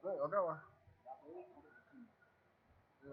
Đấy, ở đâu à? Ừ.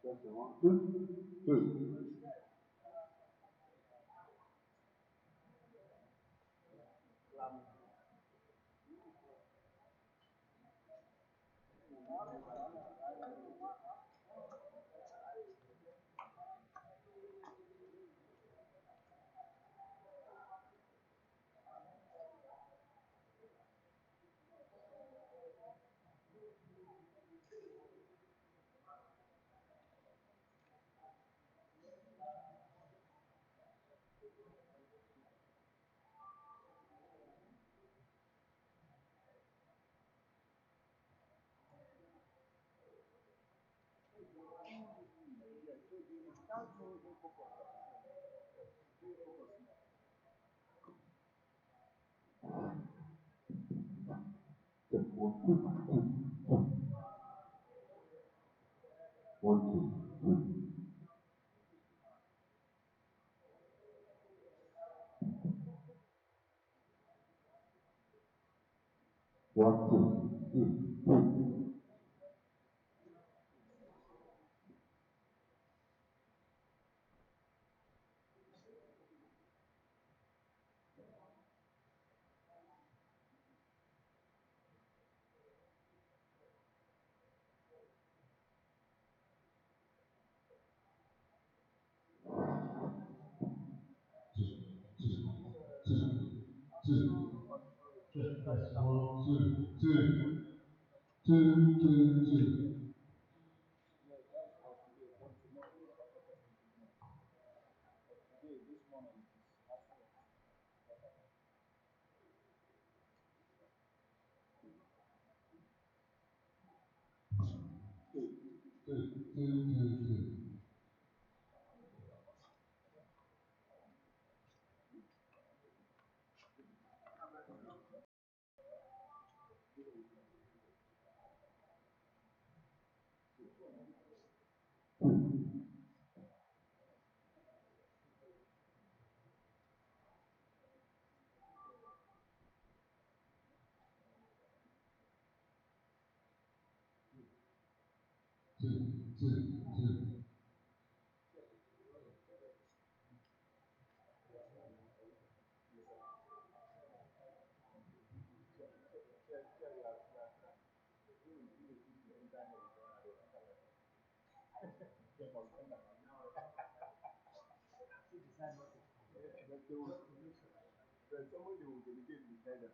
Just one, two, two. Just one, two, two. One, two, two. One, two, two. That's one, two. Two. Two. They must come back. She decide not to come. But they will, but somebody will delegate to tell them.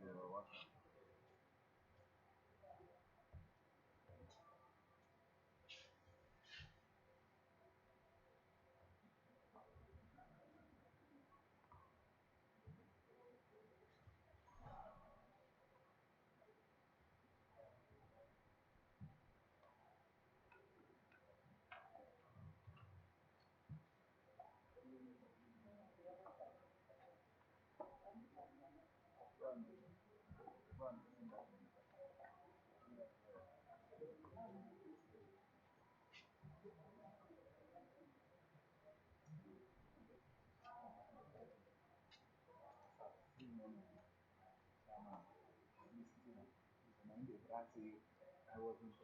Yeah, what? Run, run. Chairman, listening. And the brand say, I was in the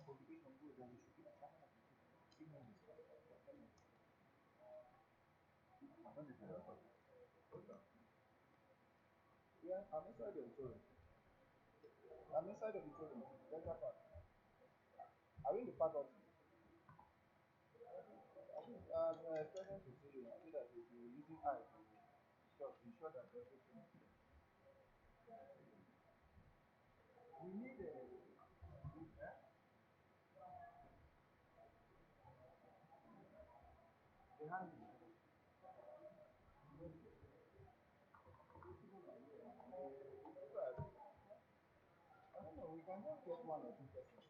publication good and you should be the chairman of the team. I don't know if you're talking. Yeah, I'm inside the auditorium. I'm inside the auditorium. That's that part. Are we in the faculty? I think expecting to see you. I think that we'll be using eye to ensure that everything is there. We need the hand. I don't know, we can just get one or two persons.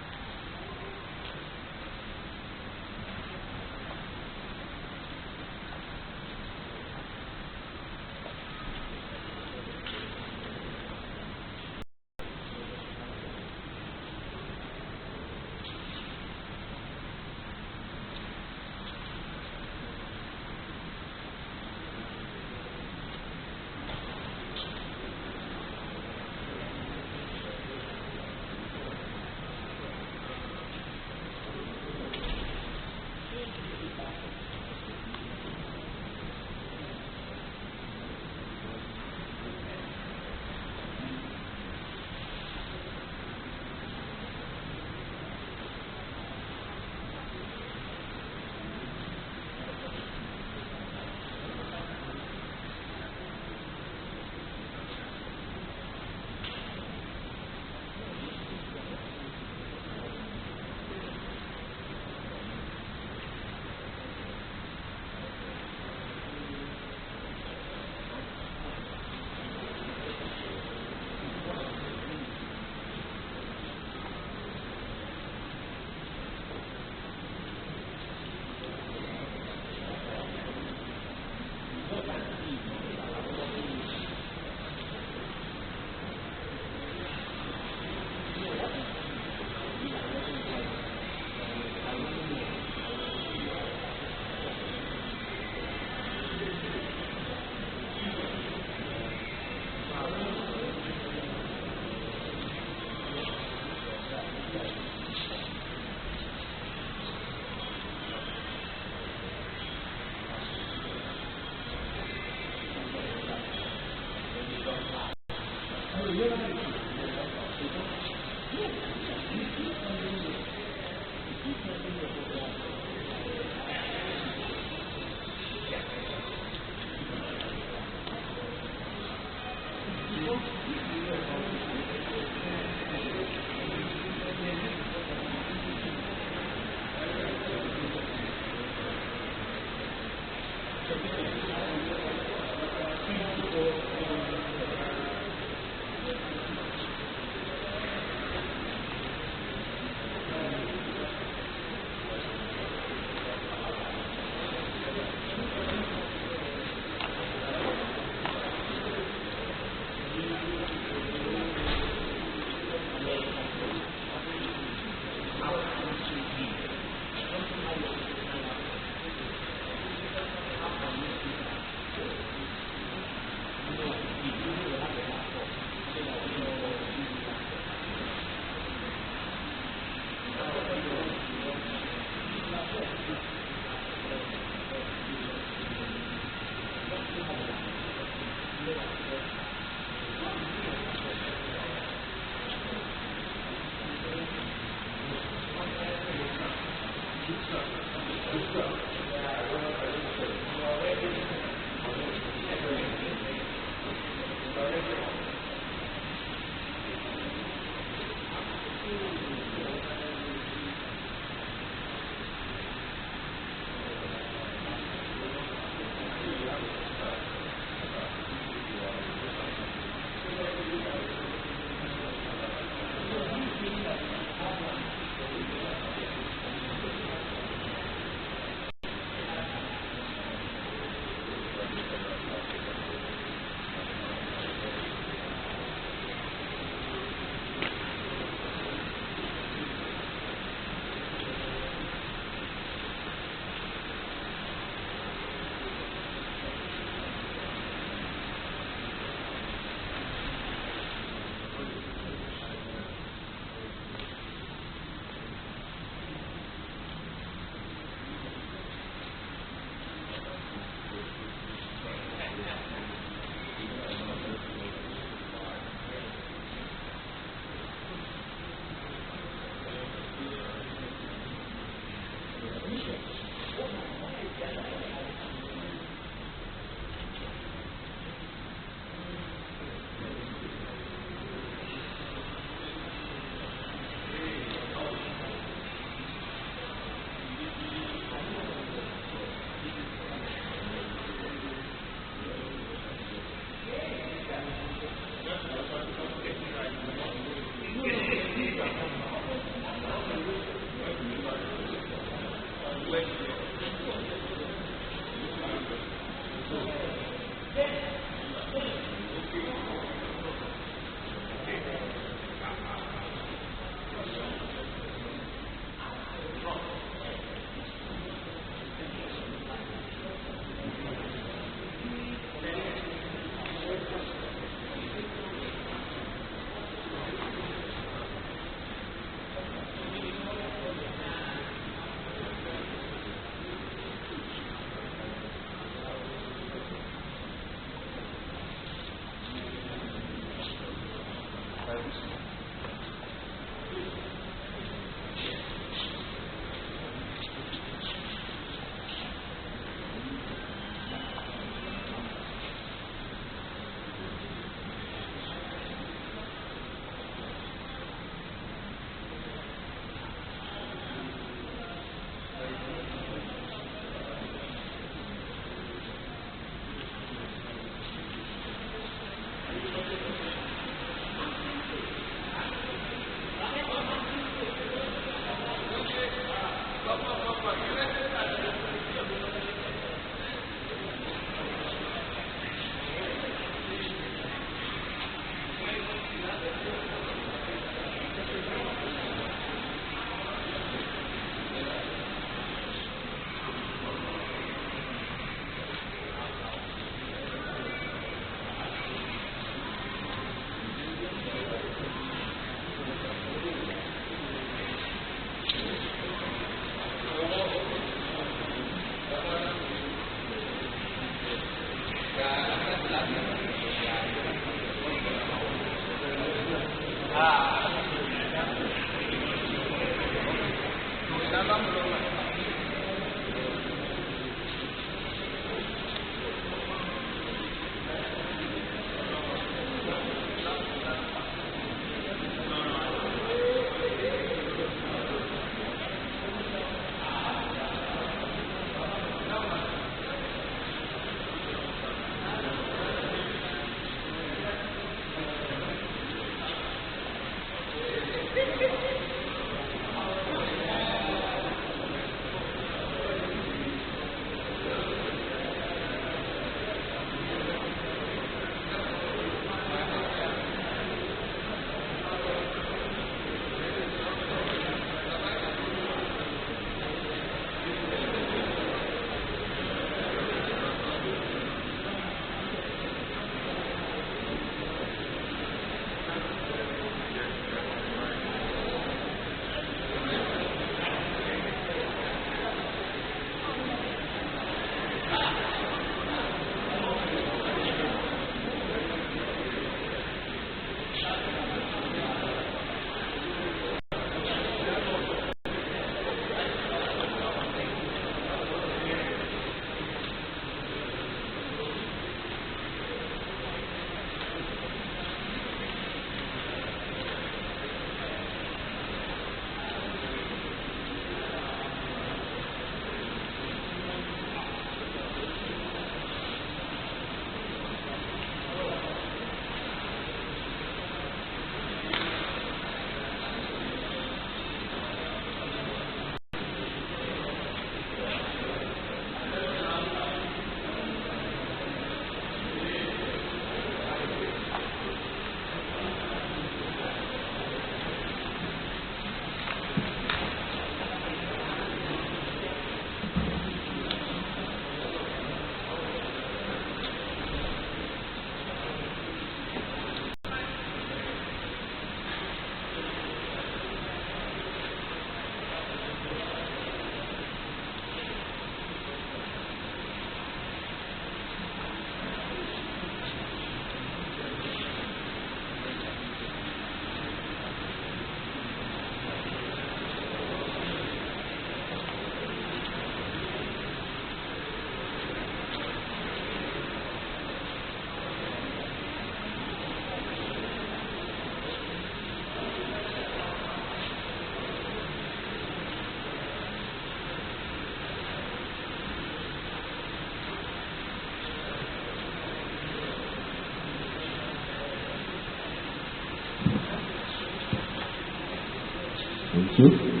这程度。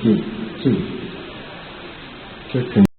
这程度。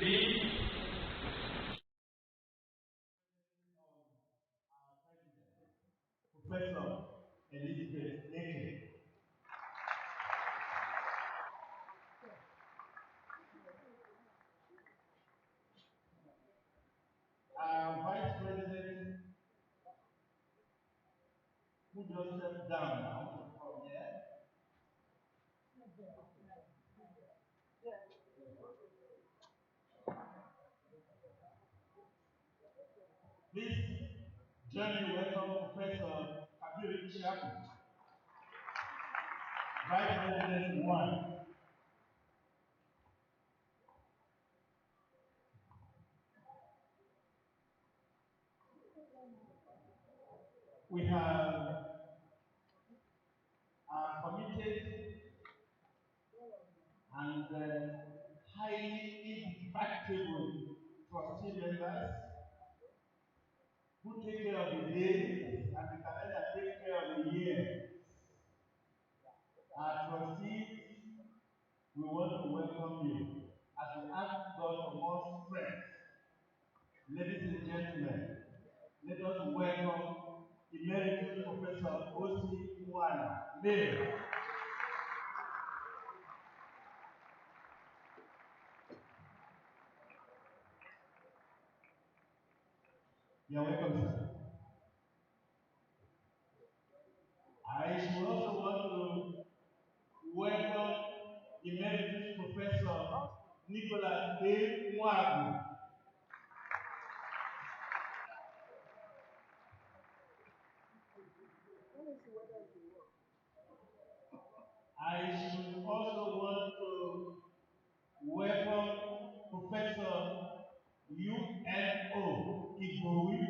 Please. Professor Elizabeth Neke. Our Vice President, who just stepped down now from here. Please join me welcome Professor Kabir Chapu, Vice President 1. We have our committed and highly indefatigable trustee members who take care of the day and the calendar take care of the year. Our trustees, we want to welcome you as we ask God for more strength. Ladies and gentlemen, let us welcome Emeritus Professor O.C. Nwana, Mayor. You're welcome, sir. I should also want to welcome Emeritus Professor Nicholas A. Mwagu. I should also want to welcome Professor UNO Igbowi.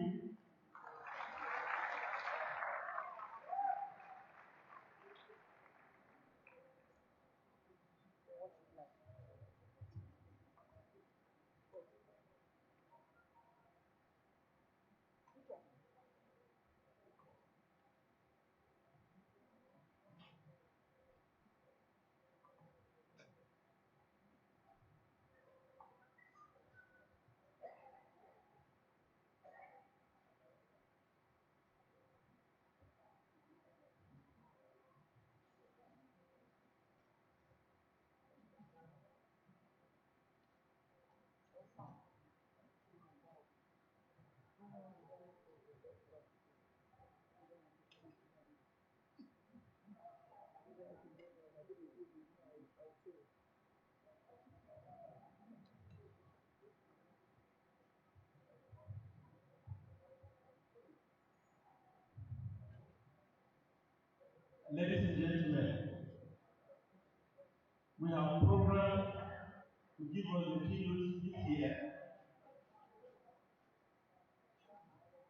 Ladies and gentlemen, we have programmed to give us the keynote this year,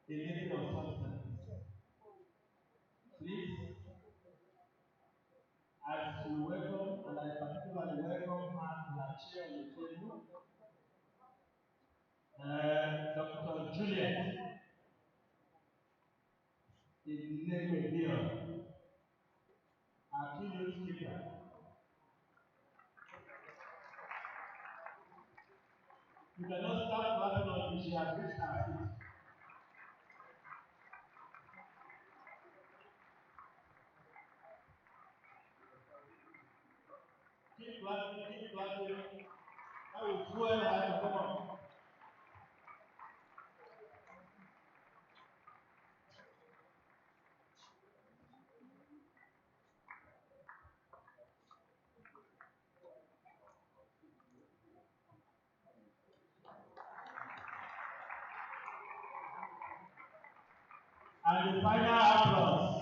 a little of substance. Please, as we welcome, and I particularly welcome our chair on the table, Dr. Juliet Inemedio, our keynote speaker. You cannot start laughing until she has reached her seat. Keep laughing, keep laughing. I will fuel her to come up. And the final applause.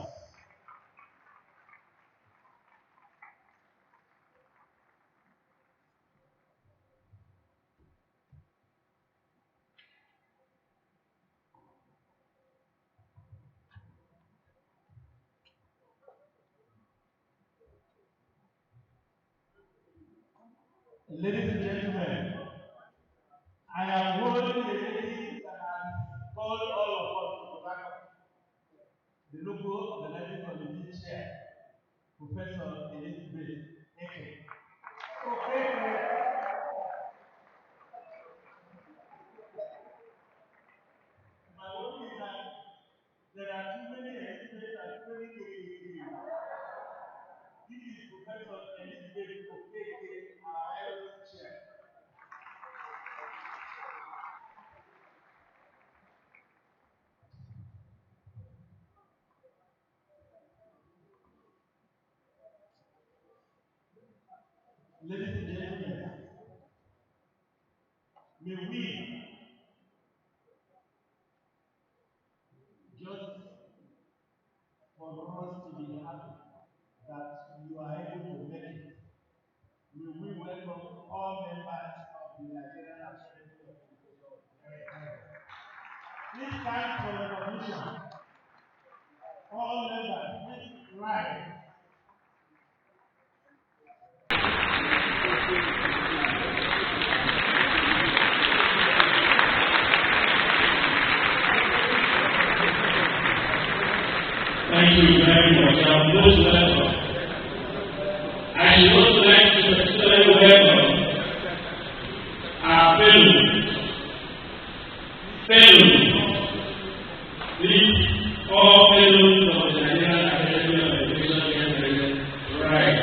Ladies and gentlemen, I am holding the lady that has called all of us to Tobacco, the local organizing committee chair, Professor Elizabeth Neke. Okay. ladies and gentlemen, may we just for us to be happy that you are able to make it, may we welcome all members of the Nigerian Academy of Education. This time for recognition, all members, please rise. Thank you very much. I'm most welcome. I should also like to particularly welcome our fellows, all fellows of the Nigerian Academy of Education here. Right.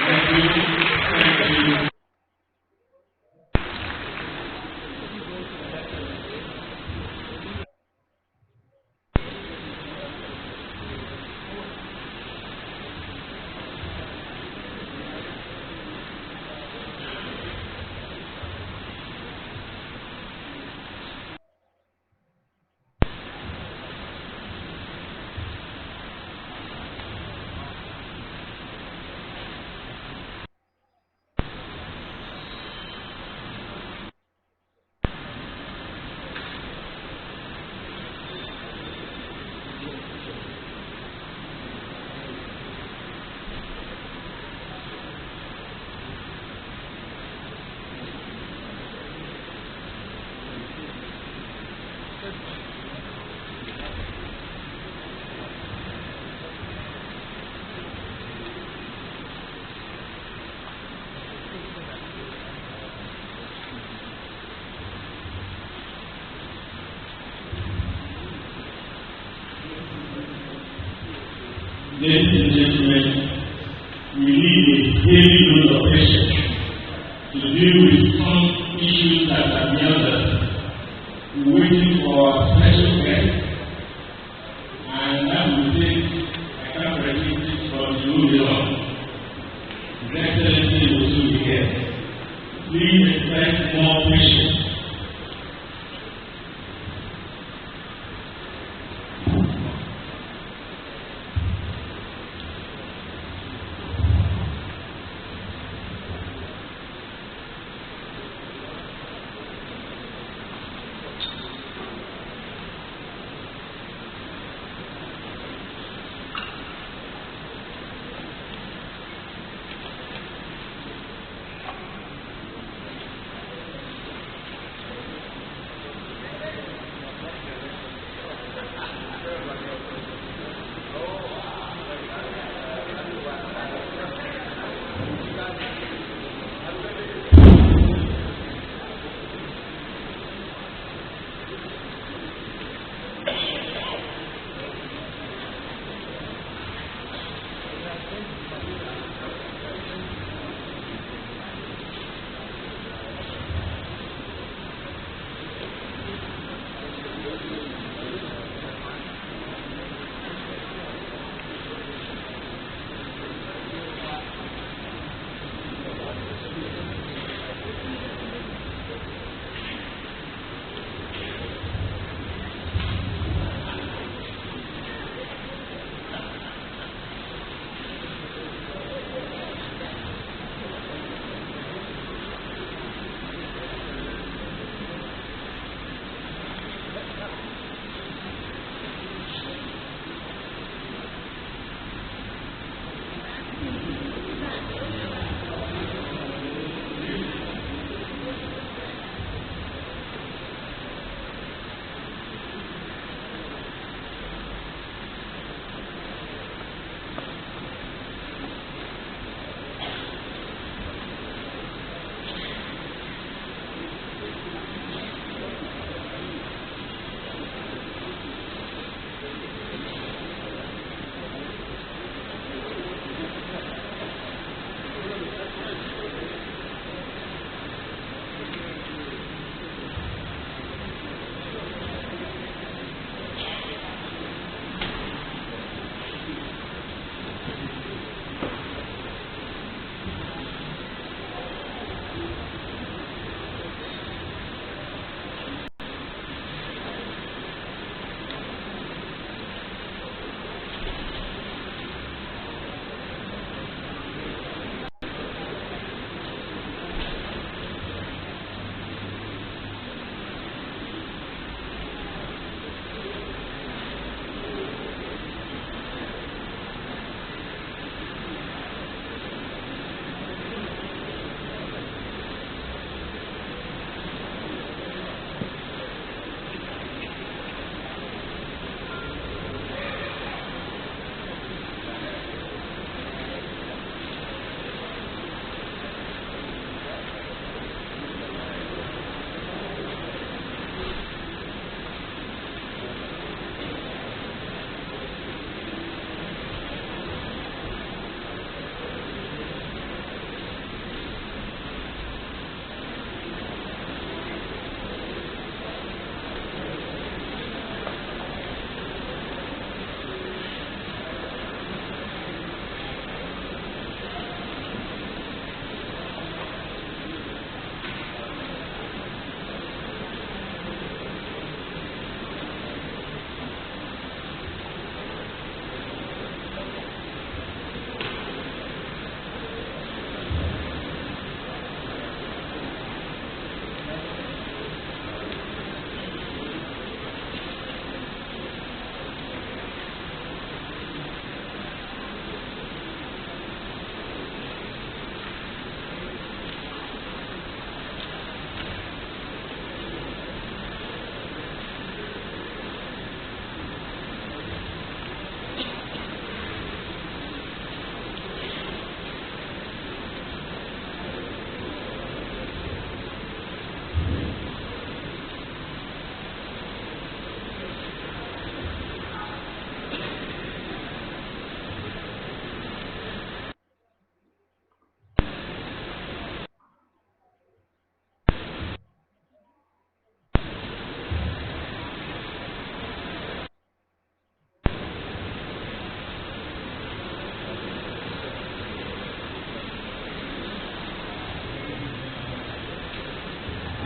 Thank you. Ladies and gentlemen, we need a heavy load of patience to deal with some issues that are beyond us. We're waiting for our special guest, and that will take, I can't predict it, but it will be long. His Excellency will soon be here. Please expect more patience.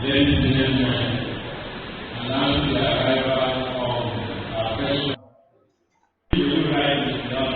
ladies and gentlemen, announce the arrival of our first you right is done.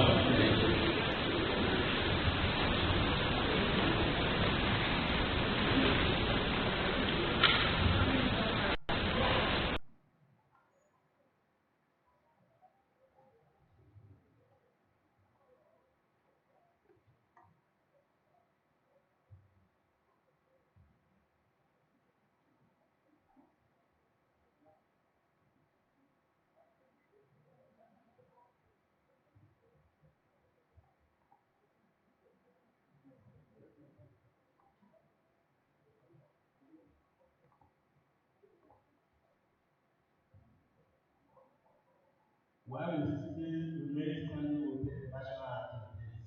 While we still remain standing, we'll take the national anthem, please.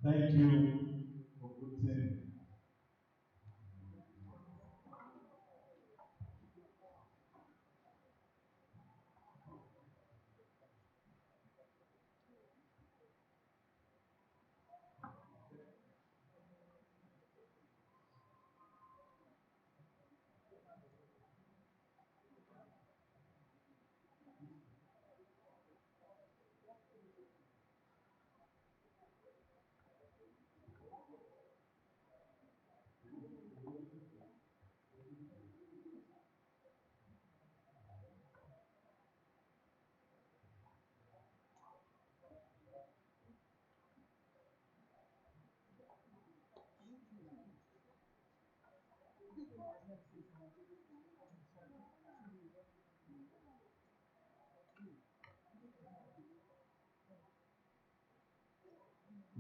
Thank you for putting.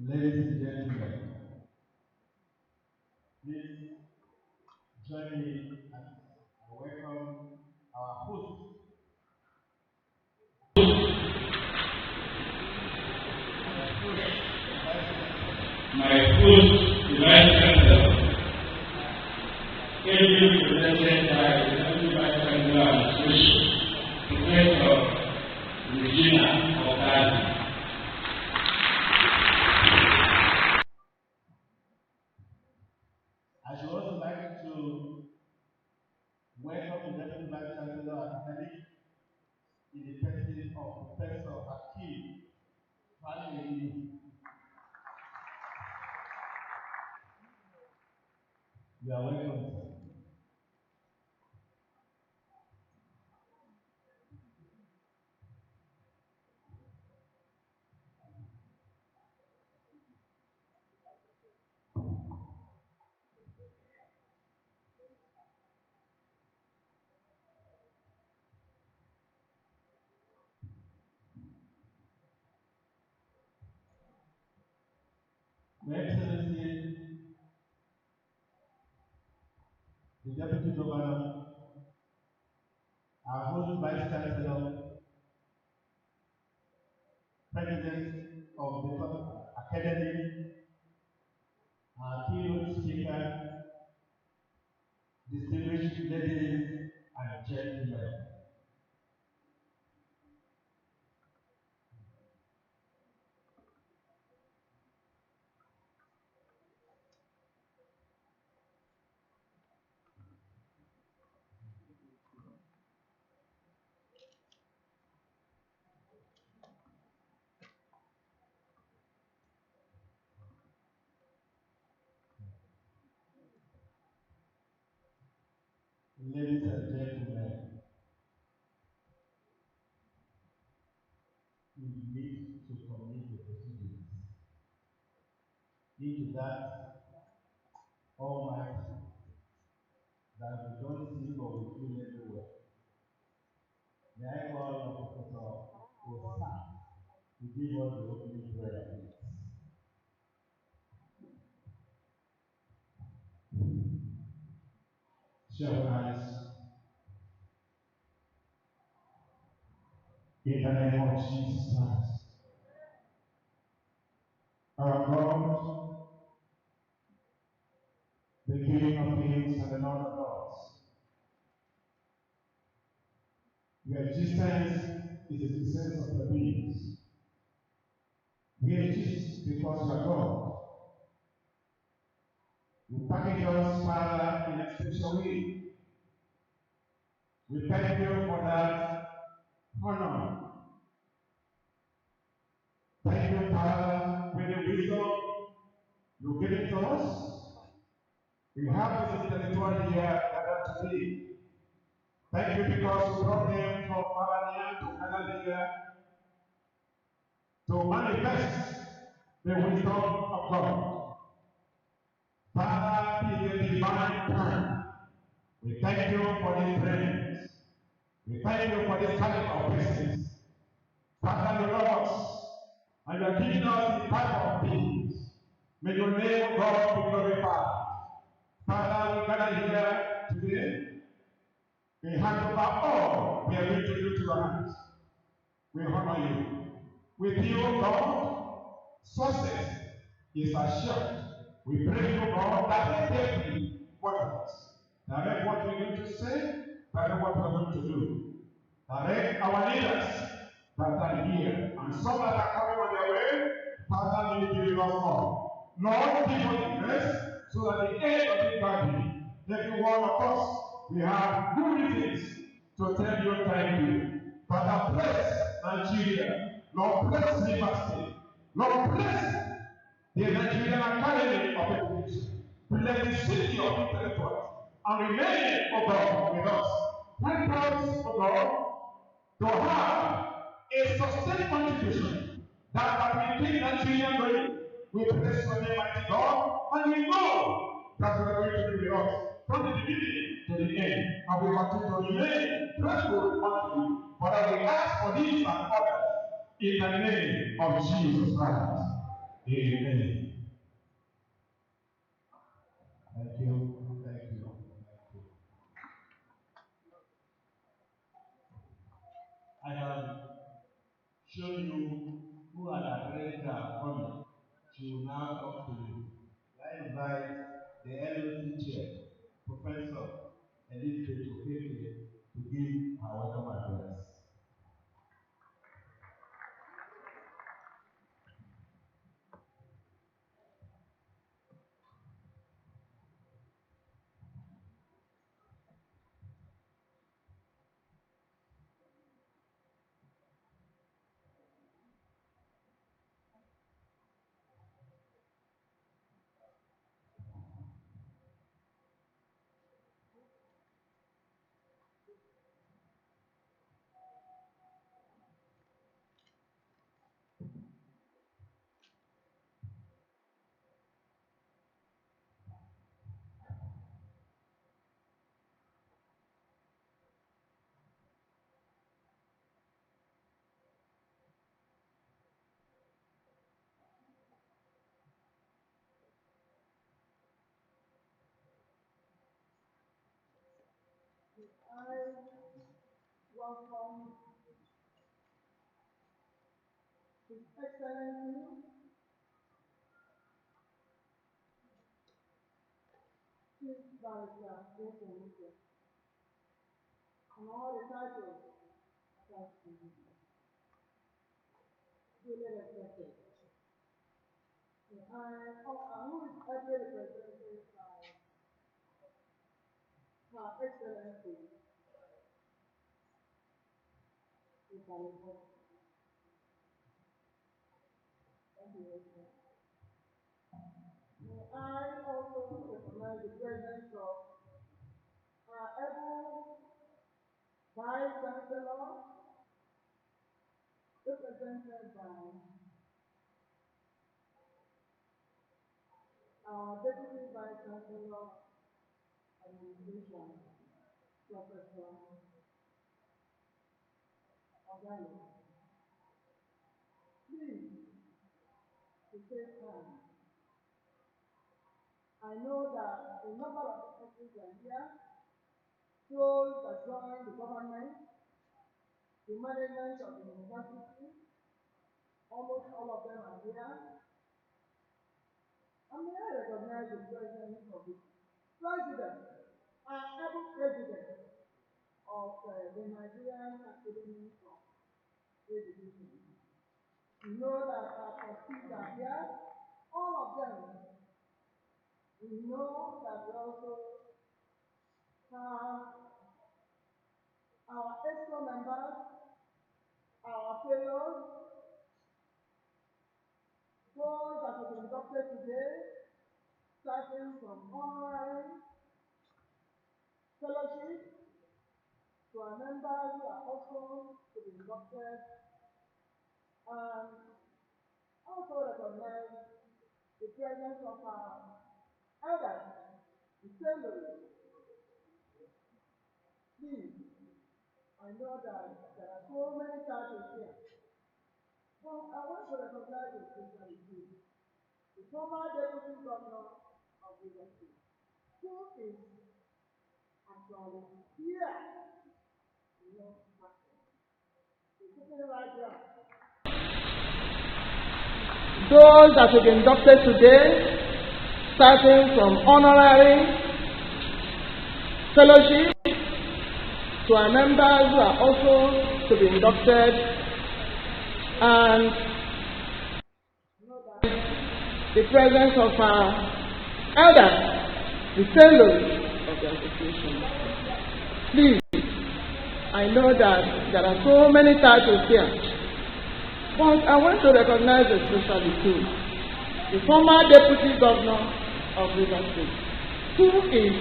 Ladies and gentlemen, please join me as I welcome our host, My host, the Vice Chancellor, ably represented by the Deputy Vice Chancellor Administration, Professor Regina Okazi. I should also like to welcome the Deputy Vice Chancellor Academic in the person of Professor Hakim Fani. You are welcome. Your Excellency, the Deputy Governor, our host Vice Chancellor, President of the Academy, our keynote speaker, distinguished ladies and gentlemen. ladies and gentlemen, we need to commit the proceedings into that Almighty that we don't see but we feel everywhere. May I call on Professor Osa to give us the opening prayer, please. Shall eyes in the name of Jesus Christ. Our God, the King of kings and the Lord of lords. Your existence is the existence of the beings. We exist because you are God. You package us, Father, in a special way. We thank you for that honor. Thank you, Father, for the wisdom you give it to us. We have this intellectual here gathered today. Thank you because you brought them from Babania to Canada to manifest the wisdom of God. Father, is a divine plan. We thank you for these friends. We thank you for this kind of blessings. Father, you love us, and you are giving us this type of things. May your name, God, be glorified. Father, we gather here today. We hand over all we are going to do to your hands. We honor you. With you, God, success is assured. We pray to God that every one of us, direct what we're going to say, direct what we're going to do. Direct our leaders that are here, and some that are coming on their way, Father, may you give us all. Lord, give us the grace so that the end of the gathering, every one of us, we have good reasons to tell you thank you. Father, bless Nigeria. Lord, bless Liberty. Lord, bless the Nigerian Academy of Education. Bless the city of intellectuals. And remain, O God, with us. Help us, O God, to have a sustained contribution that will keep Nigeria going. We bless your name, mighty God, and we know that you are going to be with us from the beginning to the end. And we continue to remain grateful unto you. Father, we ask for these and others in the name of Jesus Christ. Amen. Thank you. Thank you. Thank you. I have shown you who are addressed coming. She will now talk to you. I invite the LOC chair, Professor Elizabeth Okeke, to give her welcome address. I welcome His Excellency, Chief Barrister Okoye, and all the titles attached to him. Duly respected. Who is ably represented by Her Excellency, UNIPORT. Thank you very much. May I also recognize the presence of our able Vice Chancellor, represented by our Deputy Vice Chancellor, Administration, Professor Ogalo. Please, to take time. I know that a number of persons are here, those that joined the government, the management of the university, almost all of them are here. And may I recognize the presence of the president, our able president of the Nigerian Academy of Education. You know that our trustees are here, all of them. We know that we also have our ESCO members, our fellows, those that will be inducted today, starting from honorary fellowship to our members who are also to be inducted, and also recognize the presence of our elders, the sailors. Please, I know that there are so many titles here, but I want to recognize especially the former deputy governor of the state, who is actually here, He's sitting right there. Those that will be inducted today, starting from honorary fellowship to our members who are also to be inducted, and the presence of our elders, the fellows of the association. Please, I know that there are so many titles here, but I want to recognize especially two. The former deputy governor of Rivers State, who is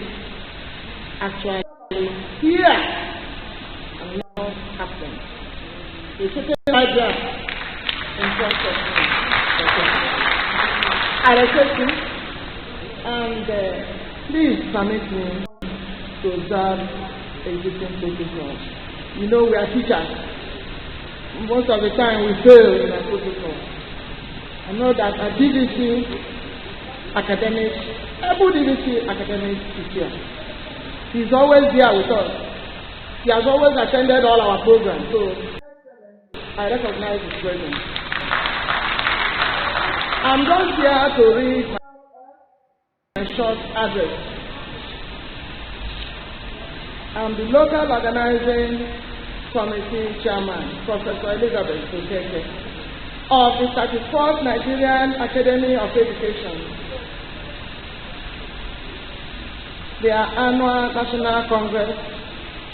actually here and now absent. He's sitting right there in front of me. I request him, and please permit me to observe existing protocol. You know, we are teachers. Most of the time we fail in our protocol. I know that a DVC academic, able DVC academic is here. He's always there with us. He has always attended all our programs, so I recognize his presence. I'm just here to read my short address. I'm the local organizing committee chairman, Professor Elizabeth Okeke, of the 34th Nigerian Academy of Education, their annual national congress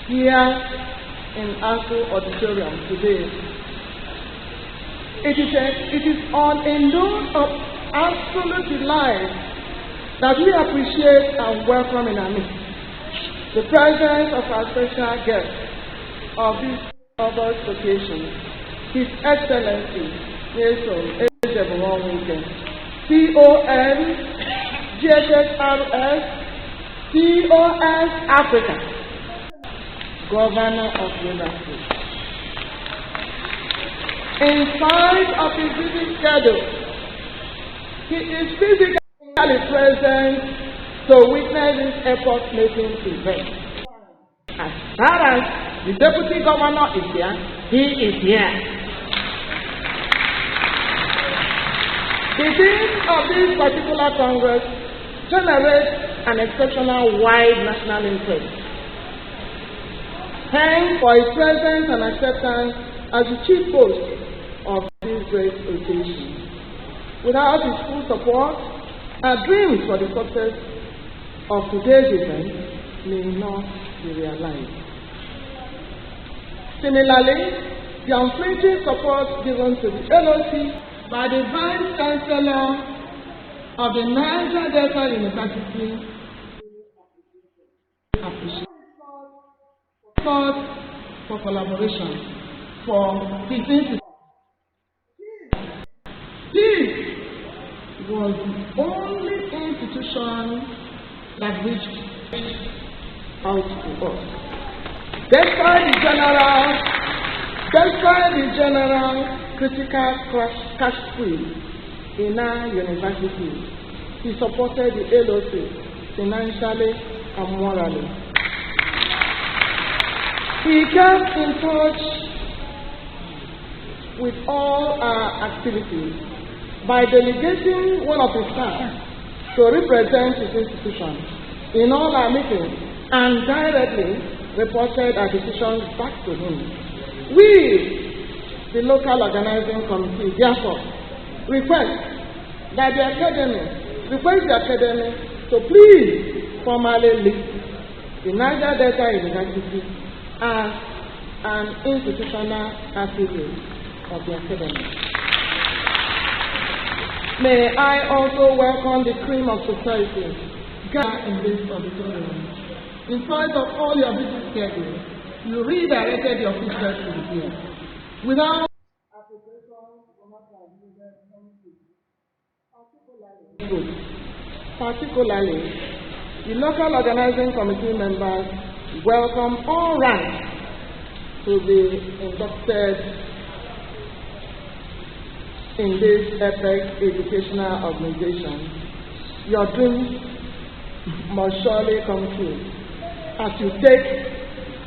here in Anko Auditorium today. It is on a note of absolute delight that we appreciate and welcome in our midst the presence of our special guest of this August occasion, His Excellency NYESOM WIKE, CON, GSSRS, COS Africa, Governor of Rivers State. In spite of his busy schedule, he is physically present to witness this effort-making event. As far as the Deputy Governor is here, he is here. The theme of this particular Congress generates an exceptional wide national interest. Thanks for his presence and acceptance as the chief host of this great occasion. Without his full support, our dreams for the success of today's event may not be realized. Similarly, the unflinching support given to the LOC by the Vice Chancellor of the Niger Delta University appreciated. called for collaboration for his institution. This was the only institution that reached out to us. Despite the general critical cash squeeze in our university, he supported the LOC financially and morally. He kept in touch with all our activities by delegating one of his staff to represent his institution in all our meetings and directly reported our decisions back to him. We, the local organizing committee, therefore, request the academy to please formally list the Niger Delta University as an institutional affiliate of the academy. May I also welcome the cream of society gathered in this auditorium. In spite of all your busy schedules, you redirected your footsteps to the here. Without application from particularly, the local organizing committee members welcome all ranks to be inducted in this epic educational organization. Your dreams must surely come true as you take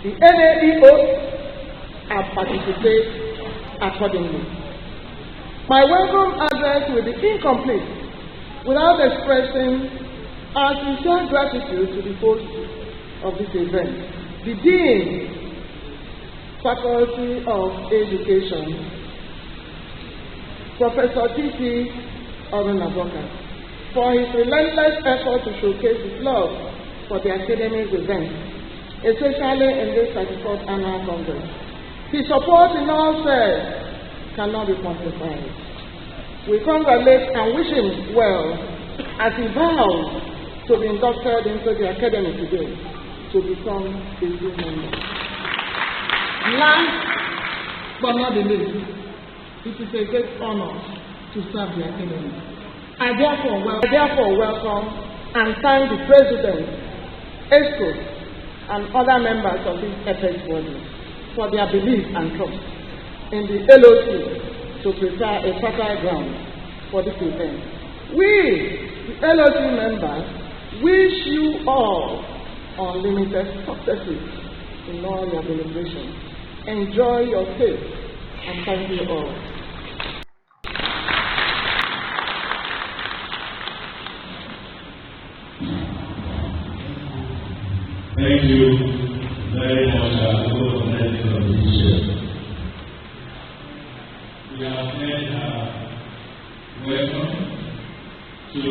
the NAE oath and participate accordingly. My welcome address will be incomplete without expressing our sincere gratitude to the host of this event, the Dean, Faculty of Education, Professor T.T. Orunaboka, for his relentless effort to showcase his love for the academic event, especially in this 34th Annual Congress. His support in all spheres cannot be quantified. We congratulate and wish him well as he vows to be inducted into the academy today to become a full member. Last but not the least, it is a great honor to serve the academy. I therefore welcome and thank the President, ESCO, and other members of this epic body for their belief and trust in the LOC to prepare a fertile ground for this event. We, the LOC members, wish you all unlimited successes in all your deliberations. Enjoy your stay, and thank you all. Thank you very much, for the leadership. We have made welcome to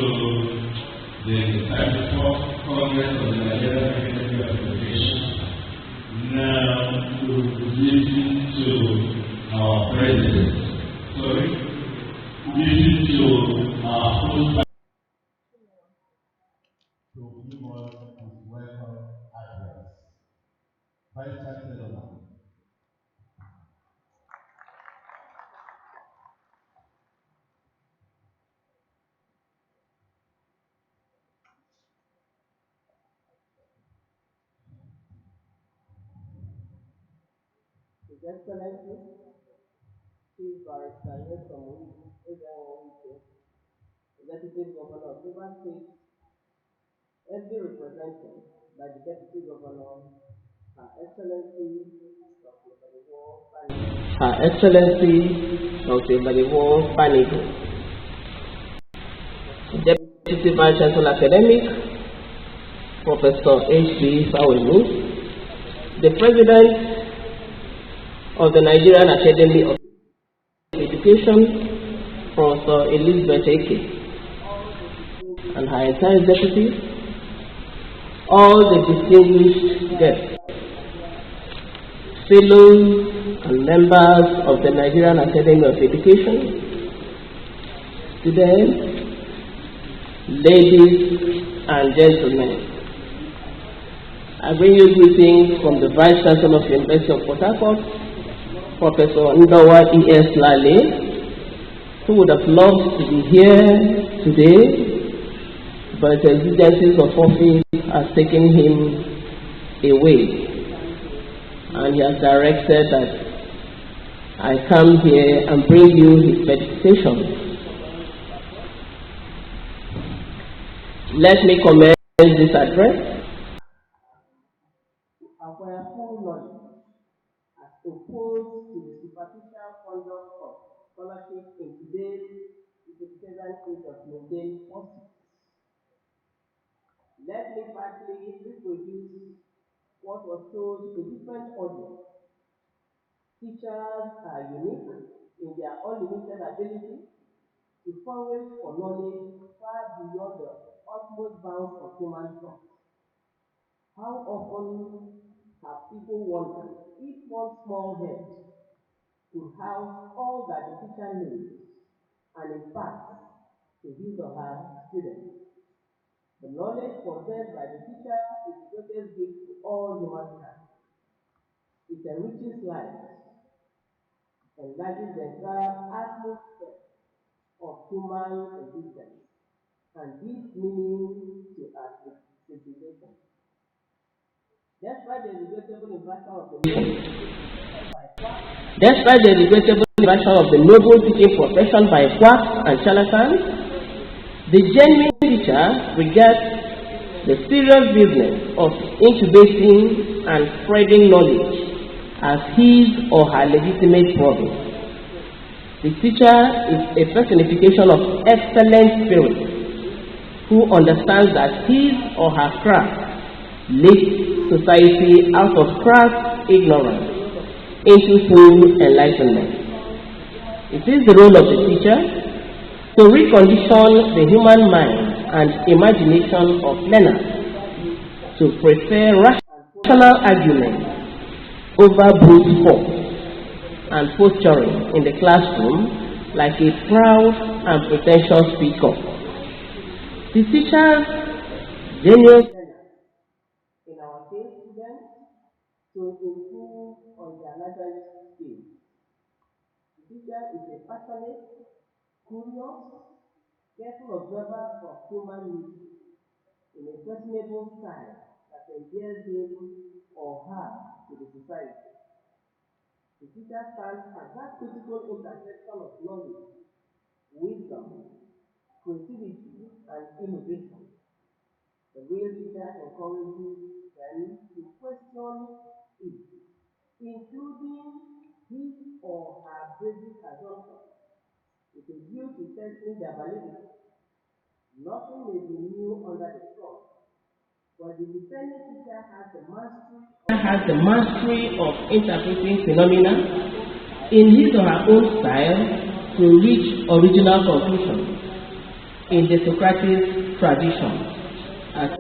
the 34th Congress of the Nigerian Academy of Education. Now we will listen to our president. Listen to our host. To give us his welcome address. Vice Chancellor. His Excellency, Chief Barrister NYESOM, WIKE, Executive Governor of Rivers State, every represented by the Deputy Governor, Her Excellency Dr. Baliwo Panigo, Deputy Vice Chancellor Academic, Professor H.B. Fawemi, the President of the Nigerian Academy of Education, Professor Elizabeth Eke, and her entire executive, all the distinguished guests, fellows and members of the Nigerian Academy of Education, students, ladies and gentlemen, I I bring you greetings from the Vice Chancellor of the University of Port Harcourt, Professor Ndawa E.S. Lale, who would have loved to be here today, but the exigencies of office has taken him away, and he has directed that I come here and bring you his meditation. Let me commence this address. Acquire full knowledge as opposed to the superficial conduct of scholarship in today's present age of mundane pursuits. Let me partly reproduce what was told a different audience. Teachers are unique in their unlimited ability to forage for knowledge far beyond the utmost bounds of human thought. How often have people wondered if one small head could house all that the teacher needs and imparts to his or her students? The knowledge possessed by the teacher is the greatest gift to all humankind. It enriches life, enlarges the entire atmosphere of human existence, and gives meaning to our civilization. Despite the regrettable inversion of the noble teaching profession by quacks and charlatans, the genuine teacher regards the serious business of incubating and spreading knowledge as his or her legitimate province. The teacher is a personification of excellent spirit who understands that his or her craft lifts society out of crass ignorance into full enlightenment. It is the role of the teacher to recondition the human mind and imagination of learners to prefer rational arguments over brute force and posturing in the classroom like a proud and pretentious peacock. The teachers genuine in our field students to improve on their language skills. The teacher is a passionate, curious, careful observer of human needs in a personable style that endears him or her to the society. The teacher stands at that critical intersection of knowledge, wisdom, creativity, and innovation. The real teacher encourages them to question it, including his or her basic assumptions, with a view to testing their validity. Nothing may be new under the sun, but the defending teacher has the mastery of interpreting phenomena in his or her own style to reach original conclusions in the Socratic tradition, as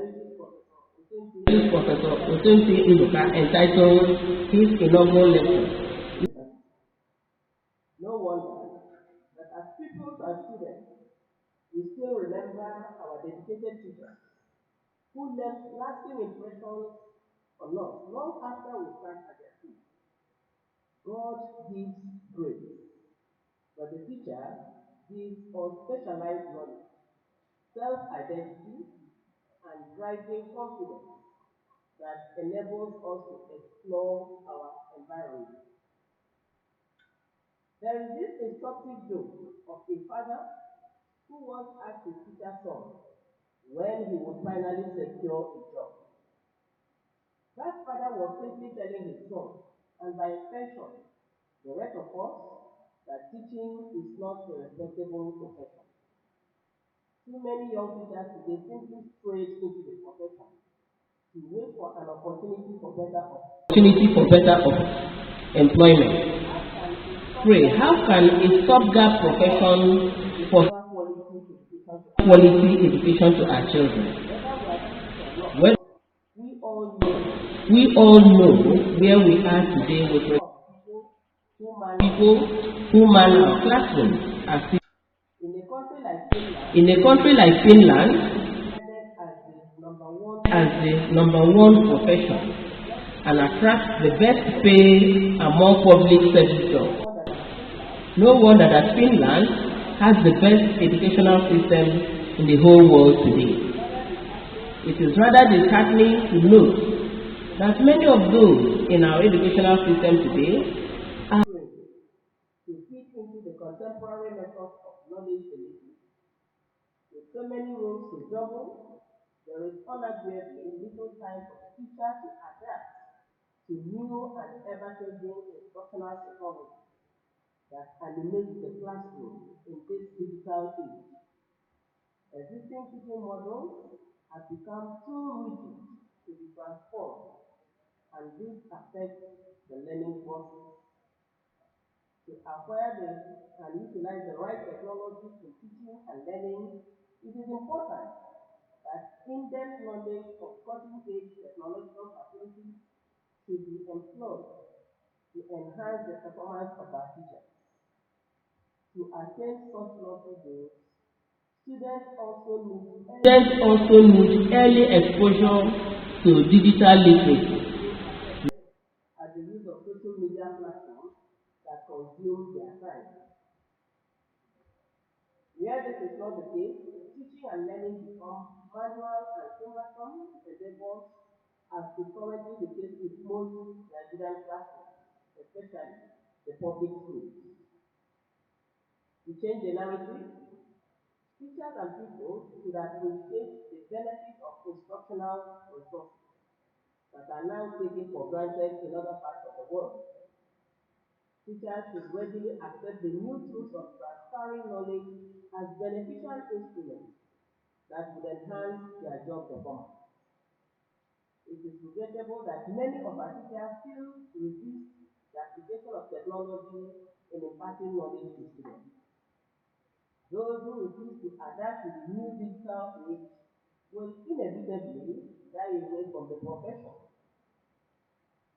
Professor Otunsi Ibuka entitled his inaugural lecture. No wonder that as pupils and students, we still remember our dedicated teachers who left lasting impressions on us long after we stand at their feet. God gives grace, but the teacher gives us specialized knowledge, self-identity, and driving confidence that enables us to explore our environment. There is this instructive joke of a father who once asked his teacher's son when he would finally secure a job. That father was simply telling his son, and by extension, the rest of us, that teaching is not a respectable profession. Too many young teachers today simply strayed into the profession to wait for an opportunity for better employment. Pray, how can a stopgap profession for quality education to our children? Well, we all know where we are today with people who man our classrooms. In a country like Finland, as as the #1 profession and attracts the best pay among public service jobs. No wonder that Finland has the best educational system in the whole world today. It is rather disheartening to note that many of those in our educational system today are to fit into the contemporary methods of knowledge delivery. With so many roles to juggle, there is unarguably little time for the teacher to adapt to new and ever-changing instructional technology that animates the classroom in this digital age. Existing teaching models have become too rigid to be transformed, and this affects the learning process. To acquire and utilize the right technologies in teaching and learning, it is important that in-depth knowledge of cutting-edge technological facilities should be employed to enhance the performance of our teachers. To attain such lofty goals, students also need early exposure to digital literacy as the use of social media platforms that consume their time. Where this is not the case, teaching and learning become manual and cumbersome endeavors, as is currently the case with most Nigerian classrooms, especially the public schools. To change the narrative, teachers and people should appreciate the benefits of instructional resources that are now taken for granted in other parts of the world. Teachers should readily accept the new tools of transferring knowledge as beneficial instruments that would enhance their job performance. It is regrettable that many of our teachers still resist the application of technology in imparting knowledge to students. Those who refuse to adapt to the new digital age will inevitably die away from the profession.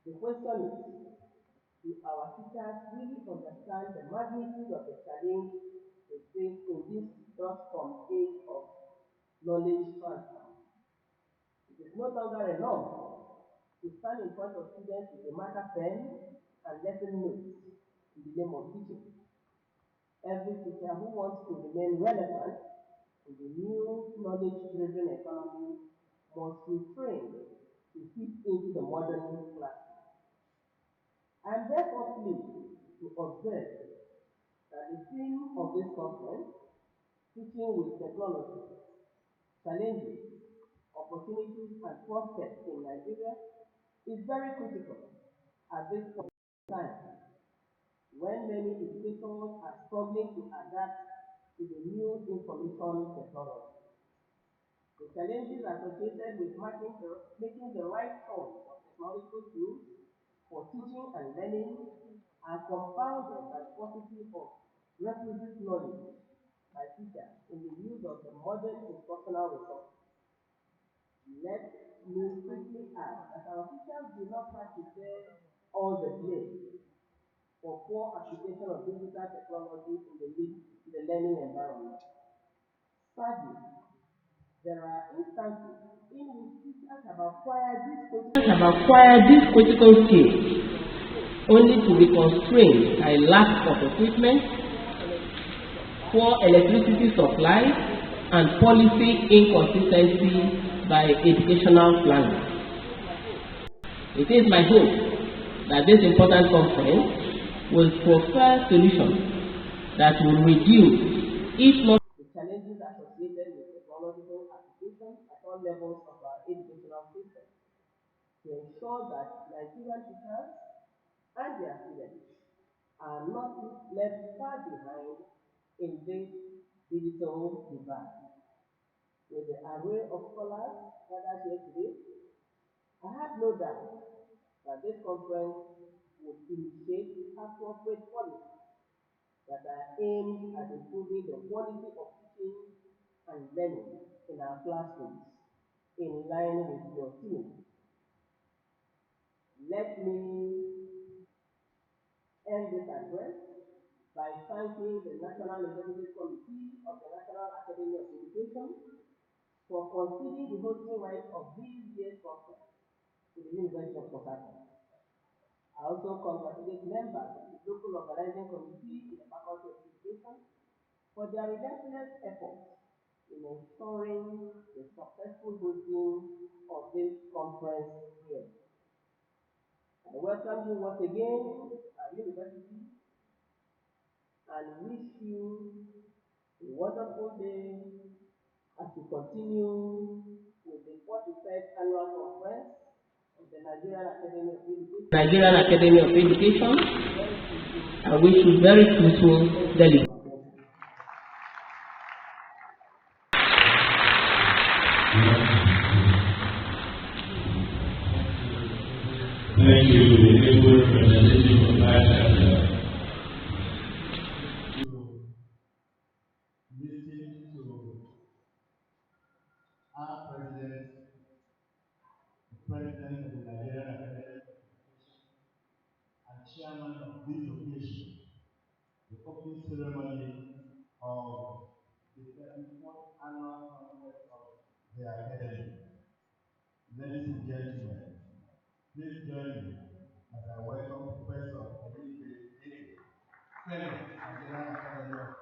The question is, do our teachers really understand the magnitude of the challenge they face in this dot-com age of knowledge transfer? It is no longer enough to stand in front of students with a marker pen and lesson notes in the name of teaching. Every teacher who wants to remain relevant in the new knowledge-driven economy must refrain to fit into the modern classroom. I am therefore pleased to observe that the theme of this conference, Teaching with Technology, Challenges, Opportunities and Prospects in Nigeria, is very critical at this point in time, when many educators are struggling to adapt to the new information technology. The challenges associated with making the right choice of technological tools for teaching and learning are compounded by paucity of requisite knowledge by teachers in the use of the modern instructional resources. Let me quickly add that our teachers do not have to bear all the blame for poor application of digital technology in the learning environment. Sadly, there are instances in which teachers have acquired these critical skills only to be constrained by lack of equipment, poor electricity supply, and policy inconsistency by educational planners. It is my hope that this important conference will proffer solutions that will reduce, if not the challenges associated with technological applications at all levels of our educational system, to ensure that Nigerian teachers and their students are not left far behind in this digital divide. With the array of scholars gathered here today, I have no doubt that this conference would initiate appropriate policies that are aimed at improving the quality of teaching and learning in our classrooms in line with your theme. Let me end this address by thanking the National Executive Committee of the National Academy of Education for considering the hosting right of this year's conference to the University of Port Harcourt. I also congratulate members of the local organizing committee in the Faculty of Education for their relentless efforts in ensuring the successful hosting of this conference here. I welcome you once again to our university and wish you a wonderful day as we continue with the 41st annual conference of the Nigerian Academy of Education. I wish you very fruitful delegates. Thank you, the able representative of Vice Chancellor. Listening to our president, the president of the Nigerian Academy of Education, and chairman of this occasion, the opening ceremony of the 34th annual congress of the Academy. Ladies and gentlemen, please join me as I welcome Professor DEDE, Fellow, Nigerian Academy of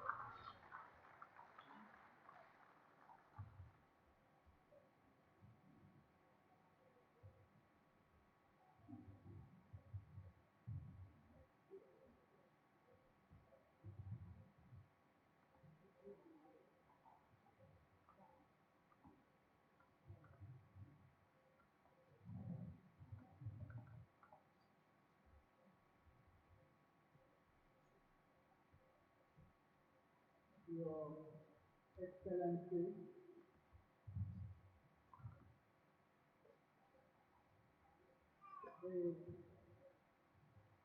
Your Excellency, the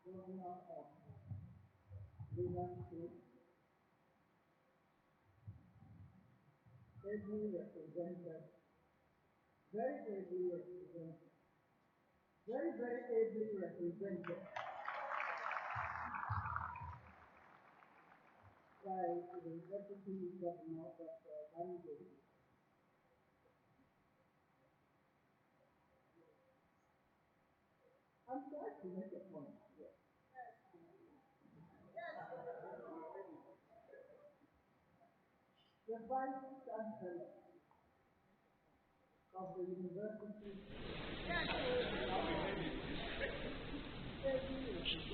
Governor of Rivers State, ably represented, very ably represented, very ably represented by the Deputy Governor, Dr. Banjo. I'm trying to make a point here. The Vice Chancellor of the University,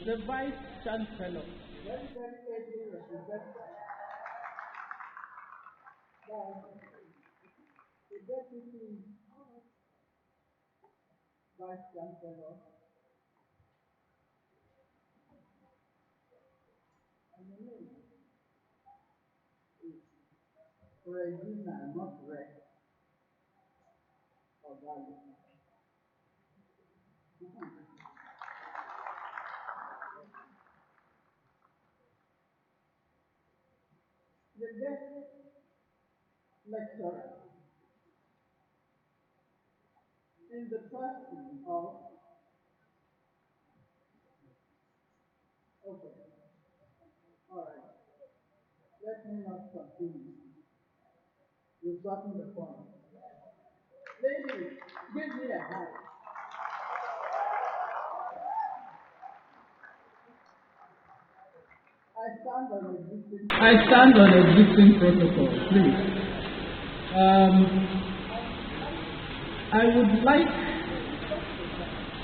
the Vice Chancellor, very ably represented by the Deputy Vice Chancellor, and the name is Regina, not Rex, or Valley. The guest lecturer in the person of, okay, all right, let me not continue. You've gotten the point. Ladies, give me a high. I stand on existing protocol, please. I would like,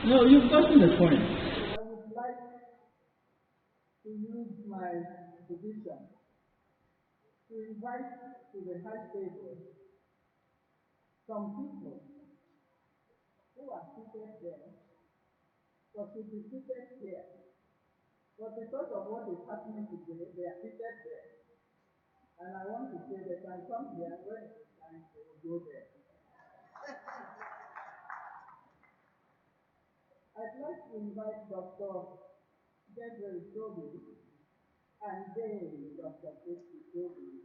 no, you've gotten the point. I would like to use my position to invite to the high table some people who are seated there, but to be seated here. But because of what is happening today, they are seated there. And I want to say they can come here when it is time they will go there. I'd like to invite Dr. Gabriel Toby and then Dr. Casey Toby.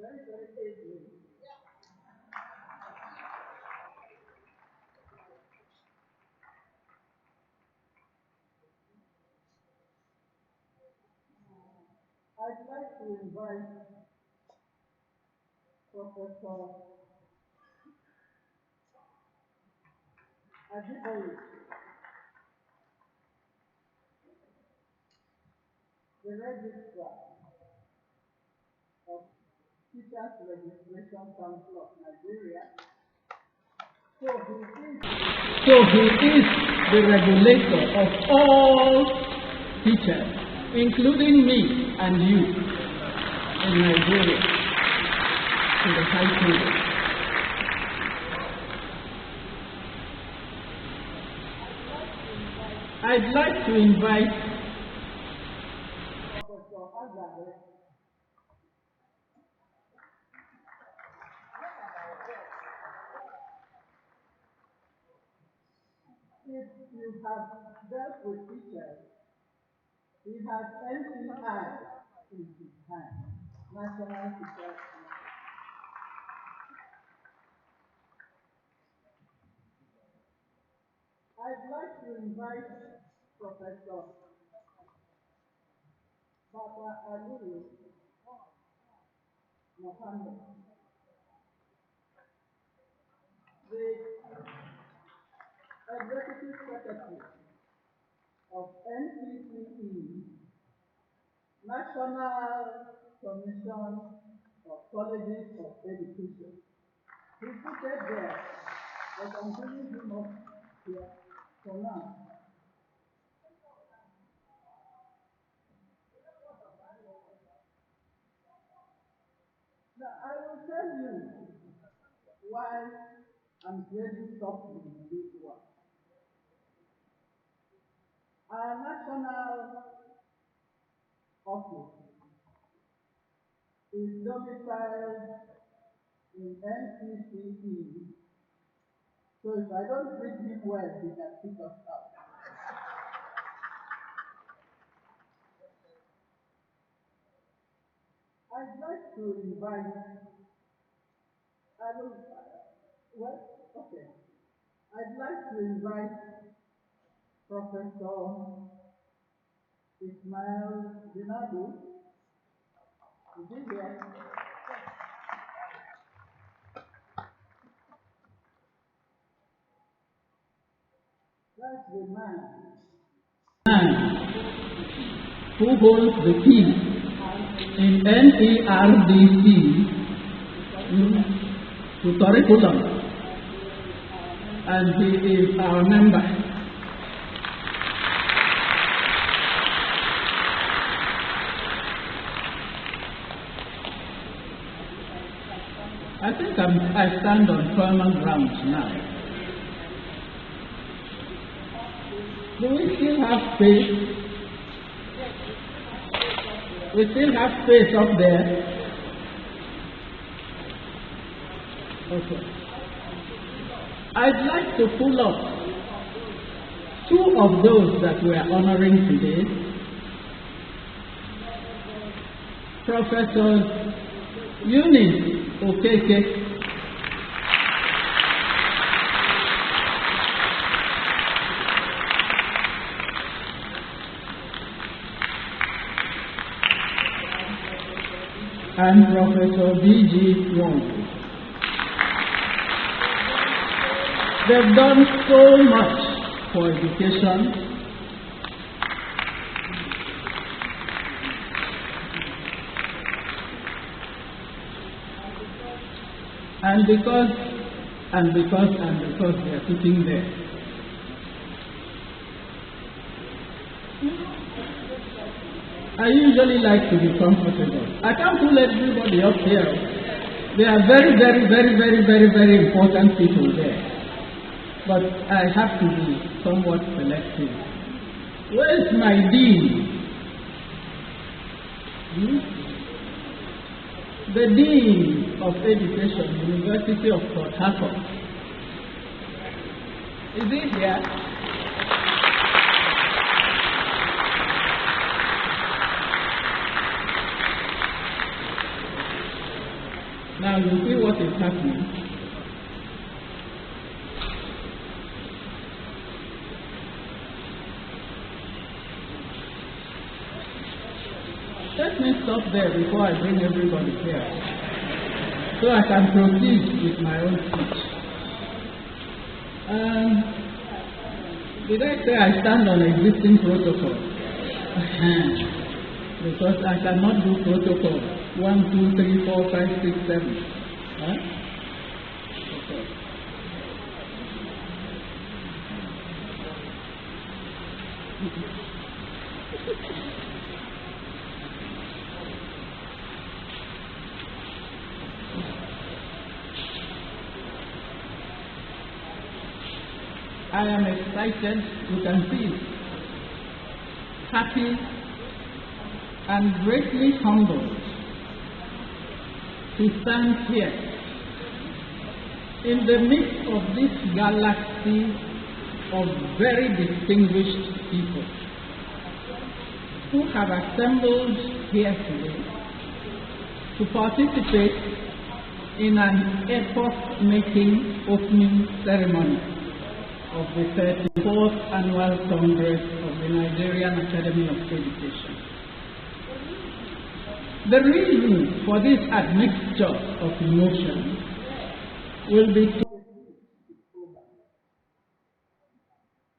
very, very easily. I'd like to invite Professor Adibori, the Registrar of Teachers Registration Council of Nigeria. So he is the regulator of all teachers, including me and you in Nigeria, in the high school. I'd like to invite Professor Azare. If you have dealt with teachers, he has NCI in his hand, National Teachers. I'd like to invite Professor Papa Aliyu Mohammed, the Executive Secretary of NCCE, National Commission of Colleges of Education. He's seated there, but I'm bringing him up here for now. Now, I will tell you why I'm very softly in this work. Our national office is domiciled in NCCE, so if I don't treat him well, he can kick us out. I'd like to invite, I'd like to invite Professor Ismail Dinadu. Is he here? That's the man who holds the key in NERDC to curriculum, and he is our member. I think I stand on firmer ground now. Do we still have space? We still have space up there? Okay. I'd like to pull up two of those that we are honoring today. Professor Eunice Okeke, and Professor B.G. Wong. They've done so much for education. And because they are sitting there. I usually like to be comfortable. I can't pull everybody up here. There are very, very, very, very, very, very important people there. But I have to be somewhat selective. Where is my dean? The Dean of Education, University of Port Harcourt. Is he here? now you see what is happening. Let me stop there before I bring everybody here, so I can proceed with my own speech. Did I say I stand on existing protocol? Because I cannot do protocol 1, 2, 3, 4, 5, 6, 7. Huh? Okay. I am excited, you can see it, happy and greatly humbled to stand here in the midst of this galaxy of very distinguished people who have assembled here today to participate in an epoch-making opening ceremony of the 34th Annual Congress of the Nigerian Academy of Education. The reason for this admixture of emotions will be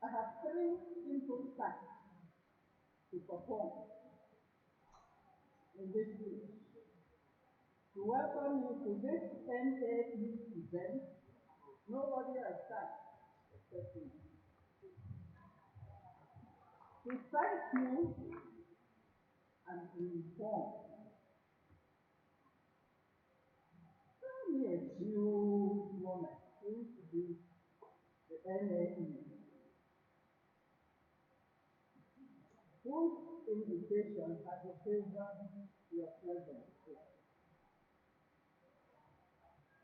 I have 3 simple tasks to perform in this week. To welcome you to this NAE event, nobody has started except me. To thank you and to inform. Tell me a few moments into the NAE, whose invitation has occasioned your presence here.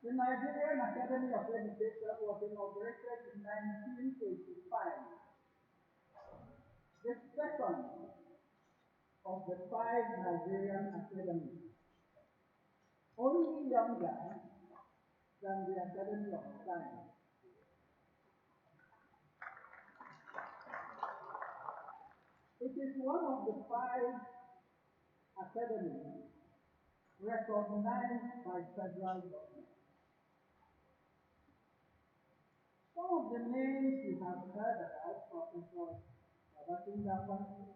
The Nigerian Academy of Education was inaugurated in 1985, the second of the 5 Nigerian academies, only younger than the Academy of Science. It is one of the 5 academies recognized by federal government. Some of the names you have heard about: Professor Babakindapa,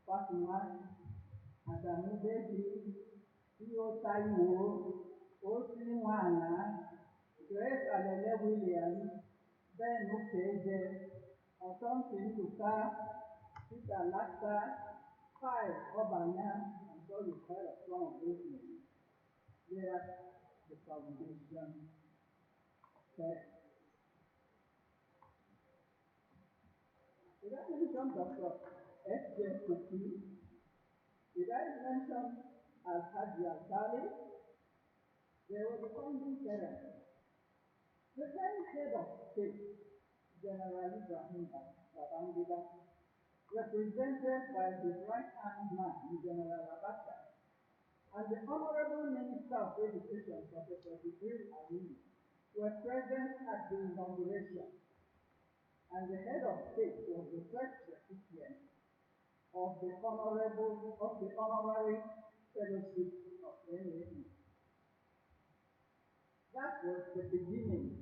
Fatima, Adamu Deji, Theo Taiwo, Osi Nwana, Grace Alele Williams, Ben Okeje, Otomsin Luka, Peter Lasta, Pai Obanya. I'm sure you've heard of some of those names. They are the foundation text. Did I mention Dr. S.J. Kuki? Did I mention Al-Haji Al-Kali? They were the founding parents. The then head of state, General Ibrahim Babangida, represented by his right-hand man, General Abacha, and the Honorable Minister of Education, Professor Jibril Ali, were present at the inauguration, and the head of state was the first recipient of the honorary fellowship of NAE. That was the beginning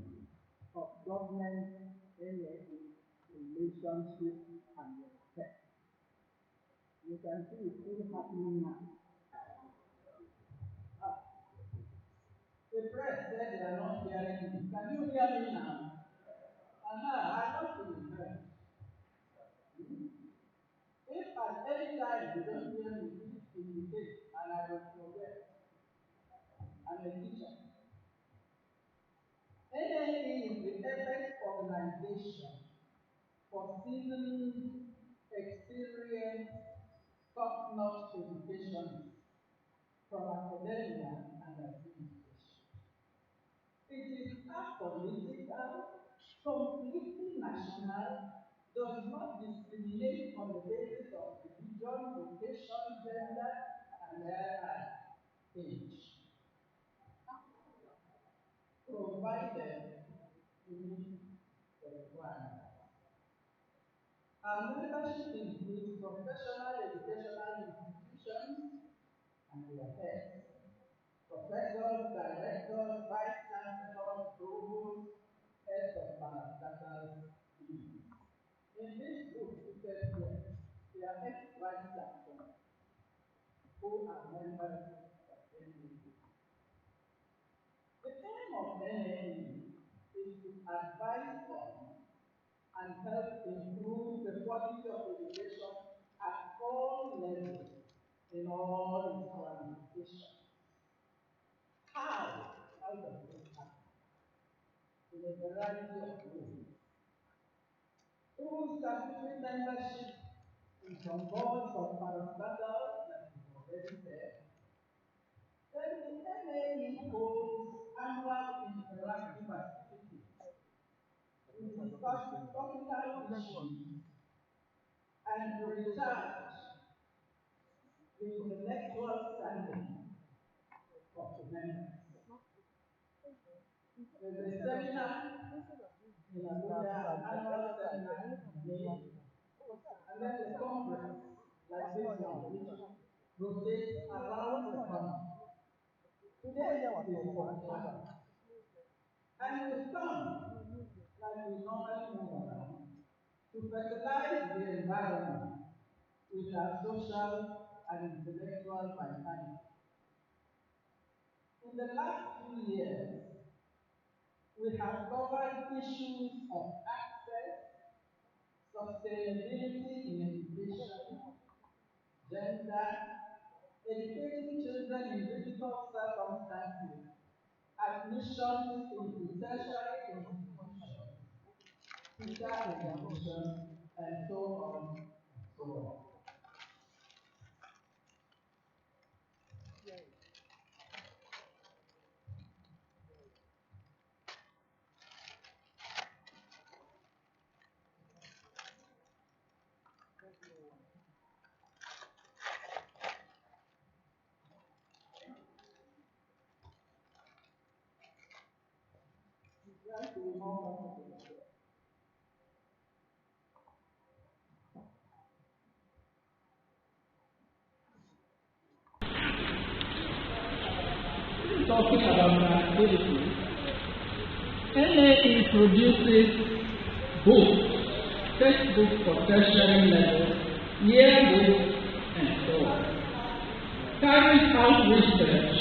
of government NAE relationship and respect. You can see it's still happening now. The press said they are not hearing me. Can you hear me now? I want to be heard. If at any time you don't hear me, please indicate and I will forget. I'm a teacher. NAE is the apex organization for seasoned, experienced, top-notch educationists from academia and administration. It is apolitical, completely national, does not discriminate on the basis of religion, location, gender, and age. provided to meet the requirements. Our membership includes professional educational institutions and their heads, professors, directors, vice chancellors, provosts, heads of parastatals, deans. In this group, seated here, they are ex-vice chancellors who are members of NESOM. The aim of NNE is to advise on and help improve the quality of education at all levels in all its ramifications. How does this happen? In a variety of ways. Through statutory membership in some boards of parastatals that is already there. Then the NAE holds annual interactive activities to discuss topical issues and to recharge the intellectual standing of the members. There's a seminar in Abuja, annual seminar in May, and then the conference, like this one, which rotates around the country. Today is October, and we come, like we normally move around, to fertilize the environment with our social and intellectual vitality. In the last few years, we have covered issues of access, sustainability in education, gender, educating children in difficult circumstances, admissions into tertiary institutions, teacher education, and so on and so on. Thank you. Talking about activities, NAE produces books, textbooks for tertiary level, yearbooks, and so on. Carries out research,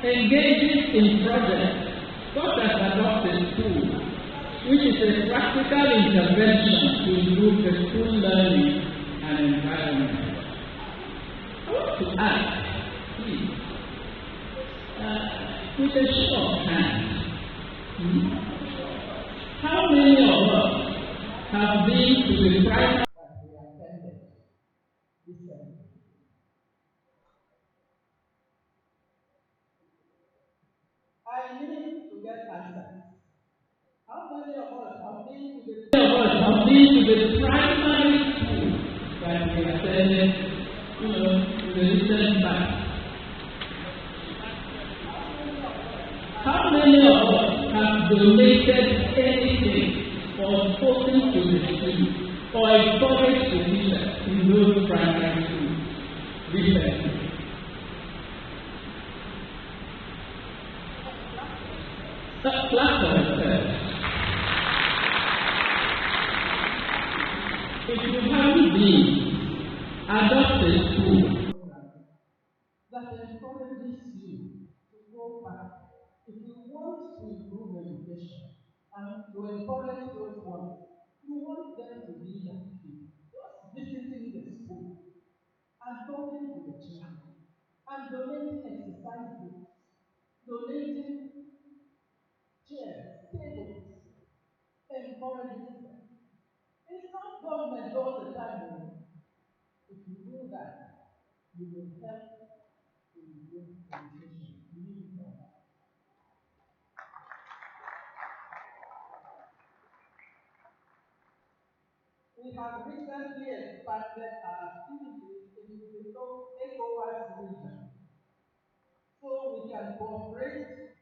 engages in projects such as Adopt a School, which is a practical intervention to improve the school learning and environment. I want to ask, please, with a show of hands, how many of us have been to the private I need to get answers. How many of us have been to the primary school that we attended, in the recent past? How many of us have donated anything or spoken to the students or encouraged the teachers in those primary schools recently? Clap for yourself. If you haven't been, adopt a school that encourages you to go back. If you want to improve education and to encourage those ones, you want them to be like you. Just visiting the school and talking to the children and donating exercise books, donating chairs, tables, encourages them. It's not government all the time. No. If you do that, you will help to improve education. You need to know that. We have recently expanded our activities into the ECOWAS region, so we can cooperate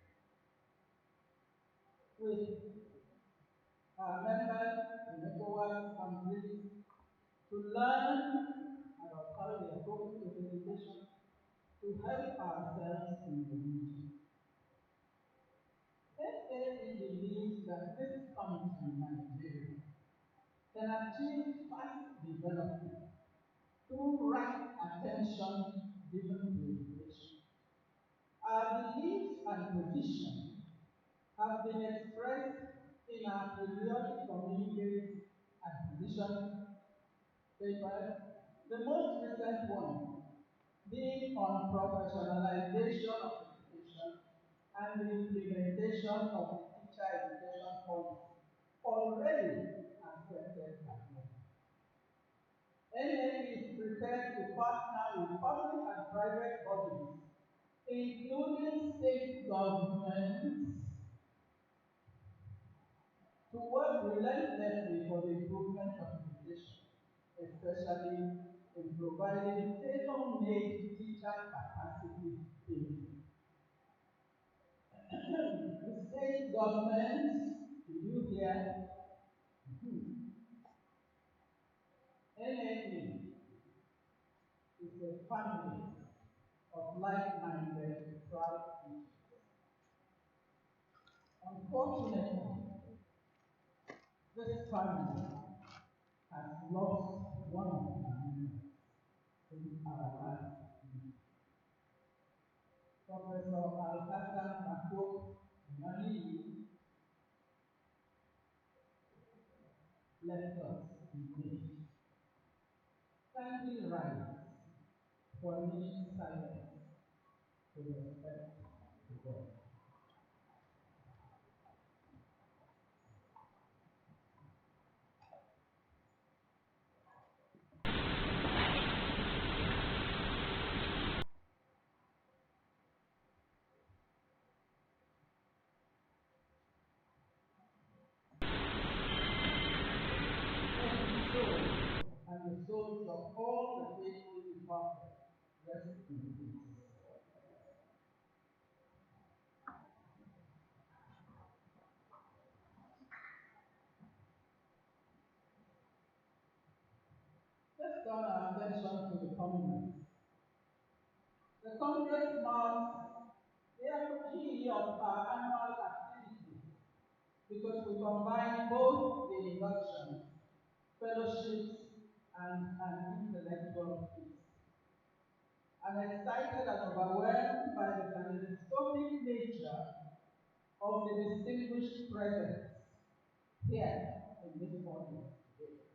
learn and apply the appropriate organization to help ourselves in the region. NYESOM believes that this country, Nigeria, can achieve fast development through right attention given to education. Our beliefs and positions have been expressed in our periodic communiques and position papers, the most recent one being on professionalization of education and the implementation of the teacher education policy already accepted by law. NYESOM is prepared to partner with public and private bodies, including state governments, to work relentlessly for the improvement of education, especially in providing tailor-made teacher capacity building. The state governments, did you hear? NYESOM is a family of like-minded proud teachers. Unfortunately, this family has lost one of their members in our life. Professor Al-Hassan Makok Mani left us in May. Kindly rise for a minute silence to respect the God. And the souls of all the faithful departed rest in peace. Let's turn our attention to the Congress. The Congress marks the apogee of our annual activity because we combine both the inductions, fellowships, and an intellectual feast. I'm excited and overwhelmed by the kaleidoscopic nature of the distinguished presence here in this audience today,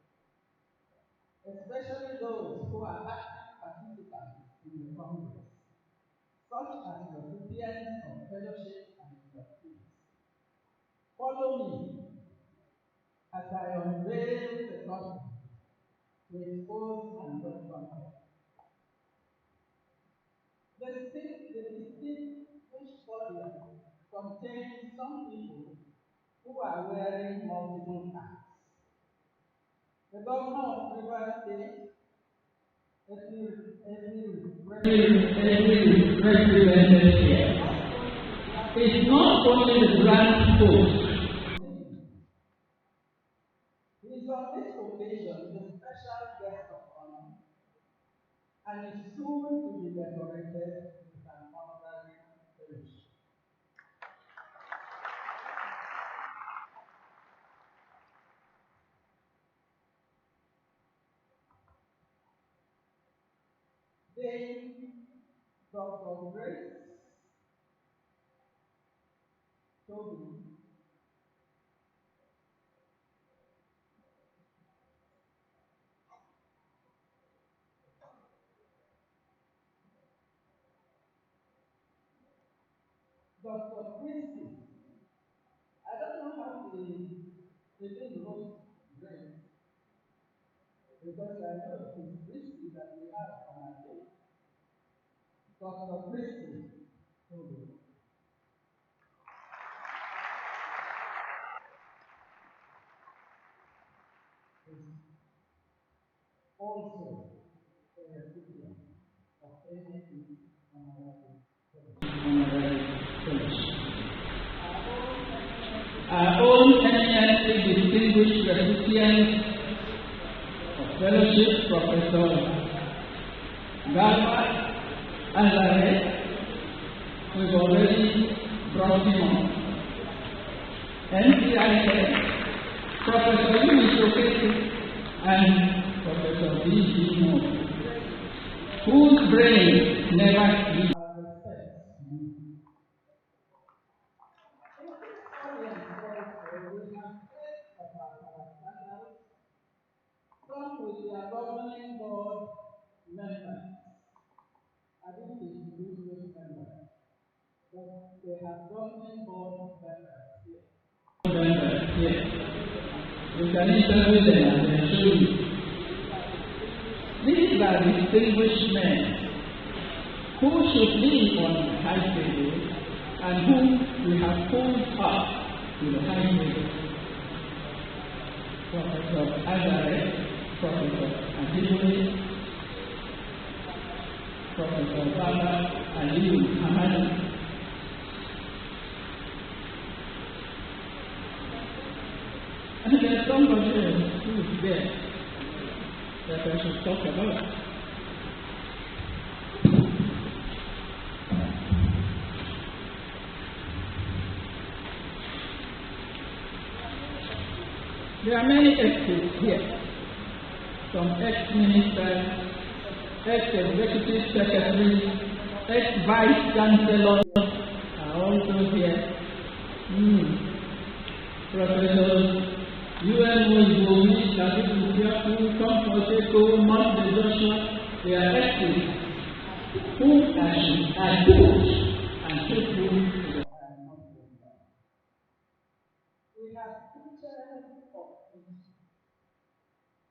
especially those who are active participants in the Congress, such as recipients of fellowships and trustees. Follow me as I unveil the topic to expose and welcome her. The distinguished audience contains some people who are wearing multiple hats. The governor of Rivers State, every represented here, is not only the grand host. He is on this occasion the special guest of honor and is soon to be decorated with an honorary fellowship. Dame Dr. Grace Toby Dr. Christie. I don't know how the thing looks great because I know it is Christie that we have on our day. Dr. Christie Toby. Also a recipient of NYESOM honorary fellowship. Our own eminently distinguished recipient of Fellowship, Professor Galma Azare. We've already brought him on. NCIIT, Professor Yunus and Professor D.G. Moore, whose brain never sleeps. Some with their governing board members. I didn't introduce those members, but they have governing board members here. Yes. You can interview them and they'll show you. These are distinguished men who should be on the high table and whom we have pulled up to the high table. Professor Azare, Professor Antibody, Professor Baba Aliyu Hamani. And there's somebody else who is there that I should talk about. There are many experts here, some ex-ministers, ex-executive secretaries, ex-vice chancellors are also here. Professors UNYESOM, Shabibu, Comfortable, Monte Joshua, they are experts who are good and faithful. We have teachers of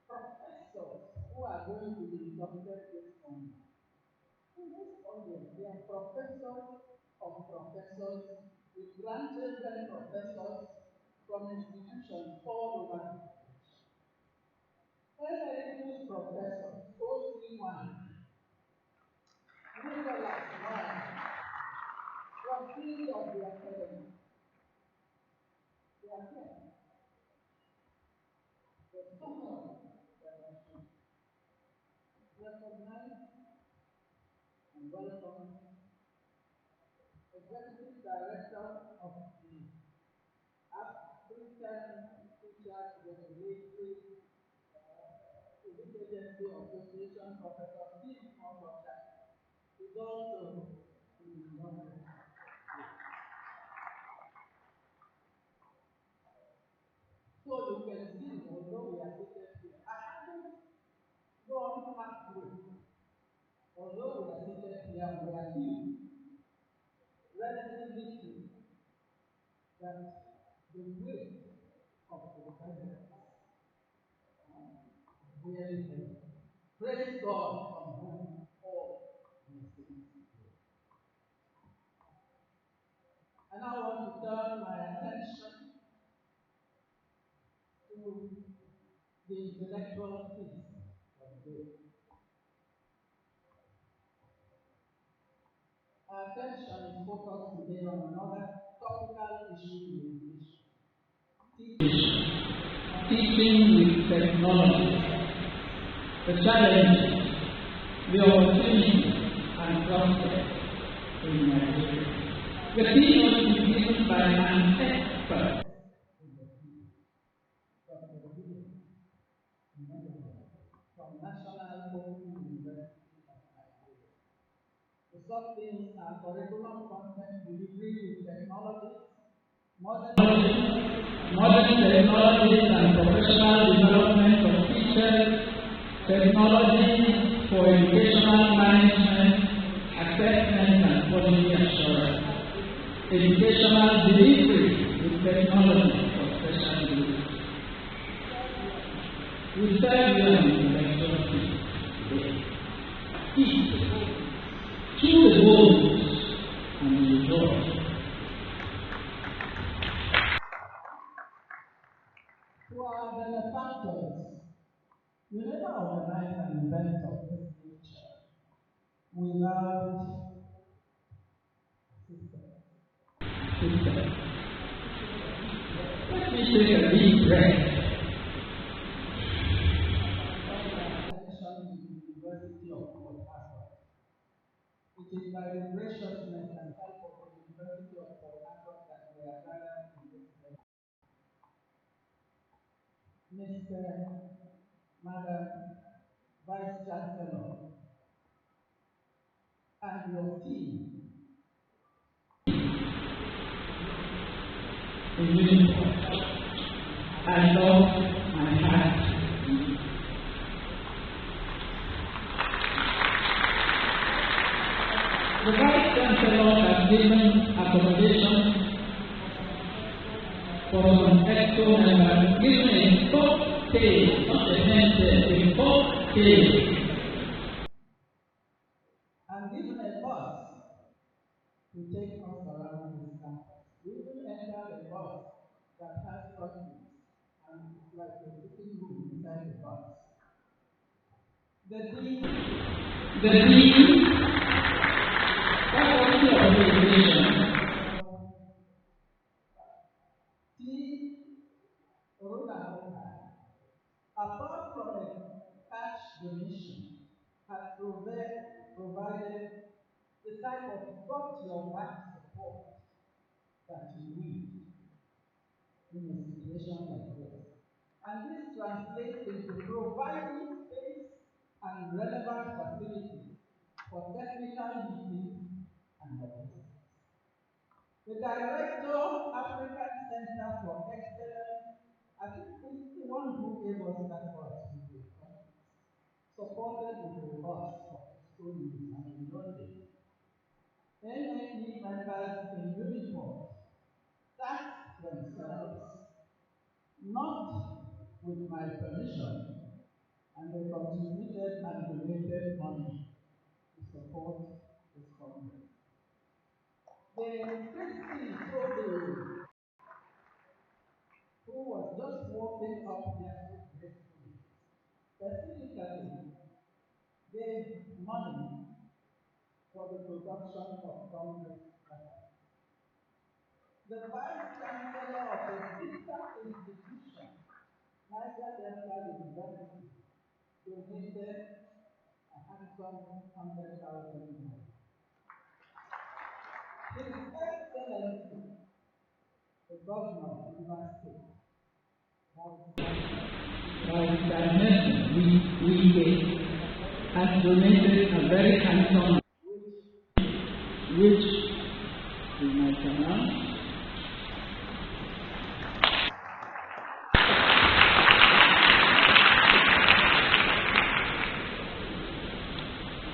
professors who are going to be inducted this morning. In this audience, they are professors of professors with grandchildren professors from institutions all over the country. Emeritus professors, OC1, Nicholas One, trustee of the academy. They are here. The common direction. Recognize and welcome Executive Director of the African Teachers Regulatory Agency Association, Professor Steve Mokocha, is also in the audience. So you can see, although we are seated here, I haven't gone halfway. Although we are seated here, we are few, relatively few, that the weight of the presence really heavy. Praise God from whom all these things flow. And I want to turn my attention to the intellectual piece of the day. Our attention is focused today on another topical issue in education. Teaching with technology, the challenge, the opportunity, and prospect in Nigeria. The keynote is given by an expert. From National Open University of Nigeria. The subthemes are curriculum content delivery with technologies, modern technologies and professional development of teachers, technology for educational management, assessment and quality assurance, educational delivery with technology for special needs. We serve you an intellectual peace. To the goals and the results. To our benefactors, we never organize an event of this nature without systems. Let me take a deep breath. It is by the graciousness and help of the University of Port Harcourt that we are gathered in this place. Mr. Madam Vice Chancellor and your team in UNIPORT, I love my heart. The Vice Chancellor has given accommodation for some EXCO members, given a top pay, not a mentor, a top pay. and given a bus to take us around this campus. We will enter the bus that has curtains and it's like a sitting room inside the bus. The dean, faculty of education, T. Runaboka, apart from a cash donation, has provided the type of got-your-back support that you need in a situation like this. And this translates into providing space and relevant facilities for technical meetings and logistics. The Director, African Center for Excellence, I think is the one who gave us that bus with the supported with the bus for school use and in London. NNE members in UNIPORT taxed themselves, not with my permission, and they contributed and donated money to support this conference. The Christy Toby, who was just walking up there so gracefully, specifically gave money for the production of Congress records. The Vice Chancellor of a sister institution, Niger Delta University, donated a handsome 100,000 naira. His Excellency, the Governor of Rivers State, WIKE, has donated a very handsome, which we might announce.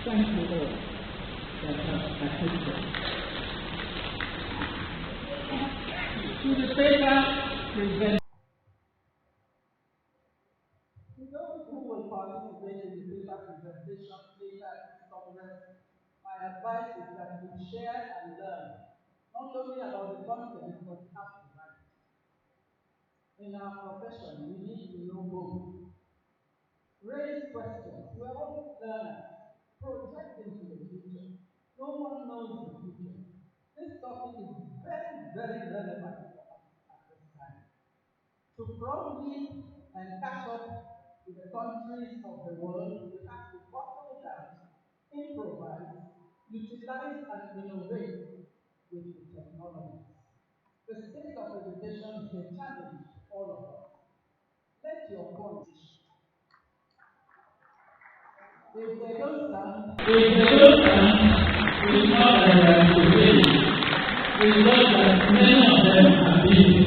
Thank you all that have assisted. To the paper presented. to those who will participate in the paper presentation later at this conference, my advice is that we share and learn, not only about the content, but how to write. In our profession, we need to know both. Raise questions. We are all learners. Project into the future. No one knows the future. This topic is very, very relevant for us at this time. To promptly and catch up with the countries of the world, we have to buckle down, improvise, utilize, and innovate with the technologies. The state of education is a challenge to all of us. Let your voice. If they don't stand, it's not that they are today. It's not that many of them are busy.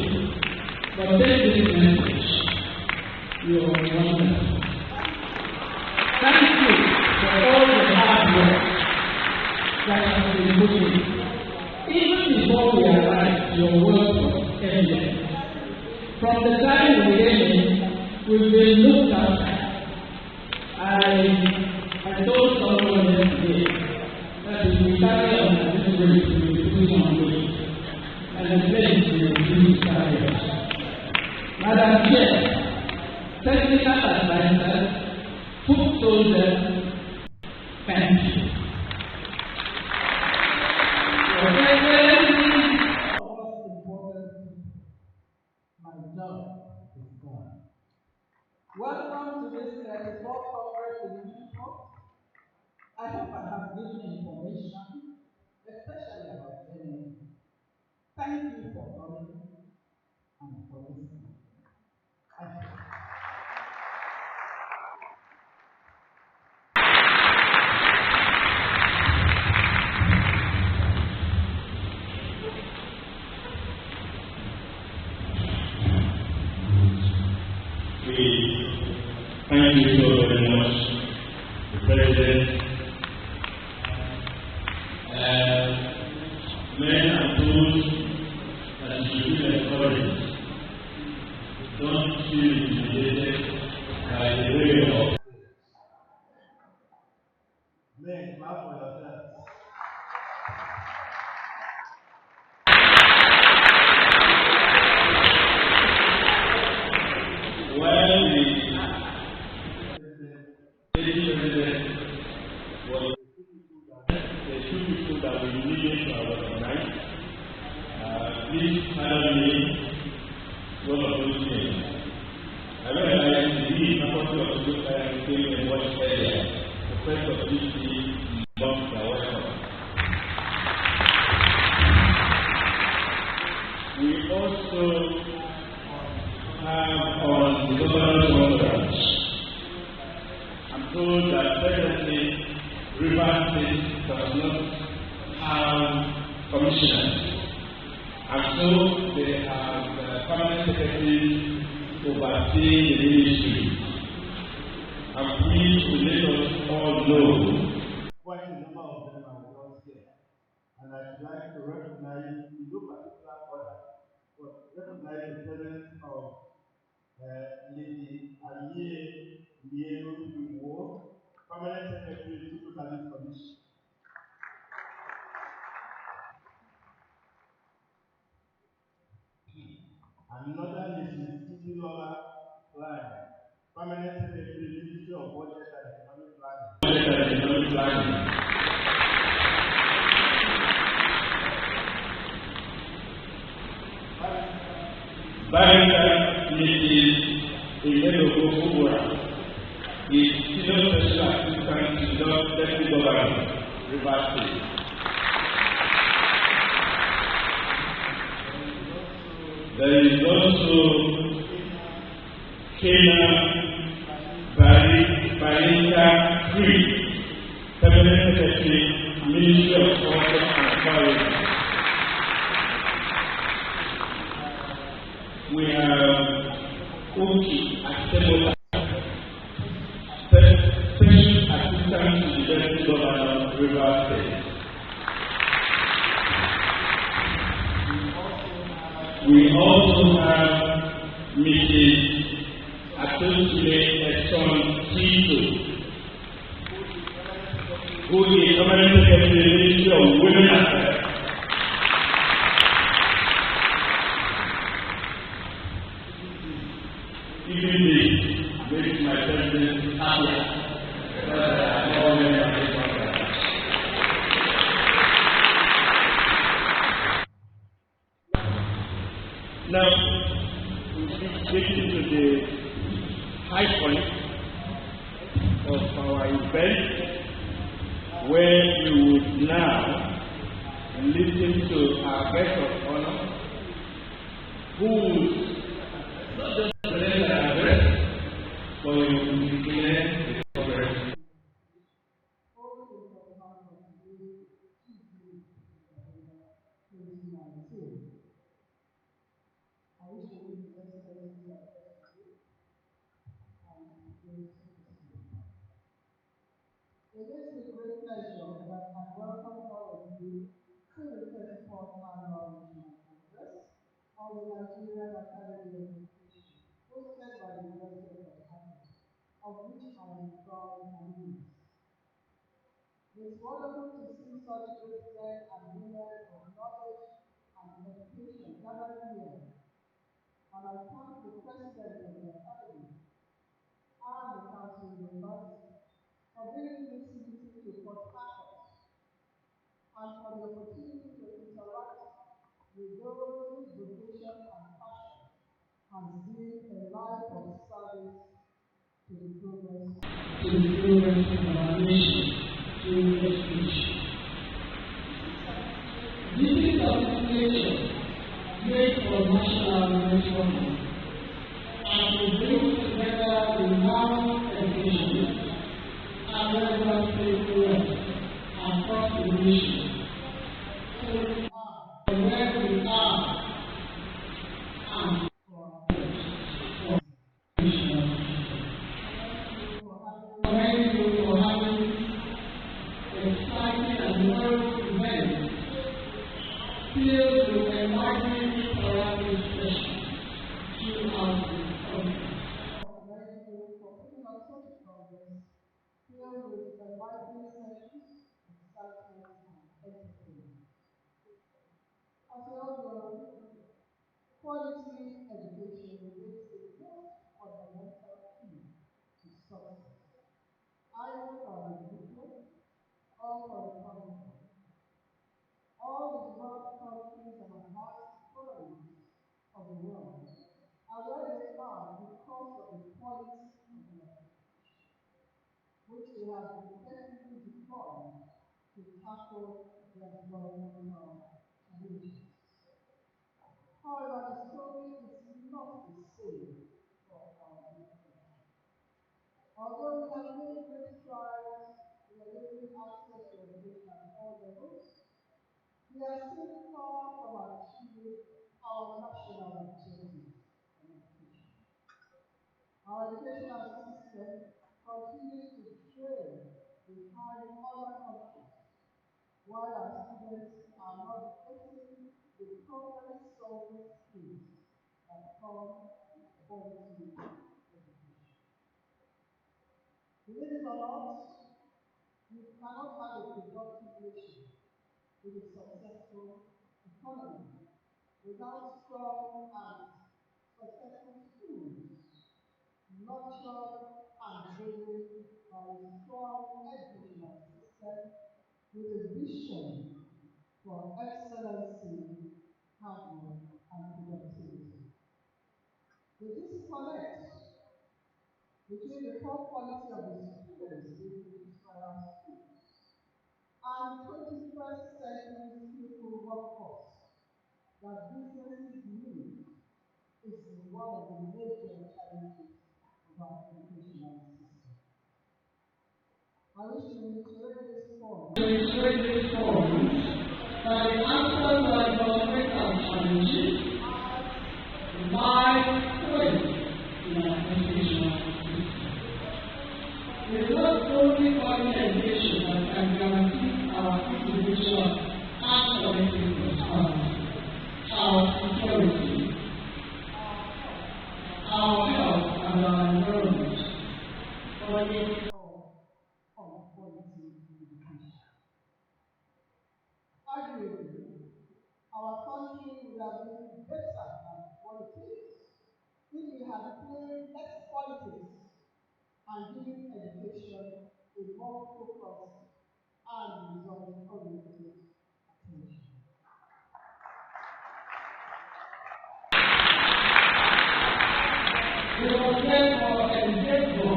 But take this message. You are wonderful. Thank you for all the hard work that has been put in. Even before we arrived, your work was ended. From the time we came in, we've been looked after. I told someone yesterday that if we carry on at this rate, we will be putting on weight, and the place will reduce carriers. Madam Chair, technical advisors, foot soldiers, thank you. Your Excellency, most important, my job is done. Welcome to this 34th Congress in UNIPORT. I hope I have giving information, especially about NYESOM. Thank you for coming and for listening. Thank you. Thank you so very much, the President. Men are told that you should be encouraged. Don't feel intimidated by the way of. Men, clap for yourselves. While the President was the two people that we needed to recognize, please pardon me one of those things. I realize the need of good time came and watched earlier. The first of these things belongs to our welcome. We also have on the governance branch. I'm told that presently River State does not have commissioners. And so they have permanent secretaries overseeing the ministry. I'm pleased to let us all know. Quite a number of them are not here. And I'd like to recognize, in no particular order, but recognize the presence of Lady Aliye Lienu Iwo, Permanent Secretary, Civil Service Commission. Another Mrs. Titi Lola Klein, Permanent Secretary, Ministry of Budget and Economic Planning. Barrister Mrs. Iledogo Fubura is Senior Special Assistant to the Deputy Governor, River State. There is also Kena Barika Free, Permanent Secretary, Ministry of Culture and Tourism. We have Oki Akebola, Special Assistant to the Deputy Governor, River State. We also have Mrs. Atosile Eson Tito, who is Permanent Secretary, Ministry of Women Affairs. Even this makes my president happier. Now, we get into the high point of our event, where we would now listen to our guest of honor, who not just present an address, but we will declare the conference. I wish to give the Excellency of Excellency and grace to proceed. It is with great pleasure that I welcome all of you to the 34th Annual National Congress of the Nigerian Academy of Education, hosted by the University of Harvard, of which I am proud and lead. It's wonderful to see such great men and women of knowledge and education gathered here. And I thank the President of the Academy and the Council of University for bringing this meeting to Port Harcourt and for the opportunity to interact with those whose vocation and passion has been a life of service to the progress of our nation, to education. across the nation. So, from where we are, and thank you for having exciting and memorable events filled with enlightening interactive sessions throughout the country. Thank you for putting on such a congress filled with enlightening sessions, excitement, and entertainment. As we all know, quality education remains the most fundamental key to success, either for an individual or for a country. All the developed countries and advanced economies of the world are where they are because of the quality of their education, which they have effectively deployed to tackle their developmental challenges. However, the story is not the same for our country. Although we have made great strides in enabling access to education at all levels, we are still far from achieving our national objectives in education. Our educational system continues to trail behind other countries, while our students are not getting the problem-solving skills that come with quality education. Believe it or not, you cannot have a productive nation with a successful economy without strong and successful schools, nurtured and driven by a strong educational system with a vision for excellency, hard work, and productivity. The disconnect between the poor quality of the students being produced by our schools and the 21st century skillful workforce that businesses need is one of the major challenges of our educational system. I wish to reiterate this point. That the answers to our environmental challenges lie first in our educational system. It is not only quality education that can guarantee our individual and collective prosperity, our security, our health, and our environment, but it on quality education. Arguably, our country would have been better than what it is if we had played less politics and given education a more focused and result-oriented attention. we must therefore endeavor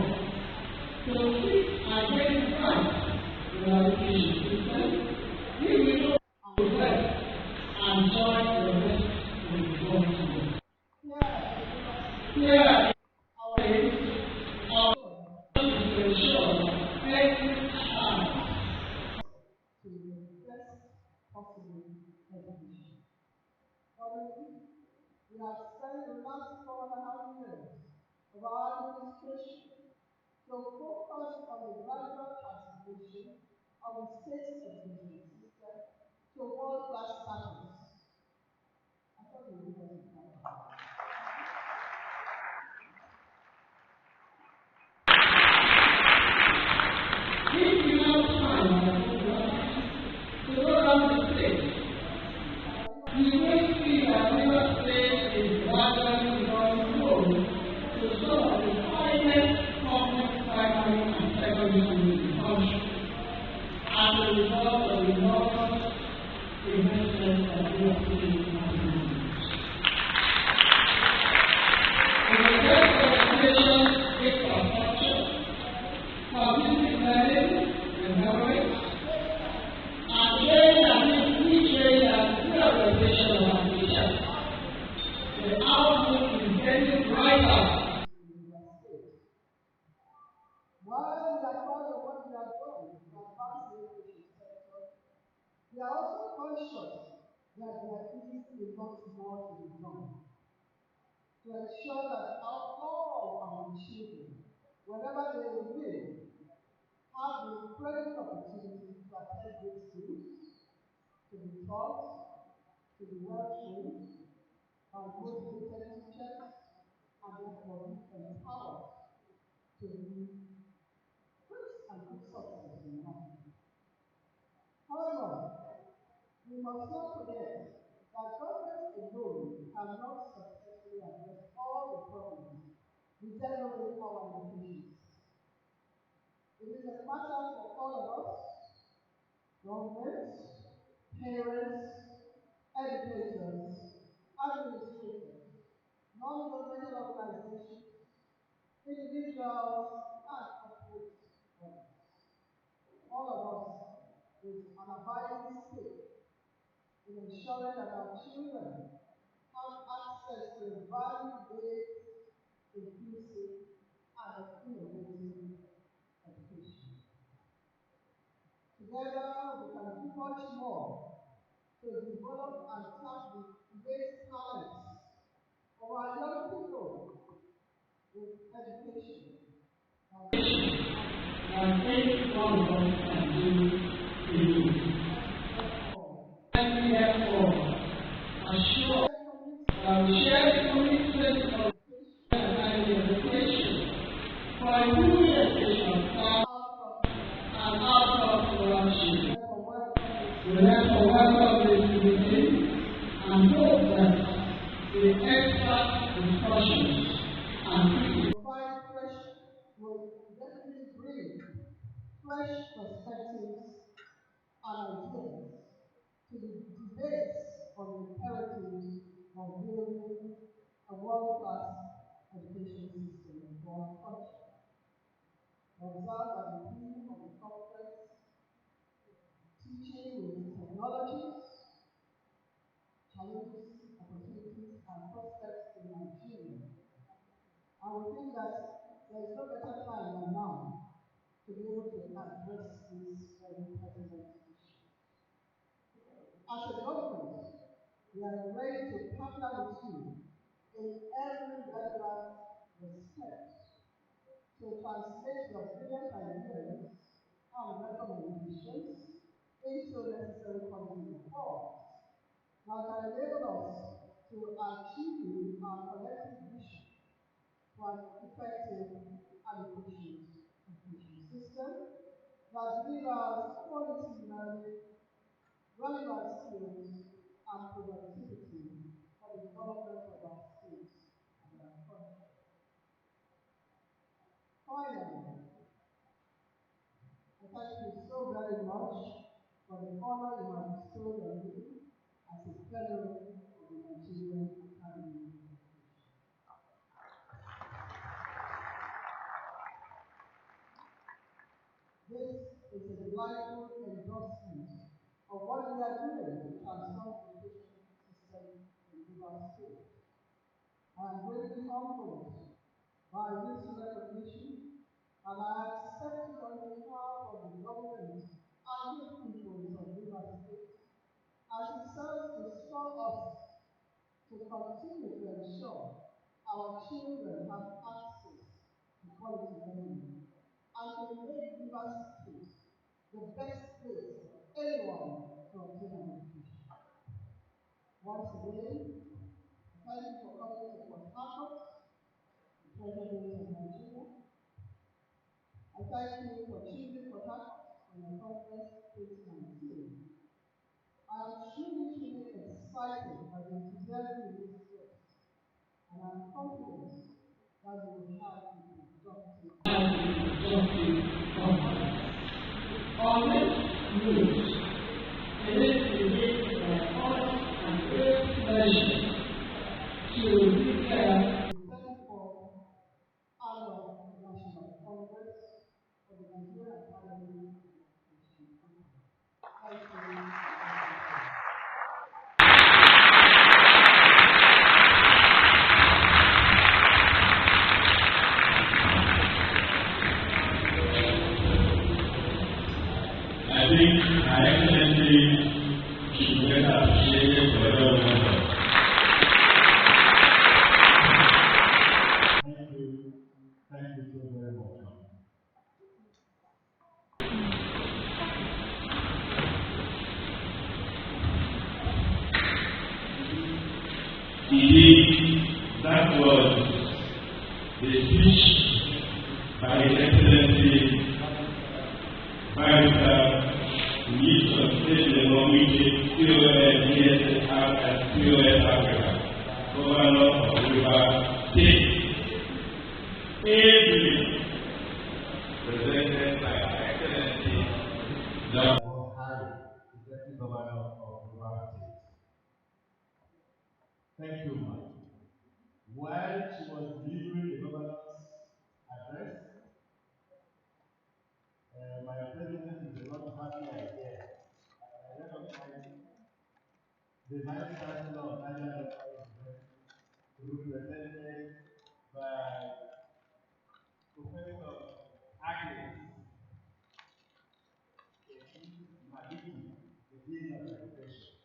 to fix and get it right in our education system if we know the well and join the rest of the world together. Here is our to ensure that every child to the best possible education. Currently, we have spent the last 4.5 years of our administration to focus on the gradual transformation of the state education system to world-class status. I thought you would give us a clap. If we have time to go down the state, you will see that River State is gradually becoming home to some of the finest public primary and secondary schools in the country as a result of the enormous investment that River State has made. In the best education infrastructure, community learning, environment, and training and retraining and reorganization of our teachers. The outlook is getting brighter. While we are proud of what we have done to advance the education sector We are also conscious that there is a lot more to be done to ensure that all our children, wherever they live, have the incredible opportunity to attend good schools, to be taught, to be well trained by motivated teachers, and therefore be empowered to be great and good success in life. However, we must not forget that government alone cannot successfully address all the problems determining our education system. It is a matter for all of us, government, parents, educators, administrators, non-governmental organizations, individuals, and corporate bodies. All of us is an abiding stake in ensuring that our children have access to a value-based, inclusive, and innovative education. Together, we can do much more to develop and tap the great talents of our young people with education. And any one of us can do it. And therefore, assure that we share the commitment of education for a new education and outcome for our children. We therefore welcome this meeting and hope that the extra discussions and will definitely bring fresh perspectives and ideas to the debates on the imperatives of building a world-class education system for our country. Observe that the theme of the conference, teaching with technologies, challenges, opportunities, and prospects in Nigeria. I would think that there is no better time than now to be able to address this very pertinent issue. As a government, we are ready to partner with you in every relevant respect to translate your brilliant ideas and recommendations into necessary policy reforms that can enable us to achieve our collective vision for an effective and efficient education system that delivers quality learning, relevant skills, and productivity for the development of our states and our country. Finally, I thank you so very much for the honor you have bestowed on me as a fellow of the Nigerian Academy of Education. This is a delightful endorsement of what we are doing to transform the education system in Rivers State. I am greatly humbled by this recognition, and I accept it on behalf of the government and the peoples of Rivers State, as it serves to spur us to continue to ensure our children have access to quality learning, and to make Rivers State the best place for anyone to obtain an education. Once again, thank you for coming to Port Harcourt, the treasure days of Nigeria. I thank you for choosing Port Harcourt for your conference 2019. I am truly excited by the enthusiasm in this place, and I am confident that we will have a productive conference. on this news. It is indeed my honor and great pleasure to declare the 34th Annual National Congress of the Nigerian Academy of Education. Thank you. I think Her Excellency should be appreciated for your work. Thank you. Thank you so very much. Indeed, that was the speech by His Excellency Barrister Newton State Norwegian COS DSSR and COS Africa, Governor of River State. Ably presented by Her Excellency Dr. Harry, Executive Governor of River State. Thank you, ma'am. While she was delivering the governor's address, my president is a lot happy idea. I recognize the Vice Chancellor of Nigerian represented by Professor Agnes Maliki, the Dean of Education.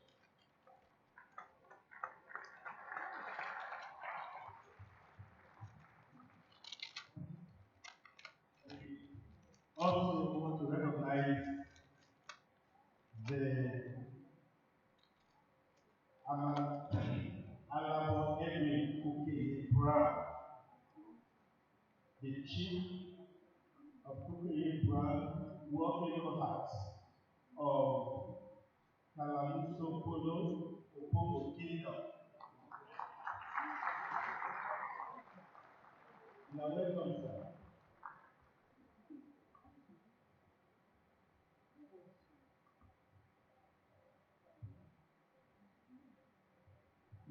Also want to recognize the Alabo Edwin Kuki Brown, the chief of Kuki Brown working cohort of Kalamuso Polo, Opobo Kingdom. You are welcome, sir.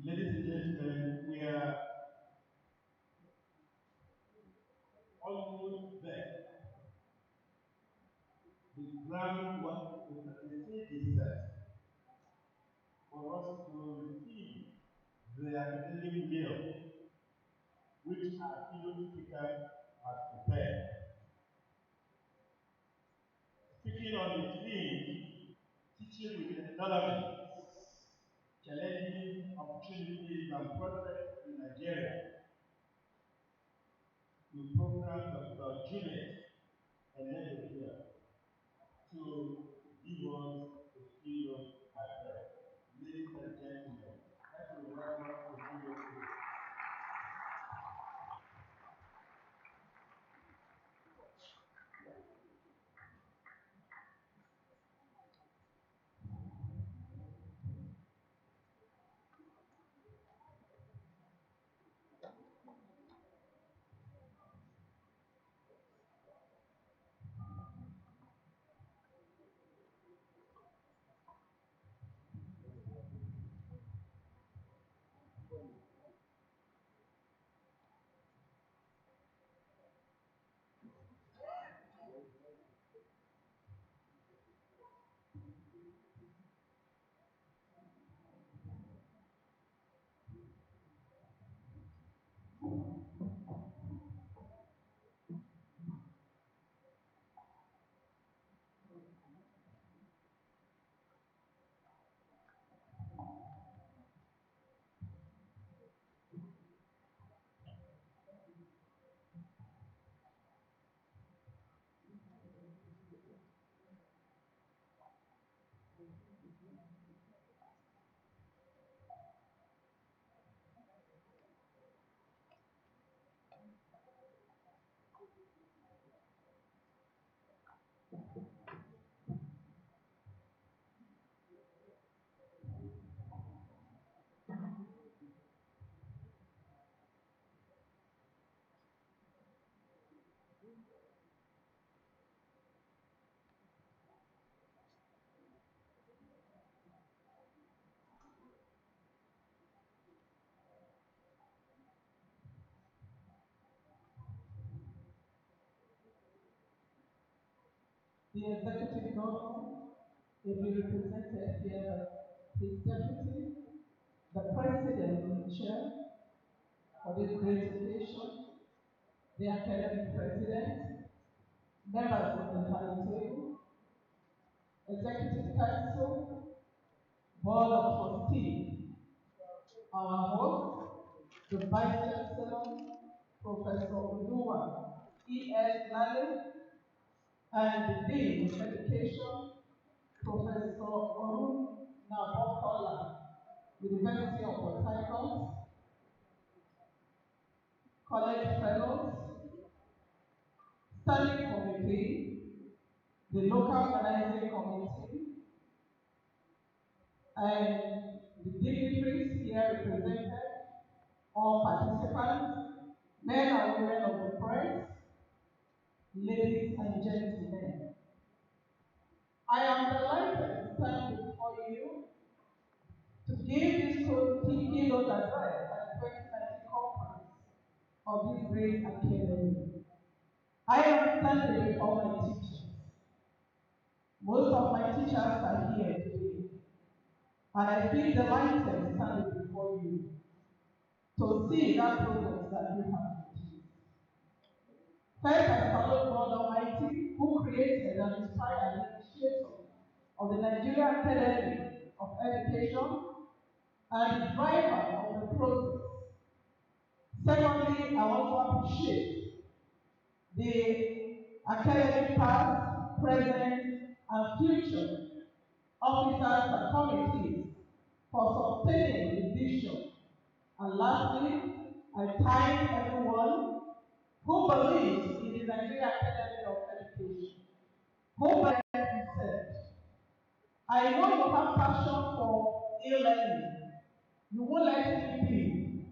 Ladies and gentlemen, we are almost there. The groundwork, the stage is set for us to receive the academic meal which our keynote speaker has prepared. Speaking on the theme, teaching with technology, challenging opportunities and prospects in Nigeria, the program Dr. Juliet elected here to give us the keynote address. Ladies and gentlemen, let me welcome the keynote speaker. The executive governor will be represented here by his deputy, the president in chair for this great occasion, the academic president, members of the high table, executive council, Board of Trustees, our host, the Vice Chancellor, Professor Oduwa E.S. Lale, and the Dean of Education, Professor Orun Nabokola, University of Port Harcourt, College Fellows, Standing Committee, the Local Organizing Committee, and the dignitaries here represented, all participants, men and women of the press, ladies and gentlemen. I am delighted to stand before you to give this keynote address at the 2019 conference of this great academy. I am standing before my teachers. Most of my teachers are here today, and I feel delighted standing before you to see that progress that you have achieved. First, I salute God Almighty, who created and inspired the initiative of the Nigerian Academy of Education and the driver of the process. Secondly, I want to appreciate the academic past, present, and future officers and committees for sustaining the vision. And lastly, I thank everyone who believes in the Nigerian Academy of Education, who believes in. I know you have passion for e-learning. You won't let it be.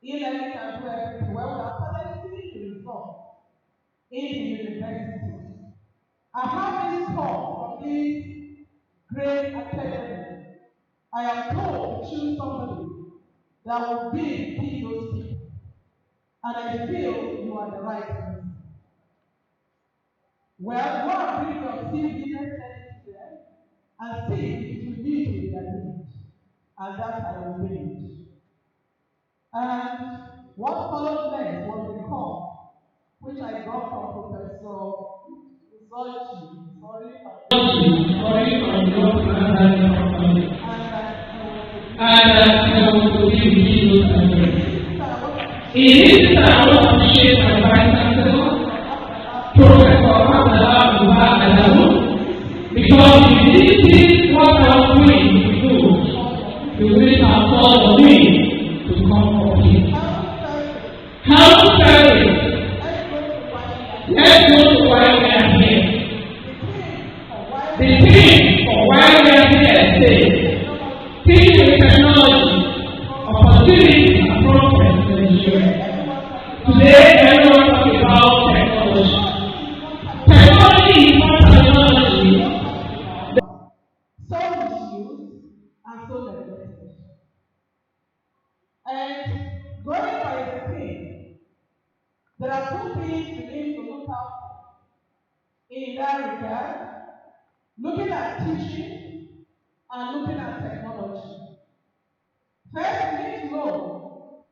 E-learning can do everything. Well, we are currently the result in the university. I have this call from this great academy. I am told to choose somebody that will be those people. And I feel you are the right person. Well, go and bring your CV and send it to them and see if you meet their needs. And that I will bring. And what followed next was the call, which I got from Professor Uzochi. Sorry for your it is that I want to appreciate my Vice Chancellor, Professor Adamu, because if this is what I was doing to do, you will have called on me to come for him. How service? Let's go to why we are here. The theme for why we are here says, teaching with technology, opportunities and progress in Nigeria. Today, everyone talks about technology. Technology is not technology. So misused and so neglected. And going by the thing, there are two things we need to look out for in that regard, looking at teaching and looking at technology. First, we need to know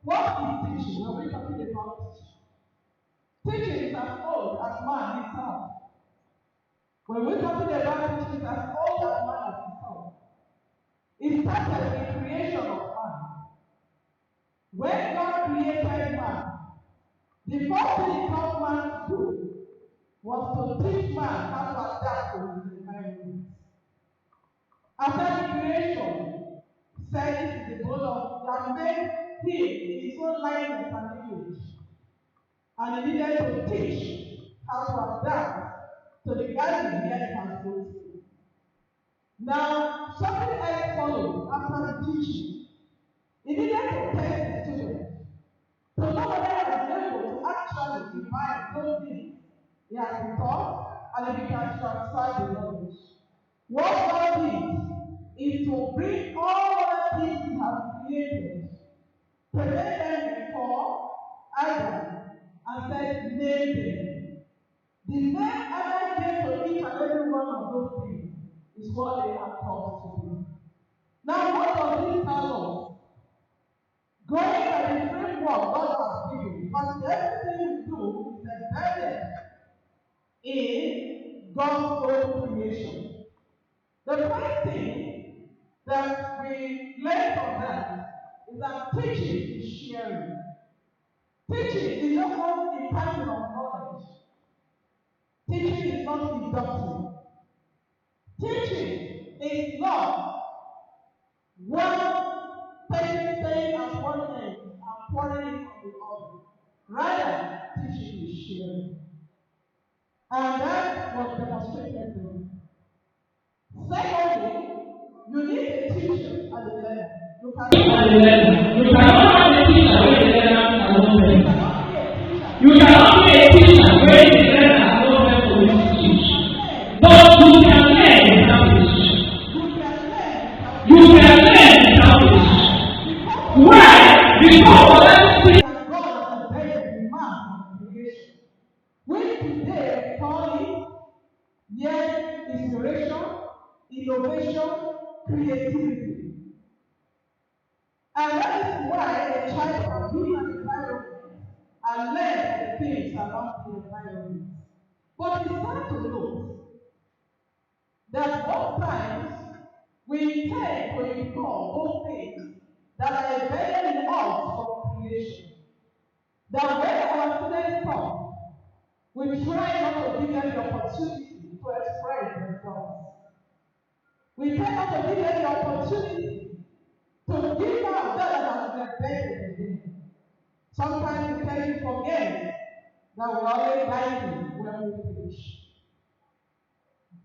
what is teaching when we're talking about teaching. Teaching is as old as man himself. When we're talking about teaching, it's as old as man himself. It started with the creation of man. When God created man, the first thing he taught man to do was to teach man how to adapt to his environment. After the creation, said this is the goal of that made him in his own likeness and image. And he needed to teach how to adapt to the garden he has put in. Now, something else followed after the teaching. He needed to test the student. So nobody was able to actually divide those things he has been taught and he can transfer the knowledge. What God did is to bring all the things he has created, present them before Adam, and said, name them. The name Adam gave to each and every one of those things is what they are taught to do. Now, what does this tell us? Going by the framework God has given, because everything we do is embedded in God's own creation. The first thing that we learn from that is that teaching is sharing. Teaching is not only imparting of knowledge. Teaching is not deductive. Teaching is not one person saying at one end and pouring it on the other. Rather, teaching is sharing. And that was demonstrated there. Secondly, you need a teacher and a learner. You cannot have a teacher where the learner cannot learn. You cannot be a teacher where the learner cannot learn for you to teach. But you can learn without a teacher. You can learn without a teacher. Why? Because let's see. God has created man of creation. We today call it yes, inspiration, innovation, creativity. And that is why a child can be in an environment and learn the things around the environment. But it's hard to note that most times we tend to ignore those things that are embedded in us from creation. That when our students come, we try not to give them the opportunity to express themselves. We try not to give them the opportunity to give out that has been embedded in them. Sometimes we tell you forget that we always guide you when we finish.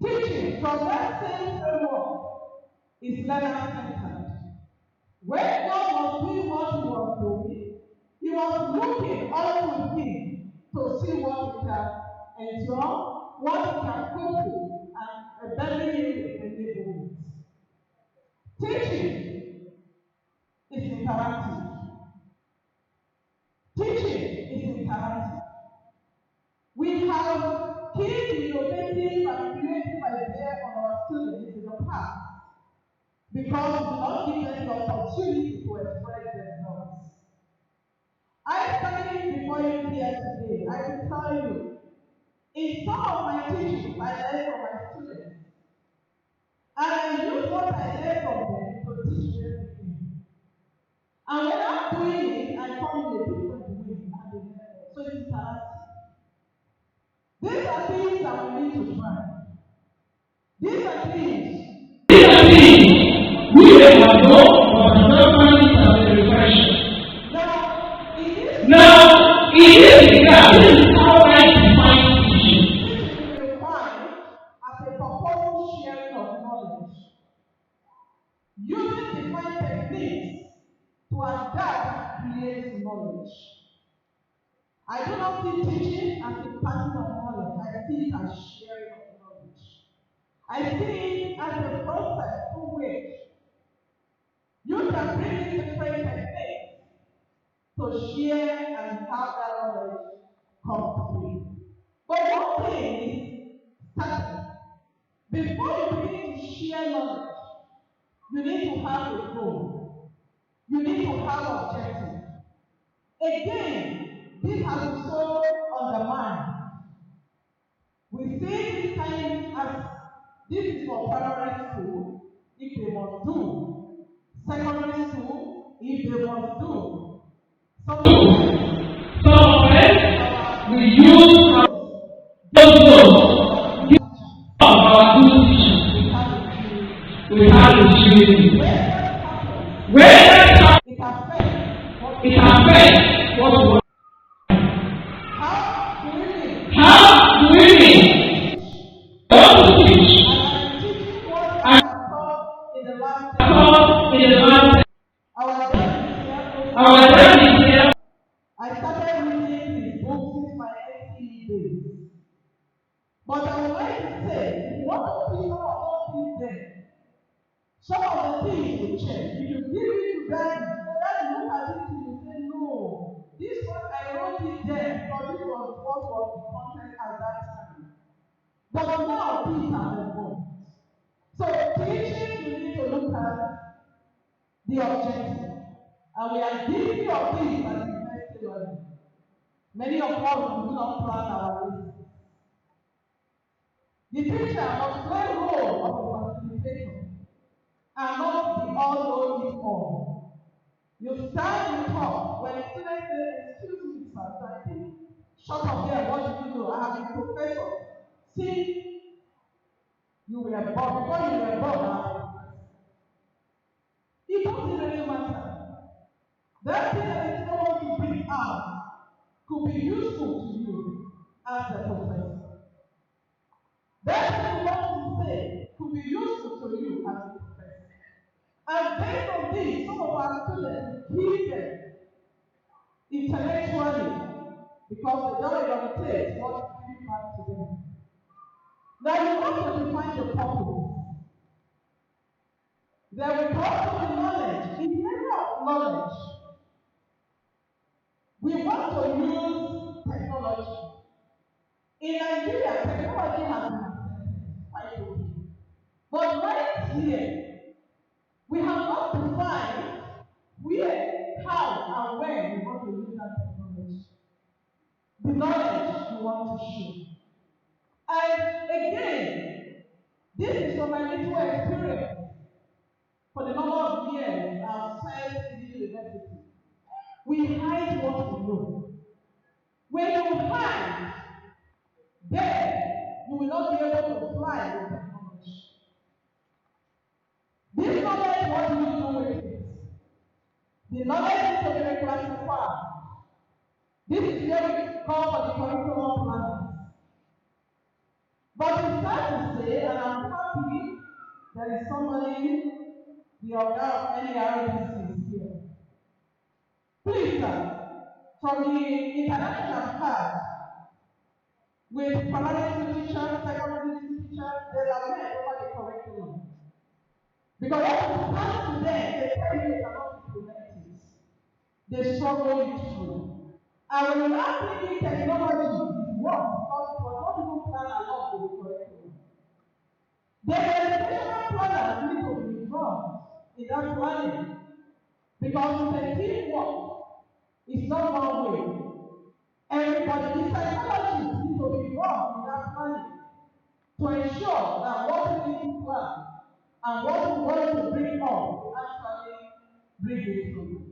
Teaching from that same framework is learner-centered. When God was doing what he was doing, he was looking unto him to see what he can endure, what he can cope with, and enabling him with enablement. Teaching is interactive. Teaching is interactive. We have key innovative and creative ideas on our students in the past because we do not give them the opportunity to express themselves. I stand before you here today, I will tell you, in some of my teachings I learned from my students, and I use what I learned from them to teach them again. And when I'm doing it, I come in a different way and they learn. So it's interactive. These are things that we need to try. These are things we have no government as a reflection. Now, it is exactly how I define teaching. Teaching is defined as a purposeful sharing of knowledge, using defined techniques to adapt and create knowledge. I do not see teaching as a passing of knowledge. I see it as sharing of knowledge. I see it as a process through which you can bring in different techniques to share and have that knowledge come to you. But one thing is certain. Before you begin to share knowledge, you need to have a goal. You need to have objective. Again, this has been so undermined. We see this kind as this is for primary school, if they must do. Secondary school, if they must do. Some of them we use those our good teaching. We have a training. Where it affects what we want. How do we mean? What to teach? And taught in the last our dad is here. I started reading his books since my NCE days. But I would like to say, if you want to see some of those things there, some of the things will change. If you give it to daddy, daddy look at it and you say, no, this one I wrote it there because this was what was the content at that time. But now things have evolved. So teaching, you need to look at the objective. And we are guilty of this as university learning. Many of us do not plan our lives. The teacher must play the role of a facilitator and not You stand, you talk. When a student says, excuse me, sir, so I think, shut up here, what do you know? I have been professor. See, you were born. Before you were born, I have been professor. It doesn't really matter. That thing that you don't want to bring out could be useful to you as a professor. That thing you want to say could be useful to you as a professor. And based on this, some of our students give them intellectually because they don't meditate what gives back to them. Now you want to define the purpose. There will come to the knowledge. In the area of knowledge, we want to use technology. In Nigeria, technology has been accepted quite okay. But right here, we have not defined where, how, and when we want to use that technology. The knowledge we want to show. And again, this is from my little experience for the number of years I've spent in the university. We hide what we know. When you hide, then you will not be able to fly with technology. This knowledge, what do you do with it? The knowledge is to be reclassified. This is where we call for the curriculum planners. But it's sad to say, and I'm happy there is somebody, the organ of NYESOM is here. Please, sir, from the interaction I've had with primary school teachers, secondary school teachers, they lament over the curriculum. Because when you pass to them, they tell you they cannot implement it. They struggle it through. And when you now bring in technology, it works because it was not even planned along with the curriculum. The educational planners need to be involved in that planning because it's a teamwork. It's not one way. Everybody, the psychologists need to be involved in that planning to ensure that what we need to plan and what we want to bring up will actually bring it through.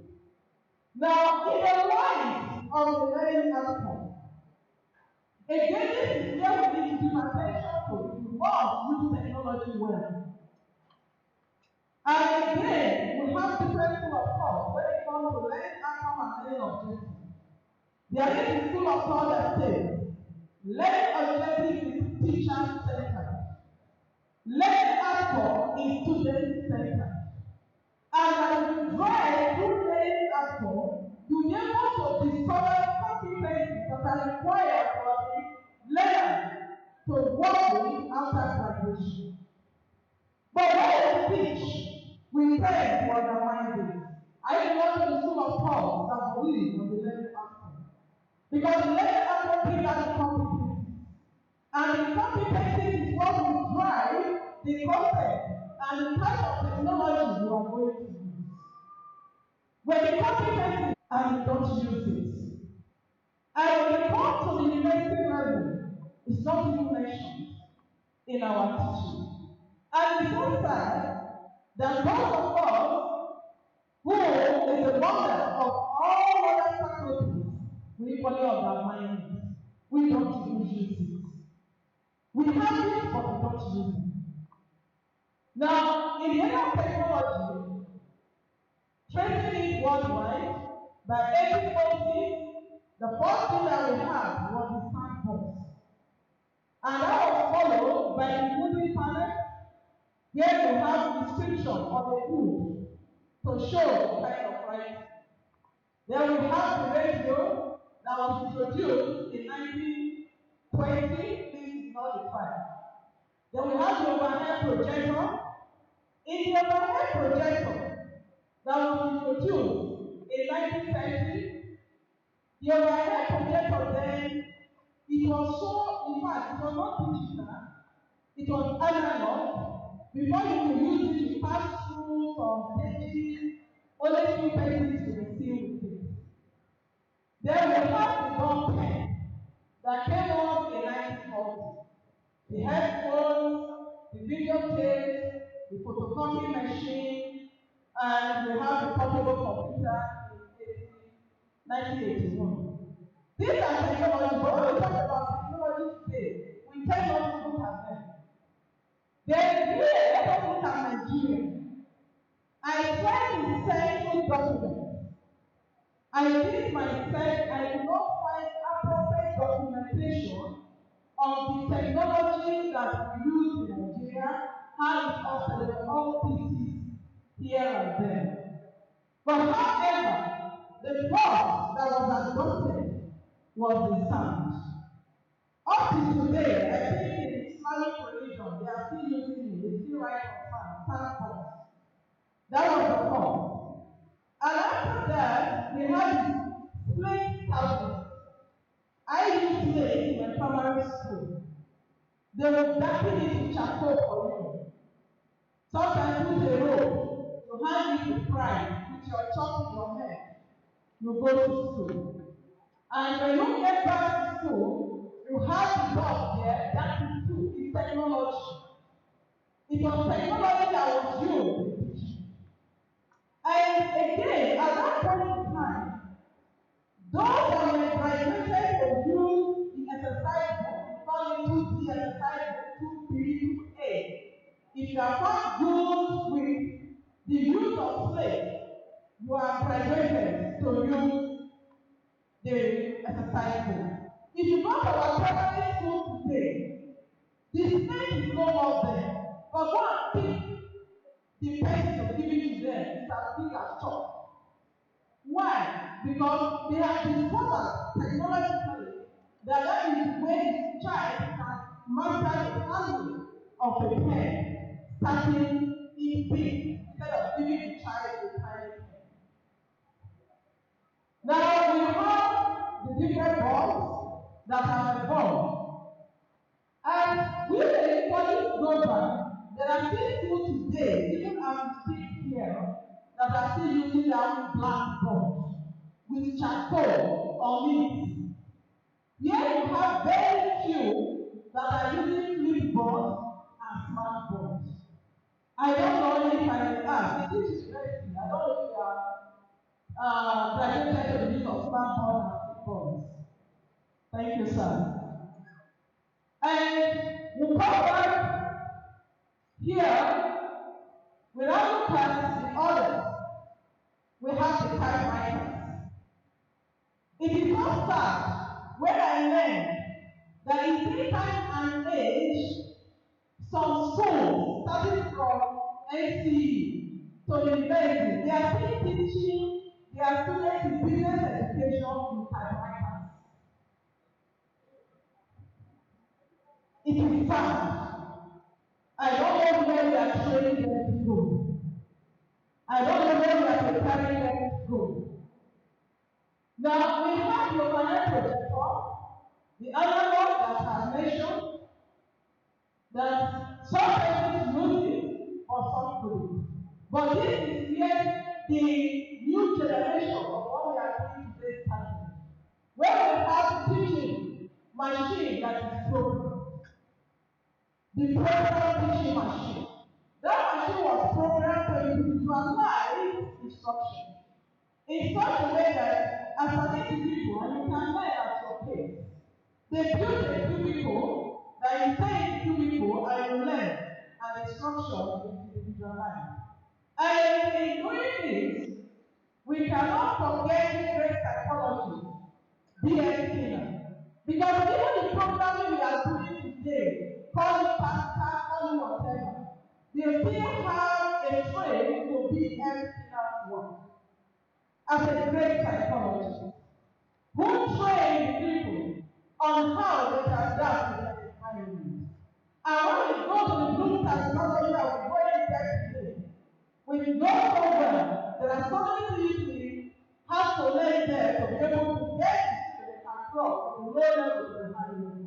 Now, in the light of the learning outcome, again, this is where we need to give attention to. We must use technology well. And again, we have different school of thought when it comes to learning outcome and learning objectives. There is a school of thought that says, learning objective is teacher-centered. Learning outcome is student-centered. And as you drive through learning outcome, you be able to discover competencies that are required for the learner to work with after graduation. But when we teach, we tend to undermine this. I belong to the school of thought that believes on the learning outcome. Because the learning outcome brings out the competencies. And the competencies is what will drive the concept and the type of technology you are going to use. When the competencies and you don't use it. And when it comes to the university level, it's not even mentioned in our teaching. And it's so sad that most of us, who is the mother of all other faculties, we equally undermine it. We don't even use it. We have it, but we don't use it. Now, in the area of technology, tracing it worldwide, by 1846, the first thing that we had was the sandbox. And that was followed by the moving panel, where you have description of the food to show the kind of writing. Then we have the radio that was introduced in 1920, this is not defined. Then we have the overhead projector. In the overhead projector that was introduced in 1930, the overhead projector then, it was so, in fact, it was not digital, it was analog. Before you could use it, you pass through some stages, only few persons will see with it. Then we have the gun pen that came out in 1940. The headphones, the videotapes, the photocopy machine, and we have the portable computer in 1981. These are technology, but when we talk about technology today, we tend not to look at them. Then here, let us look at Nigeria. I tried to send two documents. I did my research, I did not find appropriate documentation of the technology that we use in Nigeria, how it operates all pieces here and there. But however, the board that was adopted was the sound. Up to today, I think in the Islamic religion, they are still using it, they still write on sound board. That was the call. And after that, we had this slate tablet. I used slate in my primary school. They would darken it with charcoal for you. Sometimes put a rope, you hang it to cry with your chalk in your head. You go to school. And when you get back to school, you have the box there, that is school, it's technology. It was technology that was used. And again, at that point in time, those that were graduated were used in exercise book, we call it 2D exercise book, 2B, 2A. If you are not good with the use of slate, you are graduated to use the exercise book. If you go to our primary school today, the slate is no more there. But go and pick the pencil given to them, it's as big as chalk. Why? Because they have discovered technologically that is where the child can master the handling of a pen, starting in big, instead of giving the child a tiny pen. Now we have the different boards that have evolved. And we equally global, there are still schools today, even as we speak here, that are still using their blackboard with charcoal on it. Here you have very few that are using flipboard and smartboard. I don't know if I can ask, this is interesting. I don't know if you are graduated to the use of smartboard and flipboards. Thank you, sir. And we come back here, we now look at the others. We have the typewriters. It is not sad when I learned that in this time and age, some schools, starting from NCE to university, they are still teaching their students in business education with typewriters. It is sad. I don't know where we are training them to go. I don't know where we are preparing them to go. Now, we have the overhead projector, the analog that I mentioned, that some persons use it or some couldn't. But this is yet the new generation of what we are doing today starting. Where we have the teaching machine that is programmed. The program teaching machine. That machine was programmed to individualize instruction in such a way that as an individual you can learn at your pace. They built a cubicle that you stay in the cubicle and you learn, and instruction is individualized. And in doing this, we cannot forget the great psychology, DEDE. Because even the programming we are doing today, call it Pascal, call it whatever, they still have a train to be everything work. As a great psychologist, who train people on how they can adapt to their environment. And when we go to the blue technology that we go in there today, we know so well there are so many things we have to learn there to be able to get to the control from the low level to the high level.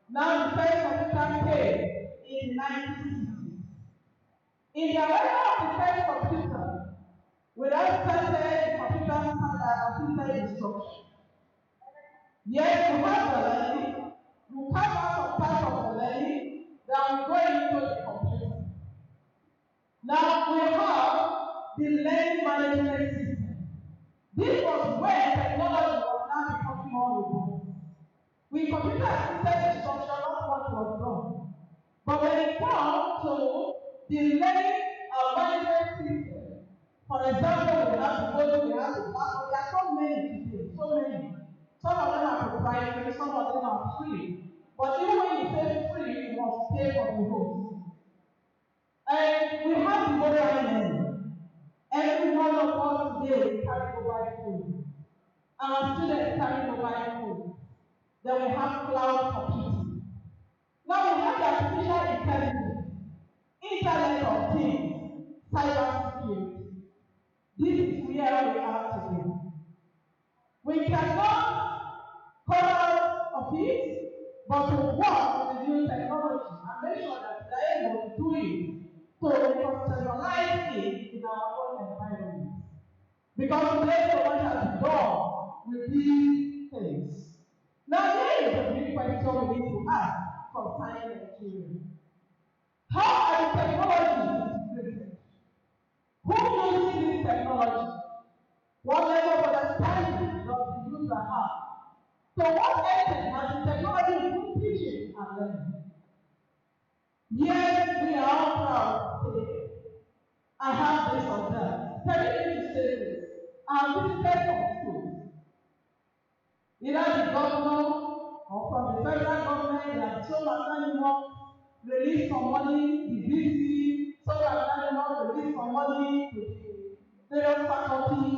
Now the first computer came in 1960s. In the era of the first computer, we now started the computer assisted instruction. Yes, you have the learning, you come out of part of the learning, then we go into the computer. Now we have the learning management system. This was when technology was now becoming more robust. With computer-assisted instruction, not much was done. But when it comes to the learning management system, for example, we have the coding, we have the password, there are so many today, so many. Some of them are proprietary, some of them are free. But even when you say free, you must pay for the host. And we have the mobile learning. Every one of us today carry mobile phone. Our students carry mobile phone. Then we have cloud computing. Now we have the artificial intelligence, Internet of Things, cyber security. This is where we are today. We cannot come out of it, but to work with the new technology and make sure that we are able to do it to conceptualize it in our own environment. Because today so much has been done with these things. Now there is a big question we need to ask concerning Nigeria. How are the technologies integrated? Who uses this technology? What level of understanding does the user have? So what extent has the technology been teaching and learning? Yes, we are all proud to say, I have this or that. Permit me to say this. I have visited some schools. Either the governor or from the federal government, they have shown anymore, release some money, the VC, so anymore, release some money to the various faculty.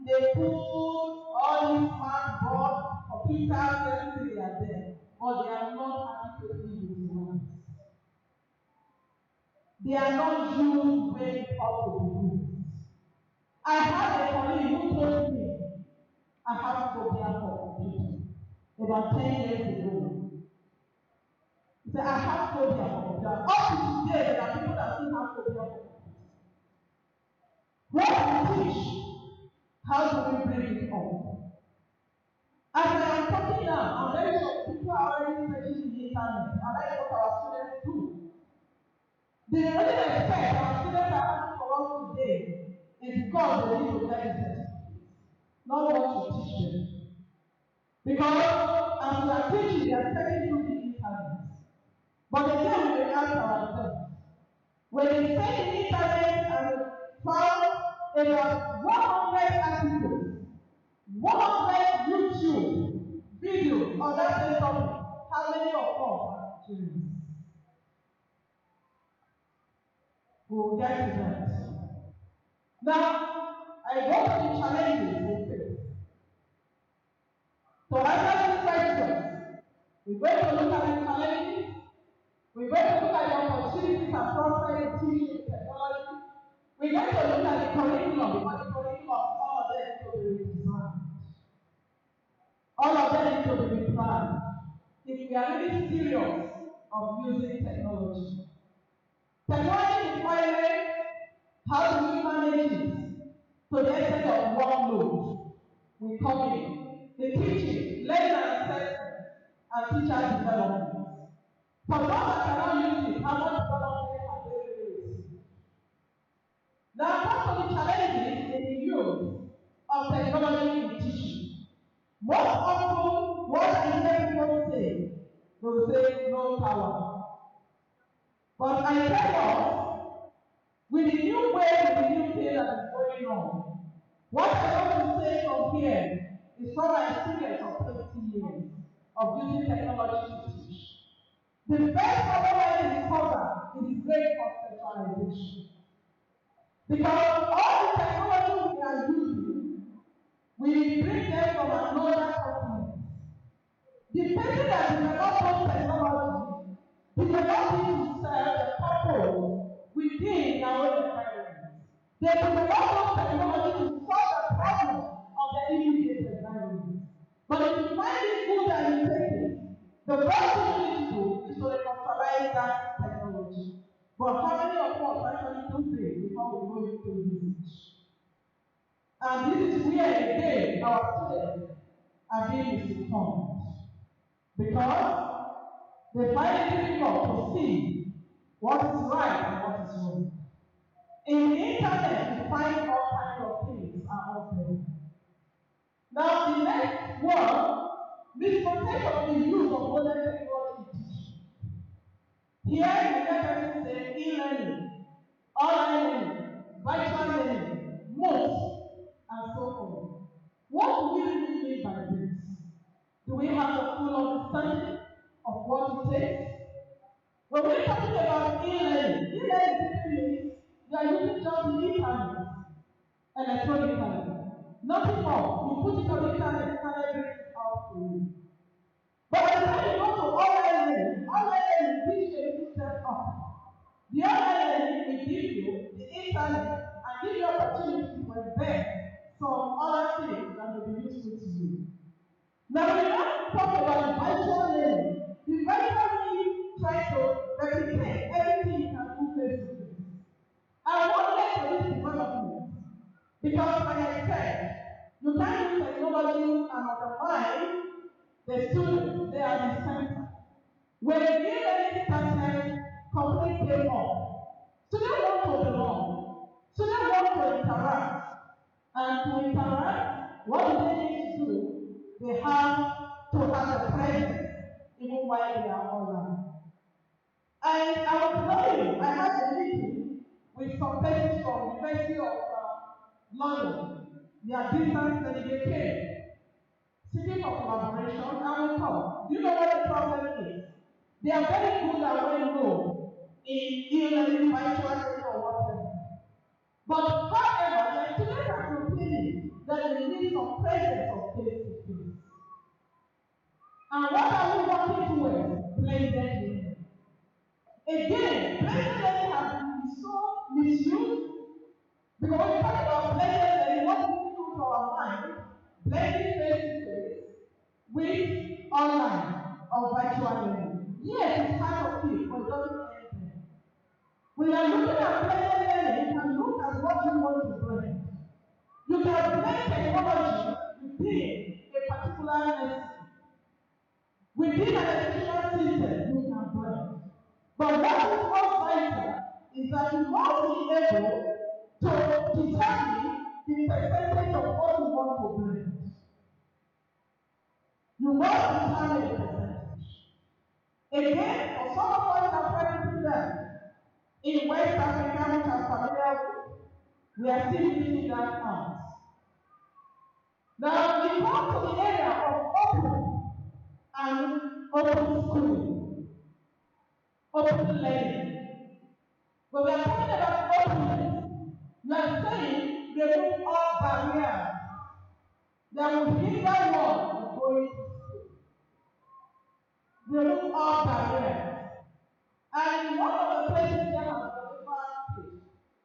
They put all these smart boards, computers, everything they are there, but they are not adequately utilized. They are not used where it ought to be used. I have a colleague who told me I have phobia for computing about 10 years ago. He said, I have phobia for computer. Up to today, there are people that still have phobia for computer. What we teach, how do we bring it up? As I am talking now, I'm very sure people are already searching the internet, and that's what our students do. The only respect our students are asking for us today is because they need to get the certificate, not what to teach them. Because as we are teaching, they are taking through the internet. But again, we ask ourselves, when they say the internet and found about 100 articles, 100 YouTube videos on that same topic, how many of us are Nigerians? We will get to that. Now, I go to the challenges we face. To answer these questions, we're going to look at the challenges, we're going to look at the opportunities and prospects of teaching technology, we're going to look at the curriculum, because the curriculum, all of them need to be redesigned. All of them need to be replanned. If we are really serious of using technology. Technology requirement, how do we manage it? To the extent of workload, we come in. The teaching, learning and assessment, and teacher development. For those that cannot use it, how much development are they doing? Now, come to the challenges in the use of technology in teaching. Most often, what I hear people say, they will say no power. But I tell us, with the new way, with the new thing that is going on, what I want to say from here is from my experience of 20 years of using technology to teach. The first problem I discover is great conceptualization. Because all the technology we are using, we bring them from another continent. The person that developed those technology developed it to serve the purpose within our own environment. They developed those technology to solve the problem of the immediate environment. But if you find it good and you take it, the first thing you need to do is to reconstruct that technology. But how many of us actually do this before we go into usage? And this is where again our students are being misinformed. Because they find it difficult to see what is right and what is wrong. In the internet, you find find all kinds of things are out there. Now, the next one, misconception of the use of modern technology in teaching. Here, the person say e-learning, online learning, virtual learning, MOOCs, and so on. What do we really mean by this? Do we have a full understanding of what it takes? When we're talking about e-learning simply means you are using just the internet electronically. Nothing more. You put it on the internet brings it out to you. But by the time you go to online learning gives you a two step up. The online learning will give you the internet and give you opportunity to embed some other things that will be useful to you. Now, when you talk about virtual learning, the virtual learning tries to replicate everything you can do face to face. I want to for this development because, like I said, you can't use technology and undermine the students. They are the center. When the e-learning started, complete came up. Students want to belong. Students want to interact. And to interact, what do they need to do? They have to have a presence even while they are online. And I will tell you, I had a meeting with some persons from the University of London. They are distance and they came, seeking for collaboration, and we come. Do you know what the problem is? They are very good at well-known in e-learning, virtual learning, or whatever. But however, their students are complaining that they need some presence of face-to-face. And what are we working towards? Blended learning. Again, blended learning has been so misused because when we talk about blended learning, what do we do to our mind? Blending face-to-face with online or virtual learning. Yes, it's part of it, but it doesn't end there. When you are looking at blended learning, you can look at what you want to blend. You can blend technology within a particular lesson. Within an educational system, you can blend. But what is most vital is that you must be able to determine the percentage of what you want to blend. You must determine the percentage. Again, for some of us that practice them in West Africa, which I'm familiar with, we are still using that out. Now, we come to the area of open and open schooling, open learning. When we are talking about openness, we are saying remove all barriers that will hinder one from going to school. Remove all barriers. And one of the places they have advantage.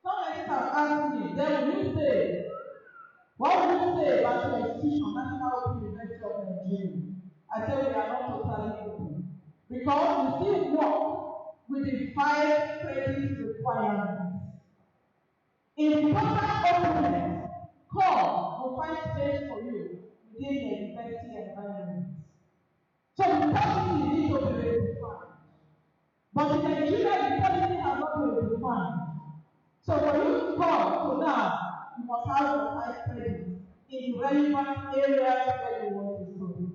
Some ladies have asked me, then will you say, what will you say about your institution, National Open University of Nigeria? I said we are not totally open. Because we still work with the 5 credit requirements. In total openness, call will find space for you within the university environment. So the policy needs to be redefined. But in Nigeria, the policy has not been defined. So for you to come to now, you must have your 5 credits in relevant areas where you want to study.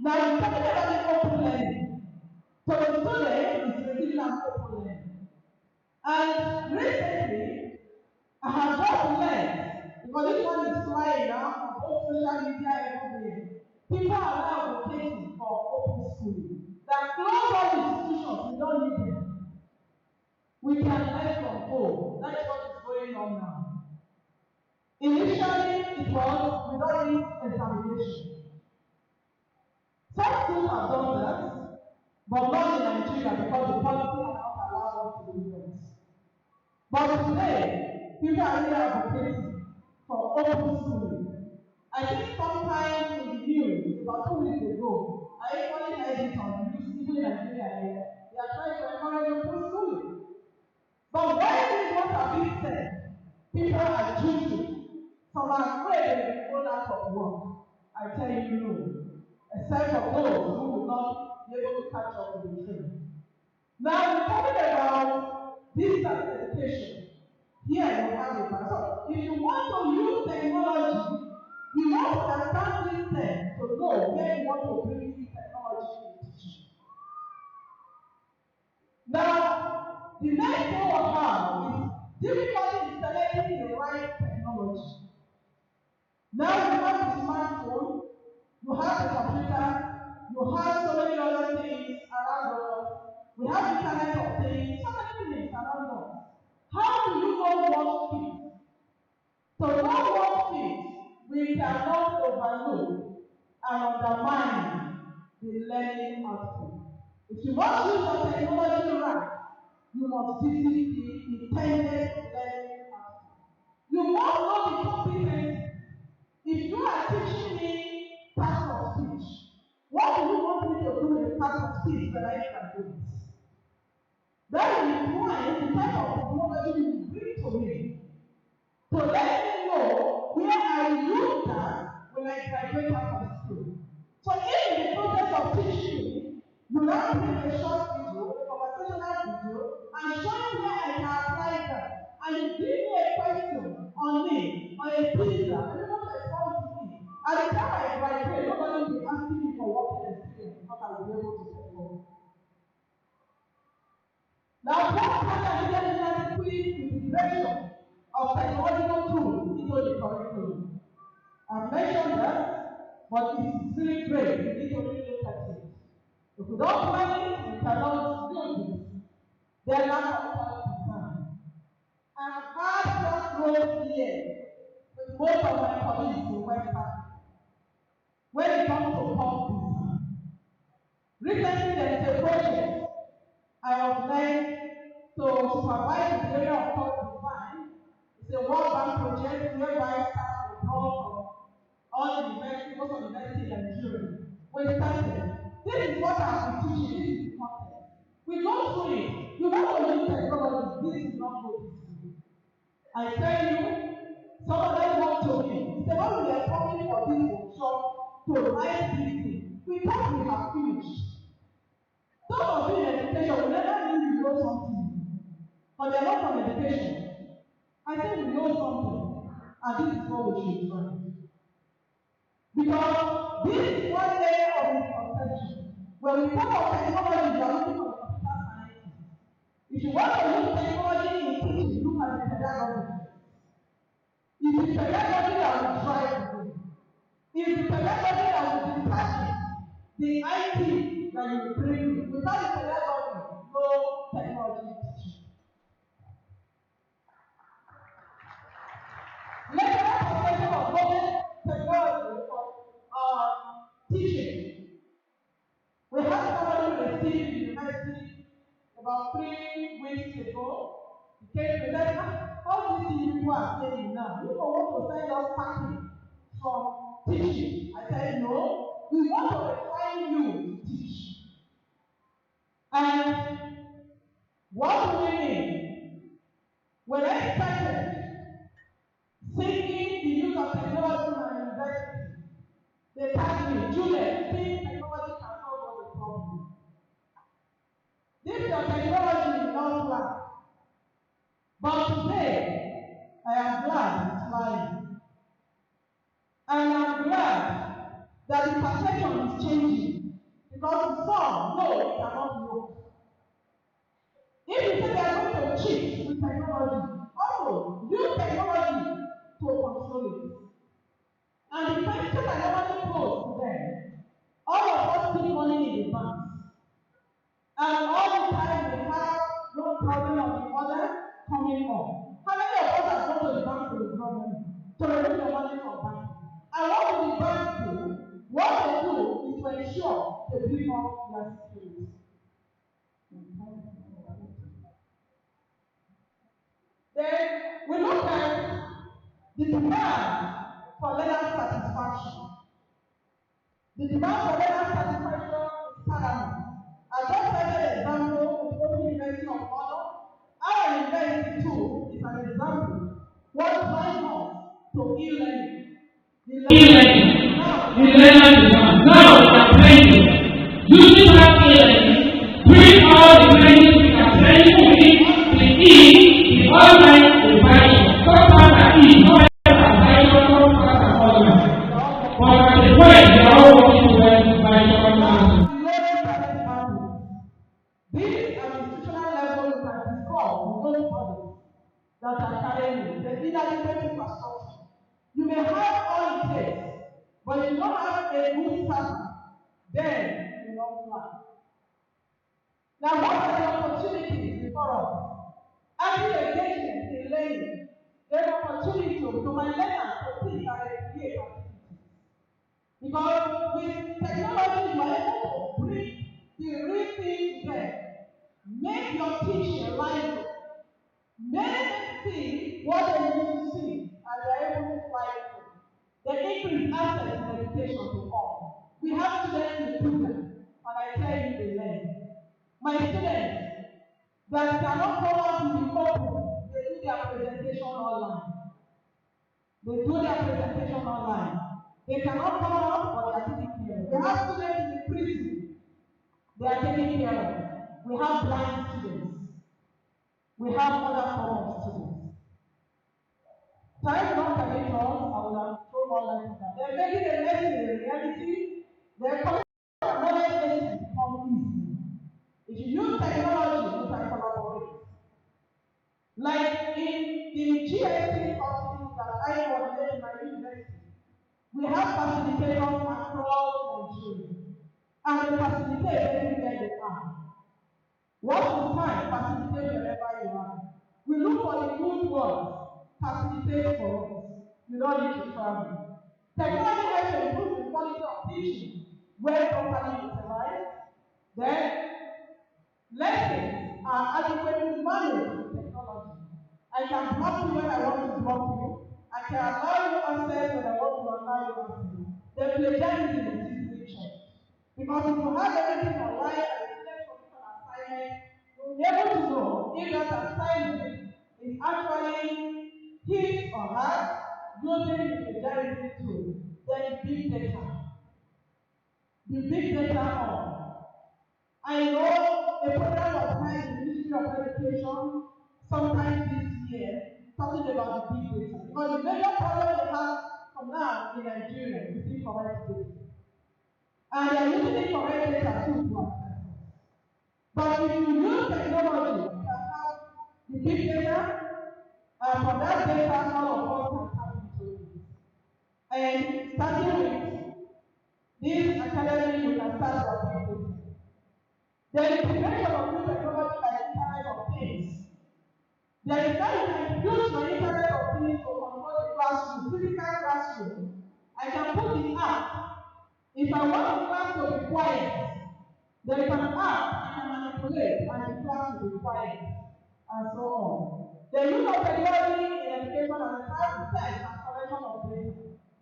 Now, we're talking about the open learning. So the student is receiving an open learning. And recently, I have just learned, because this one is flying now on both social media and everywhere. People are now advocating for open schooling. That close all institutions, we don't need them. We can learn from home. That is what is going on now. Initially, it was we don't need examination. Some schools have done that, but not in Nigeria because the policy has not allowed us to do that. But today, people are really advocating for open schooling. I think sometime in the news, about 2 weeks ago, I actually heard it on the news, even in Nigeria here, they are trying to encourage open schooling. But why these ones are being said? People are choosing. Some are afraid they will be thrown out of work. I tell you no. Except for those who will not be able to catch up with the train. Now we're talking about distance education. Here you have a environment. So if you want to use technology, you must understand this thing to know where you want to bring this technology in teaching. Now, the next thing we'll have is difficulty in selecting the right technology. Now you have the smartphone, you have the computer, you have so many other things around us. We have the internet of things, so many things around us. How do you know what fits? To know what fits, we cannot overlook and undermine the learning output. If you want to use your technology right, you must visit the intended learning output. You must know the competency. If you are teaching me part of speech, what do you want me to do with part of speech when I graduate? That will define the type of technology you bring to me. To let me know where I will use that when I graduate out of school. So if in the process of teaching me, you now take a short video, a conversational video, and show me where I can apply that, and you give me a question on me, on a pizza, and you want to respond to me. At the time I graduate, nobody will be asking me for working experience because I will be able to perform. Now, what can I do integration of technological tools into the curriculum? I've mentioned that, but it's really great. We need to really look at it. If we don't plan it, we cannot do this. There's lack of product design. I've had that role here with most of my colleagues in West Africa when it comes to pump design. Recently, there is a project I was led to supervise the area of pump design. It's a World Bank project whereby staff will draw from all the universities, most of the universities in Nigeria. We started. This is what I've been teaching. This is the content. We go through it. You want to use technology. This is not what this is. I tell you, some of them want to be. They want to be coming for this workshop to write this thing. We thought we have finished. Some of you in education, we never knew you know something. But they're not from education. I think we know something. And this is what we should try. Because this is one area of misconception. When we talk about technology, we are looking for computer science. If you want to use technology in teaching, look at the pedagogy. It's the pedagogy that will drive you. It's the pedagogy that will determine the IT that you will bring in. Without the pedagogy, no technology teaching. Lecturer profession of government technology for teaching. We had somebody who received the university about 3 weeks ago. He came to say, how these people are saying now? You don't want to send us packing from teaching. I said, no, we want to refine you to teach. And what do we mean? When I started seeking the use of technology in my university, they told me, Juliet, think technology can solve all the problems. This your technology will not fly. But today, I am glad it's flying. And I'm glad that the perception is changing. Because some know it cannot work. If you say they are going to cheat with technology, also use technology to control it. And the question I normally pose to them, all of us keep money in the banks. And all the time we have one problem or the other coming up. How many of us have gone to the bank to withdraw money? To remove the money from bank? And what will the bank do? What they do is to ensure they bring up their security. Then we look at the demand for learner satisfaction. The demand for learner satisfaction is paramount. I just cited an example of the Open University of Honor. Our university too is an example. What drives us to e-learning? E-learning. The learner demand. Now we are training. Using that e-learning, bring all the training we are training with the online environment. learning, there's inadequate infrastructure. You may have all it takes, but if you don't have a good servant, then you don't fly. Now, what are the opportunities before us? Active engagement in learning, there's opportunity to my learners to think and create activities. Because with technology, you are able to bring the real thing to them. Make your teaching lively. Make them see what they need to see, and they are able to fly through. They increase access to education to all. We have students who do that, and I tell you they learn. My students that cannot come out to the open, they do their presentation online. They cannot come out, but they are taking care of. We have students in the prison, they are taking care of. We have blind students. We have other forms of students. Time not permit us, I will have thrown more light on that. They're making a lesson in reality. They're coming to knowledge lesson become easy. If you use technology, you can collaborate. Like in the GST courses that I coordinate in my university, we have facilitators across Nigeria. And they facilitate everywhere they are. What is time? Facilitate wherever you are. We look for the good ones. Facilitate for us. You don't need to travel. Technology helps to improve the quality of teaching when properly utilized. Then, lessons are adequately managed with technology. I can block you when I want to block you. I can allow you access when I want to allow you access. The plagiarism is easily checked. Because if you have everything online and you take from an assignment, you'll be able to know if that assignment is actually his or her using the plagiarism tool. Then big data. The big data on. I know a program was held in the Ministry of Education sometime this year talking about the big data. Because the major problem we have for now in Nigeria is incorrect data. And they are using incorrect data too to access. But if you use technology, you can have the big data, and from that data, all of us can tap into it. And starting with this academy, you can start your big data. The integration of new technology like Internet of Things. There is how you can use your Internet of Things to control the classroom, physical classroom. I can put the app. If I want the class to be quiet, there is an app I can manipulate and the class will be quiet, and so on. The use of technology in education and how to test and collection of data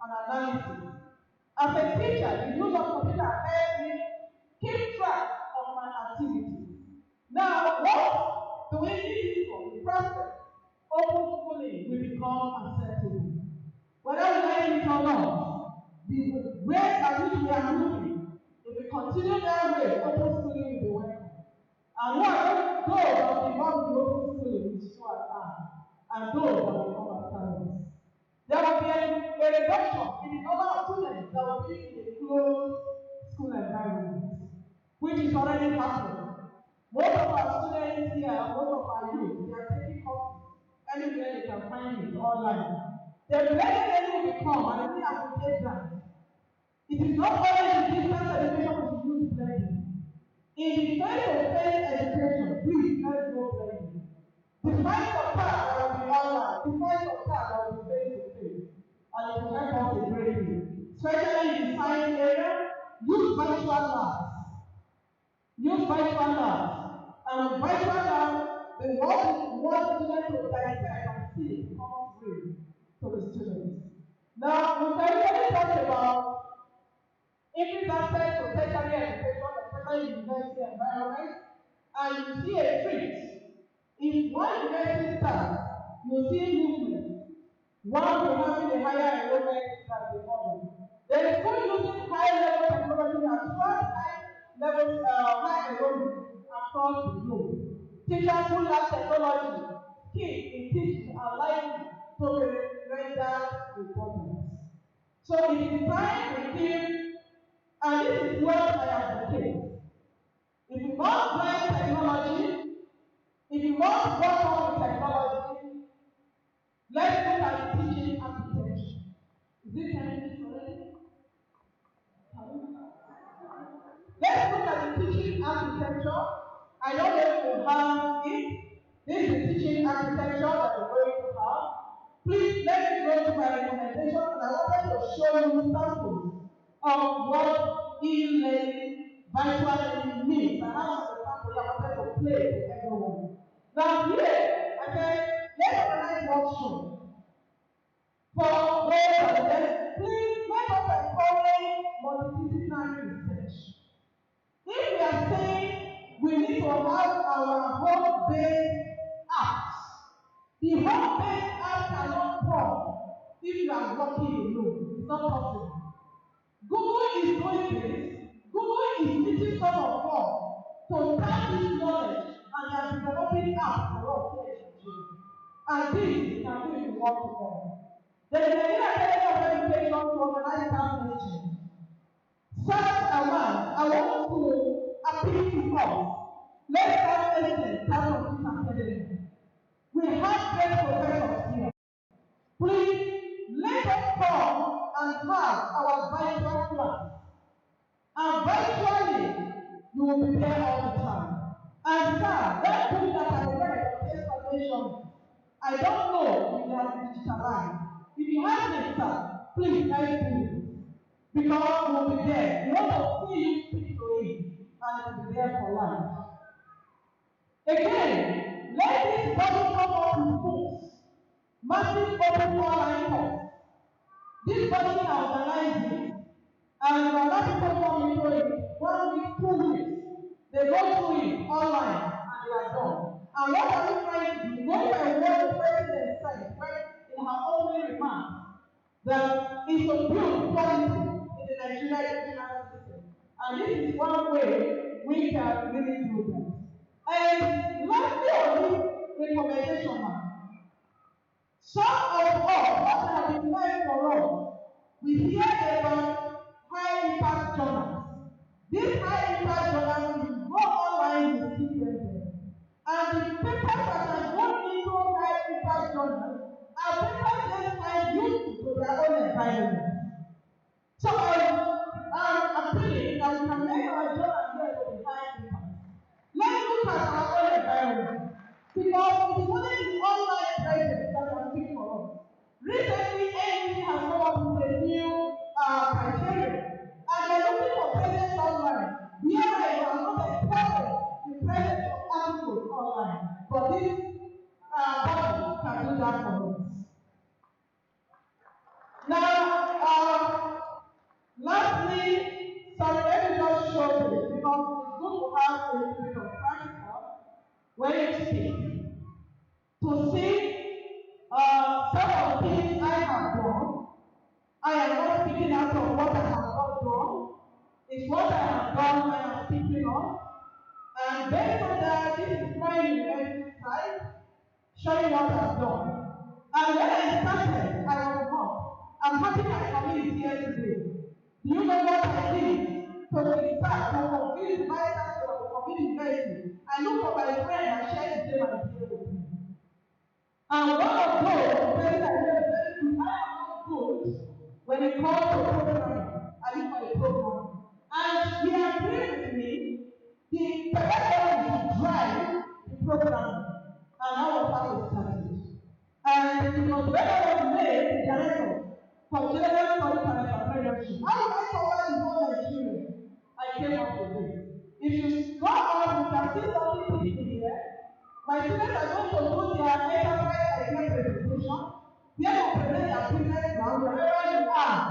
and analysis. As a teacher, the use of computer helps me keep track of my activities. Now, what do we need for the process? Open schooling will become acceptable. Whether we like it or not, the way at which we are moving, if we continue that way, open schooling will be welcome. And who are those that will involve the open schooling, which you are, and those that will come after us. There will be a reduction in the number of students that will be in a closed school environment, which is already happening. Most of our students here, most of our youth, they are taking courses anywhere they can find it online. The blended learning will come and we have to take that. It is not only in distance education we use blending. In the face-to-face education, please let's go blending. Define the part that will be online, define the part that will be face-to-face, and it will help us a great deal. Especially in the science area, use virtual labs. Use virtual labs. And with virtual labs, the what students will dissect and see becomes real to the students. Now, we can really talk about increased access to tertiary education, especially in university environment, and you see a trend. If one university starts, you see movement. One will having a higher enrollment than the other. There is still using high-level technology across high enrollment across the globe. Teachers who lack technology, skills in teaching are likely to be rendered important. So it is time we give, and this is what I advocate. If you must learn technology, if you must work on with technology, Let's look at the teaching architecture. Is it 10 minutes already? Let's look at the teaching architecture. I don't know if you have it. This is the teaching architecture that we're going to have. Please let me go to my recommendation, and I wanted to show you samples of what e-learning, virtual learning means. I have some examples I wanted to play to everyone. Now here, I said, let's organize workshops. For those of them, please let us encourage multidisciplinary research. If we are saying we need to have our home-based apps, the home-based app cannot come if you are working alone. It's not possible. Google is doing this. Google is meeting some of us to tap this knowledge, and they are developing apps for us here in Nigeria. And this we can do if we work together. The Nigerian Academy of Education to organize that mission. Such awards, I want to appeal to us. Let's not hesitate to start on this academy. We have great professors here. Please let us come and have our virtual class. And virtually, you will be there all the time. And sir, that book that I read on transformation, I don't know if you have digitalized. If you have it, sir, please let's do it. Because we'll be there. We want to see you speak to it, and it will be there for life. Again, let this body come up with books. Massive open online course. This body can organize it, and a lot of people come into it 1 week, 2 weeks. They go through it online, and they are done. And what are we trying to do? Going by what the president said in her opening remarks, that is to build quality in the Nigerian educational system. And this is one way we can really do that. And lastly on this recommendation, some of us, what have been learned for us, we hear about high impact journals. These high impact journals, you go online, you see them there. And the papers that are going into high impact journals are papers they find useful to their own environment. So I'm appealing that we can make our journal here to be high impact. Let's look at our own environment. Because it is only the online presence that can speak for us. Recently, NYESOM has come up with a new criteria. And they are looking for presence online. Where you are not employed the presence of articles online. But this body can do that for us. Now, lastly, sorry, let me just show this because it's good to have a little bit of practical when you speak. To see some of the things I have done. I am not speaking out of what I have not done. It's what I have done I am speaking of. And based on that, this is my university site showing what I've done. And when I started, I was not. I'm happy my family is here today. Do you know what I did? To restart, to complete my time to complete university. I look for my friend and share the same idea with me. And one of those friends I know very good, I am not good when it comes to programming. I look for a program. And he agreed with me, the professor is to drive the program. And that was how it started. And it was when I was made the director for General Studies and Entrepreneurship. How did I cover the whole Nigeria? I came up with this. If you go out, you can see something written here. My students are going to do their enterprise idea presentation. They will present their business plan wherever you are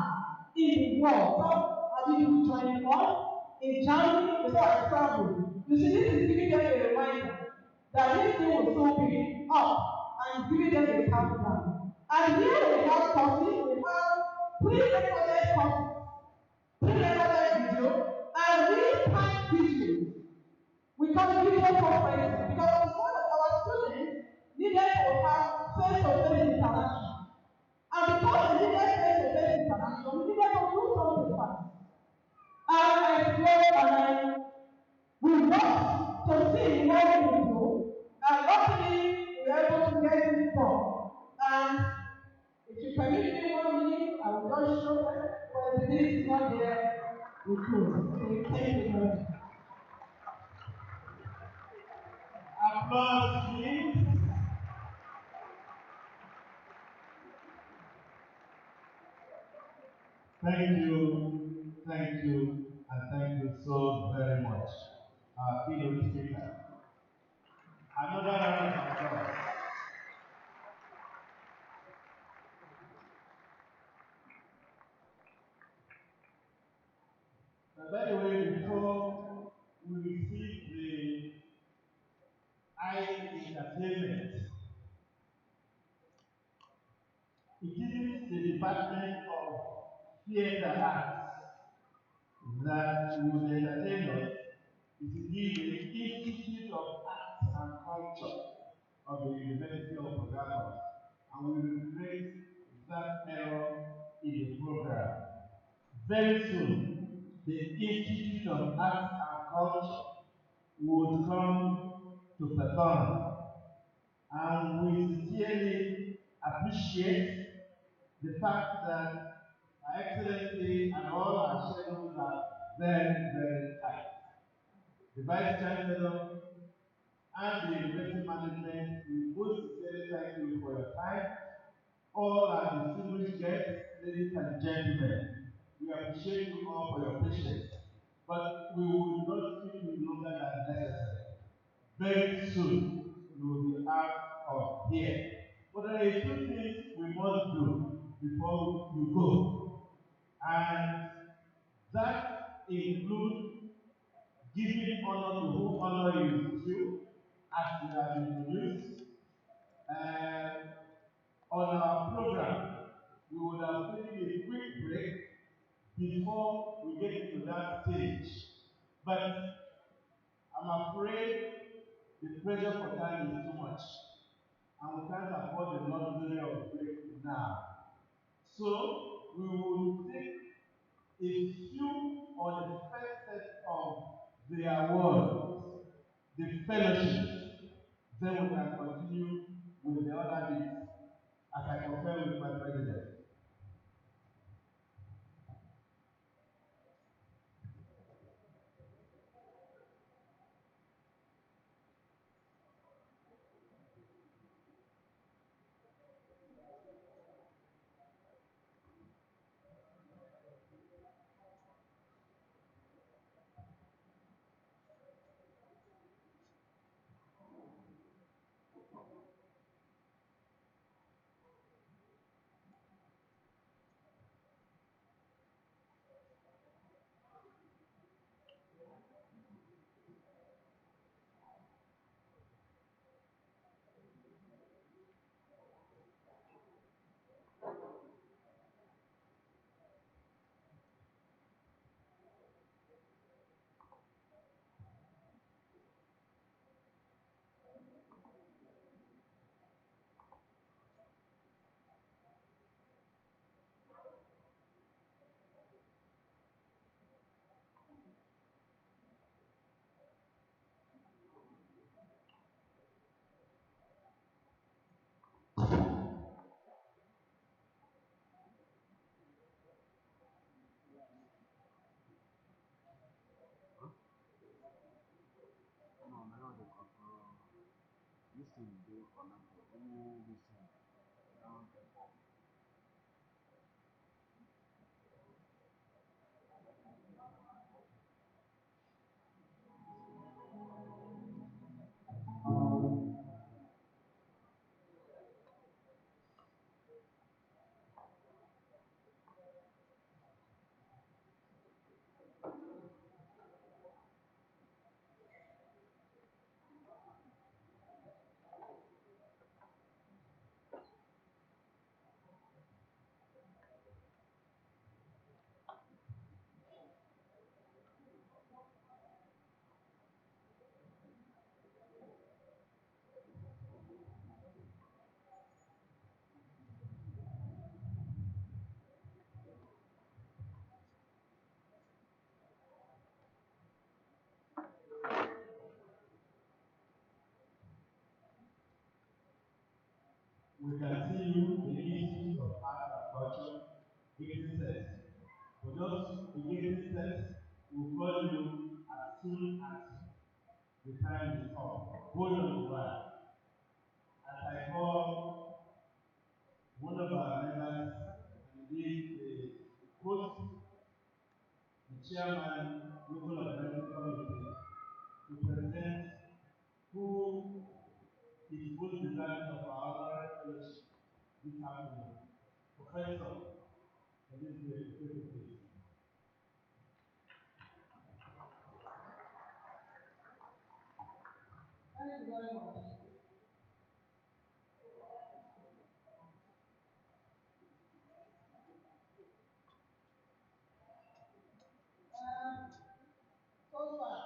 in the world. So, have you joined us in Germany before I travel? You see, this is giving them a reminder that this thing will soon be up and giving them a countdown. And here we have courses, we have pre-recorded courses, pre-recorded video, and real-time videos. We call video conferencing because some of our students needed to have face-to-face interaction. And because they needed face-to-face interaction, we needed to do something fast. And I explored and we worked to see what we do, and luckily we were able to get it done. And permit me 1 minute, I will just show them. But if the minute is not there, we close. Okay, thank you very much. Applause, please. Thank you, and thank you so very much, our keynote speaker. Another round of applause. But by the way, before we receive the entertainment, it isn't the Department of Theatre Arts that would entertain us. It is the Institute of Arts and Culture of the University of Ogawa, and we will replace that error in the program. Very soon, the Institute of Arts and Culture would come to perform, and we sincerely appreciate the fact that Our Excellency and all our schedules are very, very tight. The Vice Chancellor and the University Management, we most sincerely thank you for your time. All our distinguished guests, ladies and gentlemen, we appreciate you all for your patience, but we will not keep you longer than necessary. Very soon, we will be out of here. But there are a few things we must do before you go, and that includes giving honor to whom honor is due, as we have introduced. On our program, we would have taken a quick break before we get into that stage. But I'm afraid the pressure for time is too much, and we can't afford the luxury of break now. So we will take a few on the first set of the awards, the fellowships, then we can continue with the other bits as I confirm with my president. We can see you, the Institute of Art the time is come. Hold on to that. As I call one of our members, and indeed the host, the chairman, local organizing committee, to present who is most deserving of our honorary fellowship this afternoon. Professor, for this great please. Thank you very much. So far,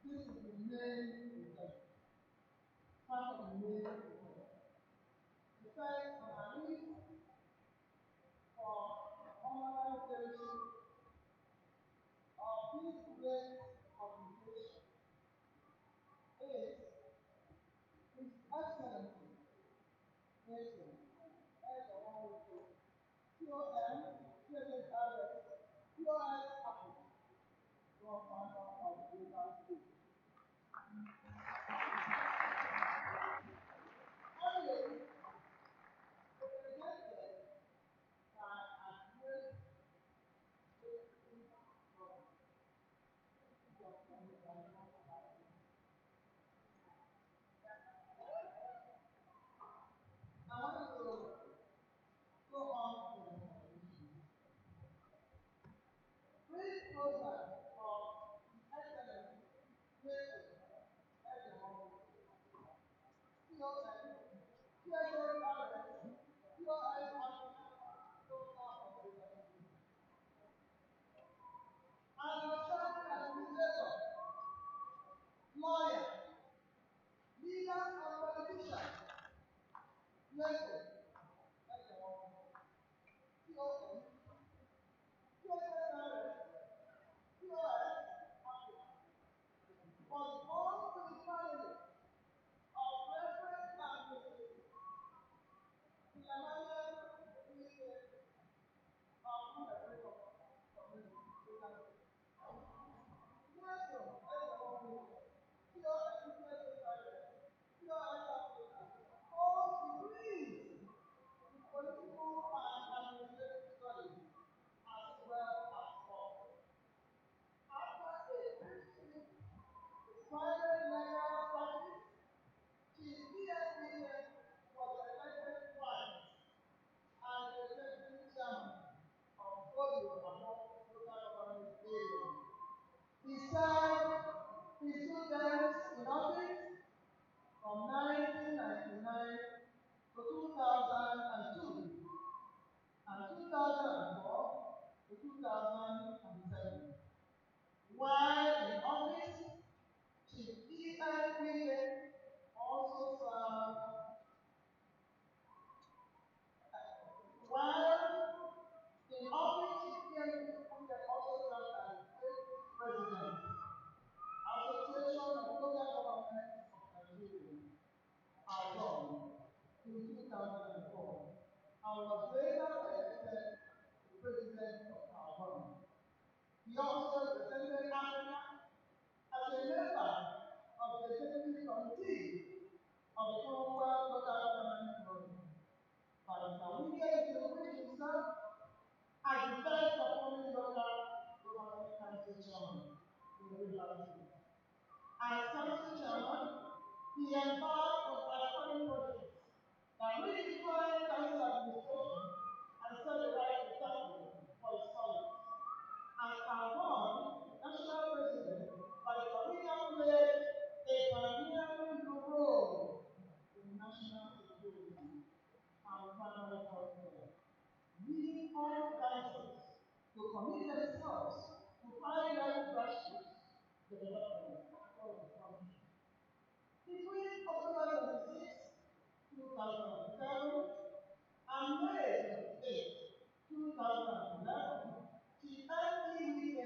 this is the main result. Part of the main result. The first on our list for honorary fellowship of this great organization is His Excellency, NYESOM, COM, CSRS, COS Africa, founder of the global school. Earlier, represented by a great I want to go on to the presentation. Brief program of excellence, NYESOM, COM, CSRS, COS Africa, local organization. An outstanding administrator, lawyer, leader and politician, NYESOM, COM, CSRS, COS Africa, was born to the family of Reverend and Mrs. Emmanuel WIKE of Unipoort community. NYESOM, holds degrees in political and administrative studies as well as law. After a brief private legal practice, Chief DEDE was elected twice as the executive chairman of Folio among local government areas. He served his 2 terms in office from 1999 to 2002 and 2004 to 2007. While in office, Chief WIKE also served as president, Association of Local Governments of Nigeria, ALGON, in 2004, and was later elected the president of ALGON. He also represented Africa as a member of the executive committee of the Commonwealth Local Government Forum. Mr. WIKE distinguished himself as the best performing local government council chairman in the Rivers State. As council chairman, he embarked on iconic projects that redefined council administration and set the right example for its colleagues. As ALGON national president, Dr. WIKE played a pioneering role in national security and primary healthcare, leading all councils to commit themselves to high-level grassroots development across the country. Between October 26, 2007 and May 28, 2011, Chief WIKE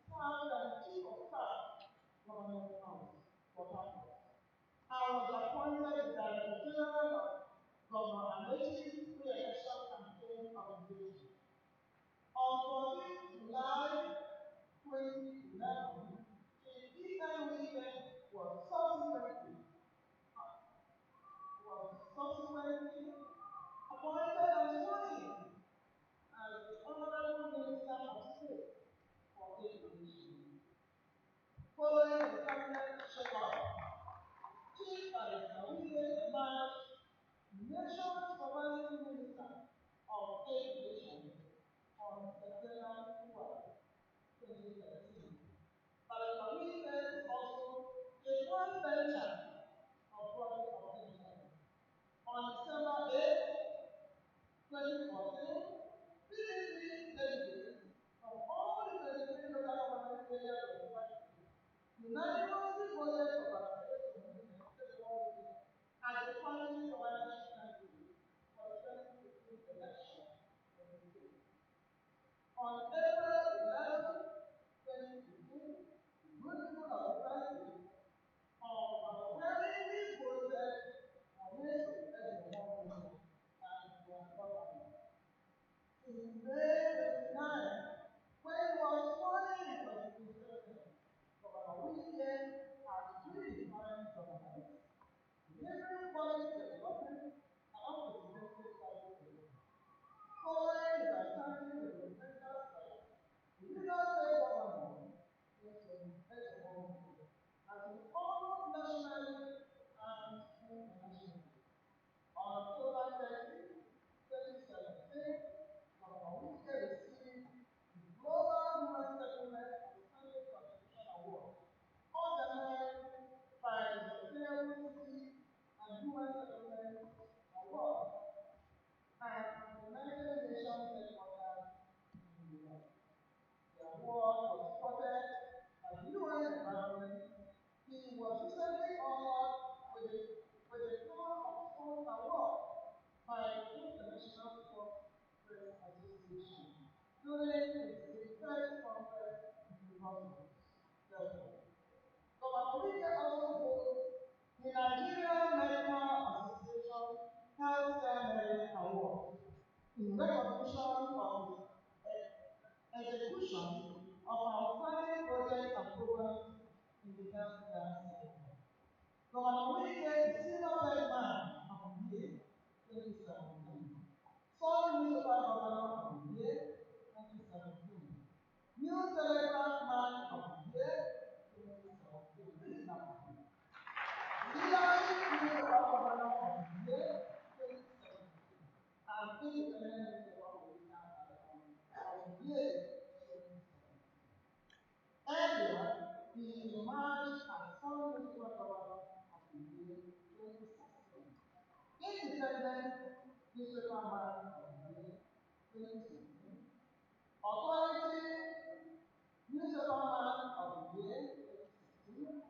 served as Chief of Staff, Government House, Port Harcourt, and was appointed the Director General of Governor Amaechi's pre-election campaign organization. On 14 July 2011, Chief in May 29, when he was sworn in as the president, Governor WIKE has redefined governance, delivering quality development and unprecedented service delivery. Following his assigning the presidential site, the legal state governor NYESOM has been almost nationally and internationally. On October 30, 2017, Governor WIKE received the Global Human Settlement Outstanding Contribution Award, organized by the Sustainable City and Human Settlement Award and the United Nations headquarters in New York. The award was supported by the UN Environment. He was recently honored with the Tour of Sport Award by the International Sport Press Association during its first conference in Brussels. Governor WIKE also holds the Nigerian Medical Association Healthcare Merit Award in recognition of his execution of outstanding projects and programs in the healthcare sector. Governor WIKE is Senior Headman of the Year 2017, Sole Municipal Governor of the Year 2017, New Telegraph Man of the Year 2017, Leadership Municipal Governor of the Year 2017, and Independent Municipal Political of the Year 2017. Earlier, he emerged as Sole Municipal Governor of the Year 2016, Independent Municipal Man of the Year 2016, Authority Municipal Man of the Year 2016,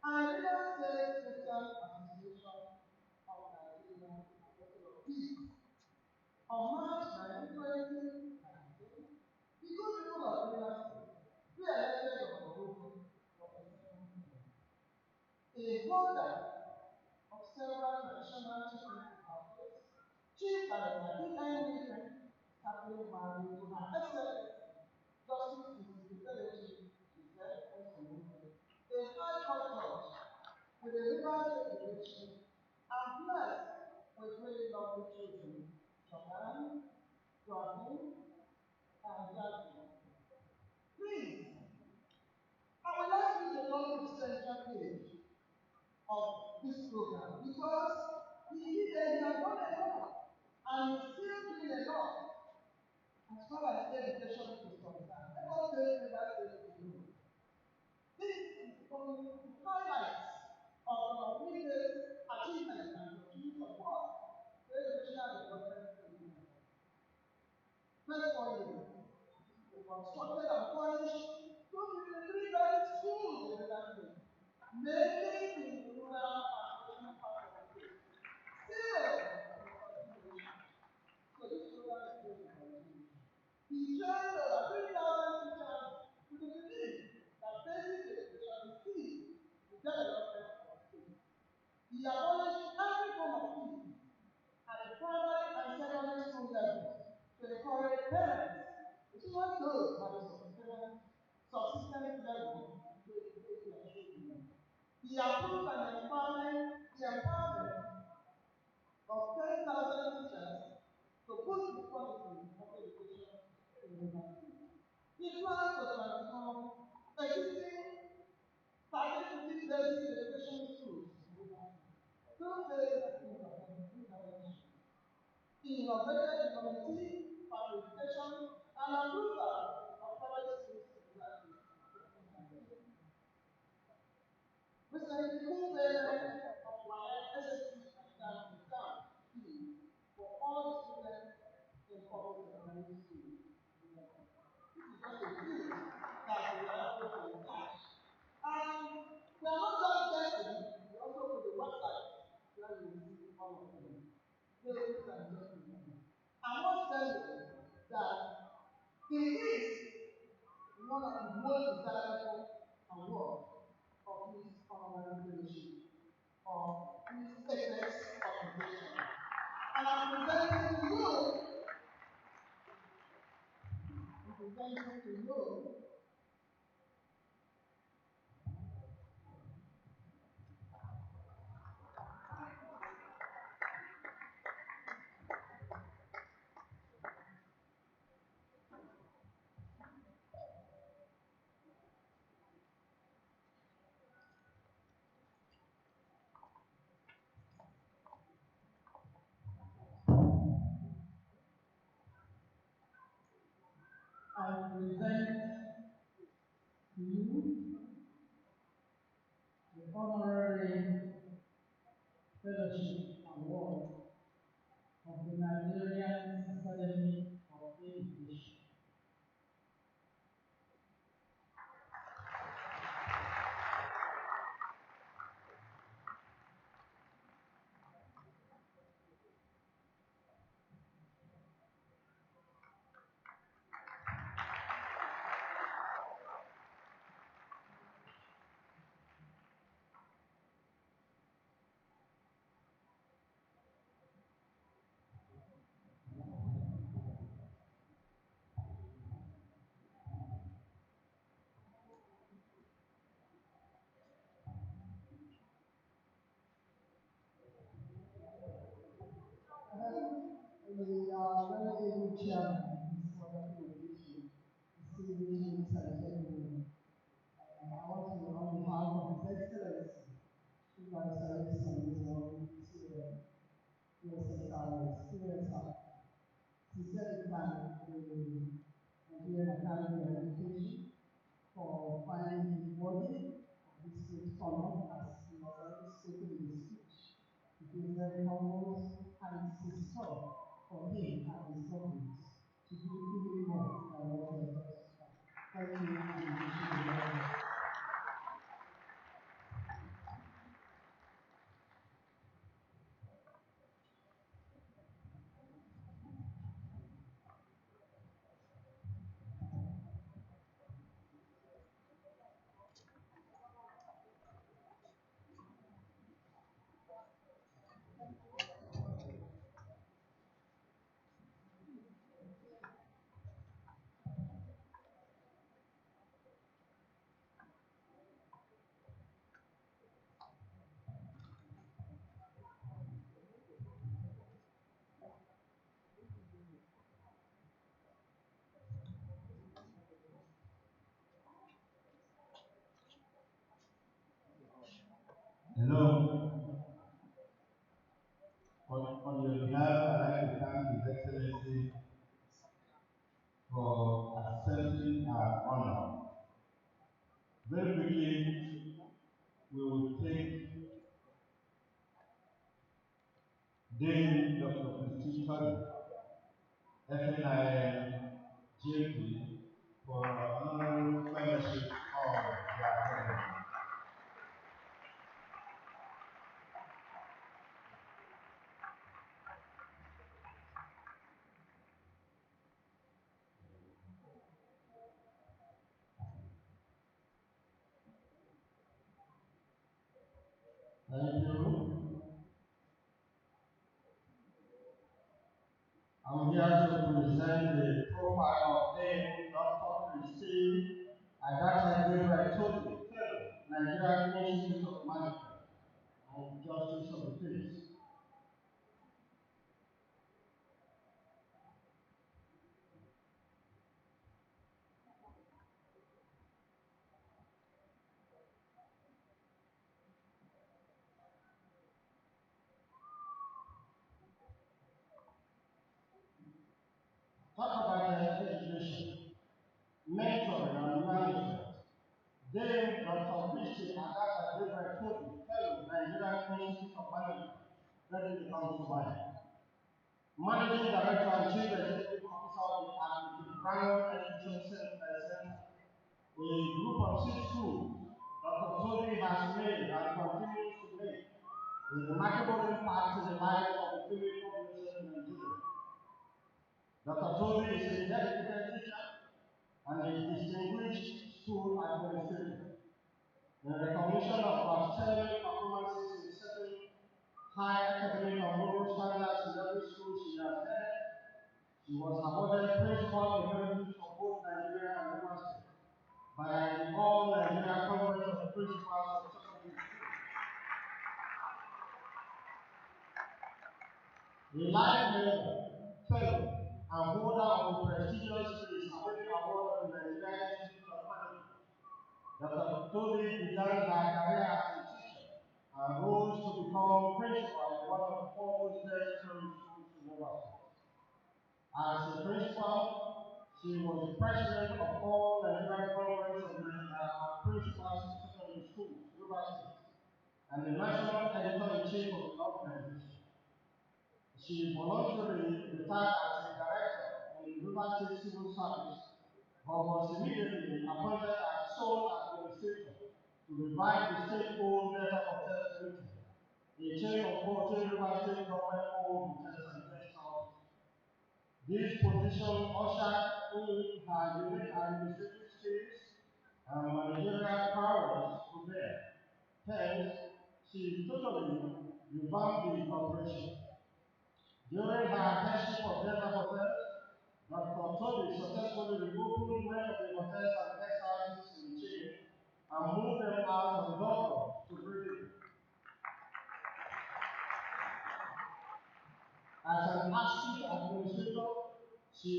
and Real Estate Christian Association of Nigeria Apostle of Peace. On March 9, 2019, the good people of Real Estate re-elected Governor WIKE for a second term. A holder of several traditional chief houses, Chief Director DEDE, happily married to Her Excellency Justice Mrs. Kelechi a high court judge with a liberal education and blessed with really lovely children, Jordan, Joaquin, and Jasmine. Please, I would like you to go to the central page of this program because he has done a lot and he's still doing a lot as far as education is concerned. Let us take that to you. This is from highlights of WIKE's achievements and continued support to educational development in the country. First of all, we constructed and furnished 253 basic schools in the country, mainly in rural and regional parts of the state. Still, so this program is still in continuation. He trained over 3,000 teachers with the belief that basic education is key to the development of the state. He abolished every form of fee at the primary and secondary school levels to encourage parents, even those at the subsistence level, to educate their children. He approved the empowerment of 10,000 teachers to boost the quality of education in the country. He plans to transform existing 30 basic education schools through phase intervention. He inaugurated the committee on education and approval of private schools in the country. Recently, full payment of WIKE, SSC, and exam fee for all the students in public secondary school. This is just a few that we are able to attach. And we are not just testing, we also put the website where you will see all of them. Ladies and gentlemen, I must tell you that it is one of the most desirable awards of this honorary of this apex organization. And I'm presenting to you presented to you I present to you the honorary fellowship award of the Nigerian Academy of Education. We are very able chairman this wonderful occasion, distinguished ladies and gentlemen. I want to, on behalf of His Excellency, sincerely thank the Nigerian Academy of Education for finding me worthy of this great honor as he was already stated in his speech. It is very humble and it is so for him and his government to do even more than what he has done. Thank you and wish you the very best. Hello. On your behalf, I'd like to thank His Excellency for accepting our honor. Very quickly, we will take Dame Dr. Christine Todd, FNIN JP, for honorary fellowship of the Academy. Thank you. I'm here to present the profile of Dame Dr. Christine Fellow, Nigerian Institute of Management and Justice of the Peace. Talk about education, mentoring and management. Then Dr. Christian Agata Fellow, Nigerian Institute of Management, ready to come to mind. Managing Director and Chief Executive Officer of the Agrarian Education Center, a group of 6 schools Dr. Toby has made and continues to make a remarkable impact in the lives of the female population in Nigeria. Dr. Toby is a dedicated teacher and a distinguished school administrator. In recognition of outstanding performances in setting high academic and moral standards in every school she has headed, she was awarded Principal Emeritus of both Nigerian life member, fellow, and holder of the prestigious Peace Award of the Nigerian Institute of Management. Dr. Toby began her career as a teacher and rose to become principal in one of the foremost best schools in the world. As a principal, she was the president of all Nigerian Conference of Principals of Secondary Schools, Universities, and the national editor-in-chief of the organization. She voluntarily retired as a director in the River State Civil Service, but was immediately appointed as sole administrator to revive the state-owned Delta Hotels Limited, a chain of 14 River State government-owned hotels and guest houses. This position ushered in her unique administrative skills and managerial powers to bear. Hence, she totally revamped the operation. During her headship of Delta Hotels, Dr. Toby successfully reopened many of the hotels and guest houses in the chain and moved them out of the docklands to breathe. As an astute administrator, she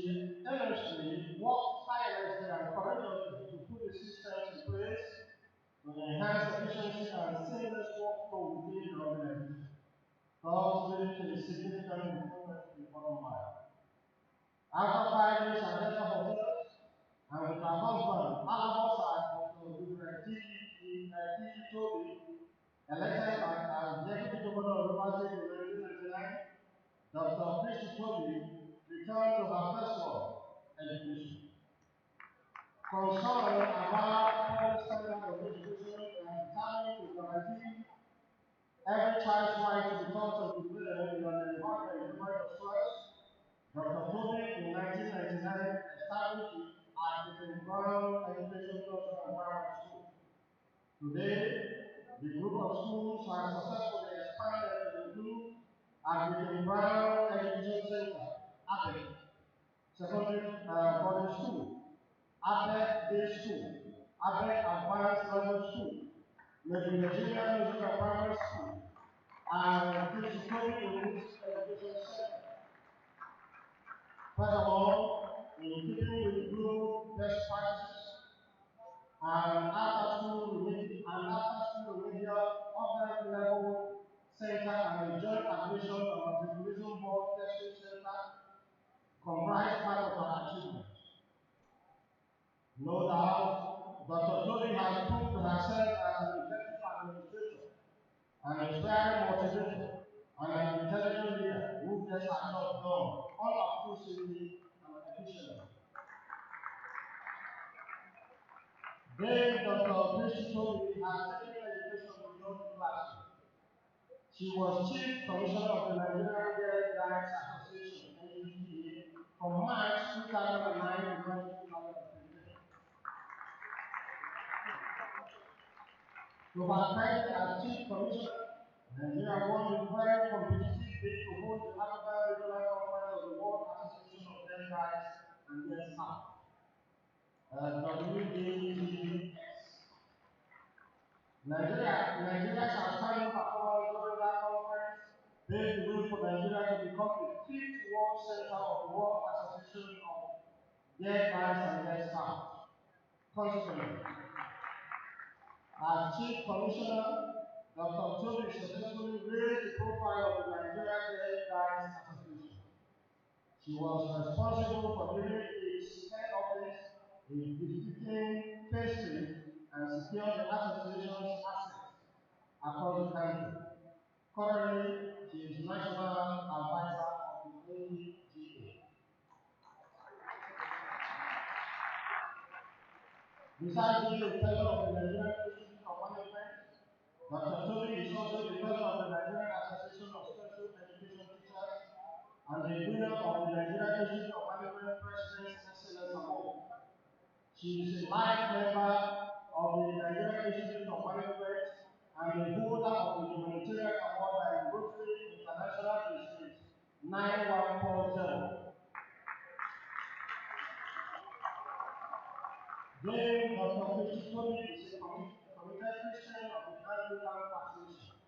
earnestly worked tirelessly and courageously to put the systems in place to enhance efficiency and seamless workflow within the organization, thus leading to a significant improvement in the bottom line. After 5 years at Delta Hotels, and with her husband, Alabosa, Dr. DEDE Toby, elected as Deputy Governor of River State in 1999, Dr. Christy Toby returned to her first love, education. Concerned about high standard of education and determined to guarantee every child's right to be taught and to learn in an environment devoid of stress, Dr. Toby in 1999 established the African Brown Education Cluster and Primary School. Today, the group of schools has successfully expanded to include African Brown Education Center, APEC, Secondary Boarding School, APEC Day School, APEC Advanced Level School, Nigerian Music and Primary School, and Christian English Education Center. Furthermore, in keeping with global best practices, and after-school remedial upper level center and a joint admission and matriculation board testing center comprise part of our achievements. No doubt, Dr. Toby has proved herself as an effective administrator, an inspiring motivator, and an intelligent leader who gets her job done unobtrusively and efficiently. Then Dr. Christy Toby has taken education beyond the classroom. She was Chief Commissioner of the Nigerian DEDE Association, NDDA, from March 2009 to March 2015. To her credit as Chief Commissioner, Nigeria won the very competitive bid to hold the African Regional Conference of the World Association of DEDE and NYESOM, WIKE. Nigeria's outstanding performance during that conference paved the way for Nigeria to become the 5th World Center of the World Association of DEDE and NYESOM. Consequently, as Chief Commissioner, Dr. Toby successfully raised the profile of the Nigerian DEDE Association. She was responsible for giving its head office a befitting facelift and secured the association's assets across the country. Currently, she is National Advisor of the DEDE. Besides being the fellow of the Nigerian Institute of Management, Dr. Toby is also the fellow of the Nigerian Association of Special Education Teachers and the winner of the Nigerian Institute of Management President's Excellence Award. She is a life member of the Nigerian Institute of Management and the holder of the Humanitarian Award by the Rotary International District 9140. Then Dr. Christy Toby is a committed Christian of the Anglican Association.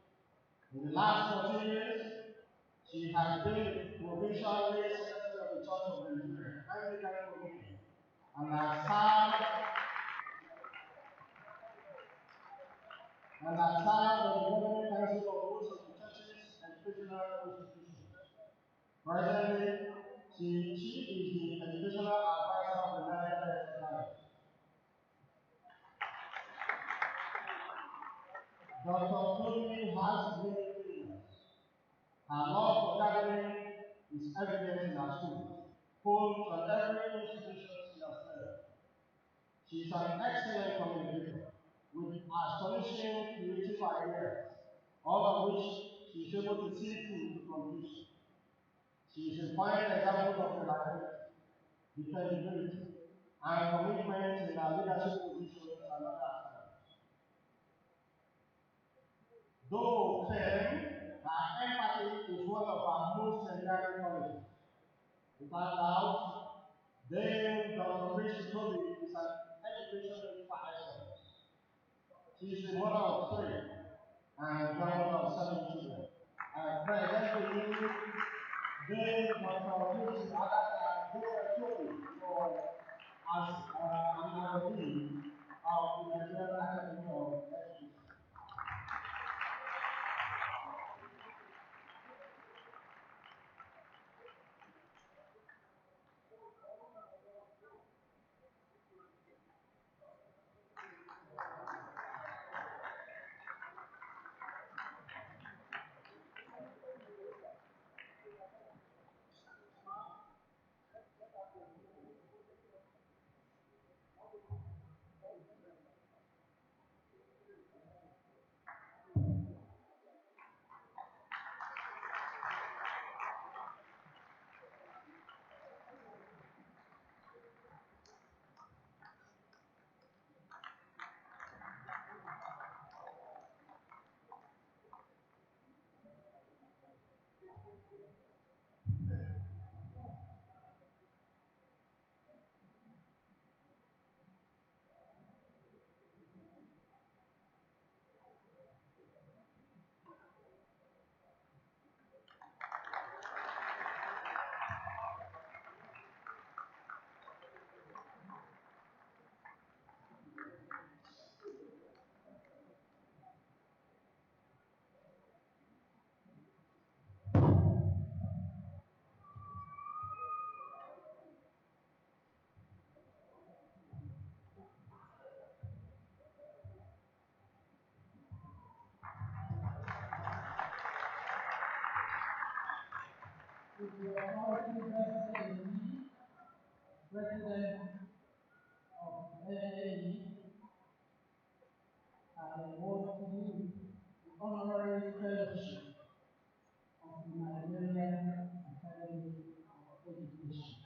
In the last 14 years, She has been provincial lay secretary of the Church of Nigeria, Anglican Committee, and has served on the governing council of most of the churches and educational institutions. Presently, she is the educational advisor of the Nigerian Society. Dr. Toby has many things. Her love for gardening is evident in her school, home and every institution she has served. She is an excellent communicator with astonishing creative ideas, all of which she is able to see through to completion. She is a fine example of reliability, dependability, and commitment in her leadership positions and other aspects. Though firm, her empathy is one of her most enduring qualities. Without doubt, Dame Dr. Bishop Toby is an educational par excellence. She is the mother of three and grandmother of 7 children. I present to you Dame Dr. Bishop Toby for as an honoree of the Nigerian Academy of Education. With the authority vested in me, President of NAE, I award to you the honorary fellowship of the Nigerian Academy of Education.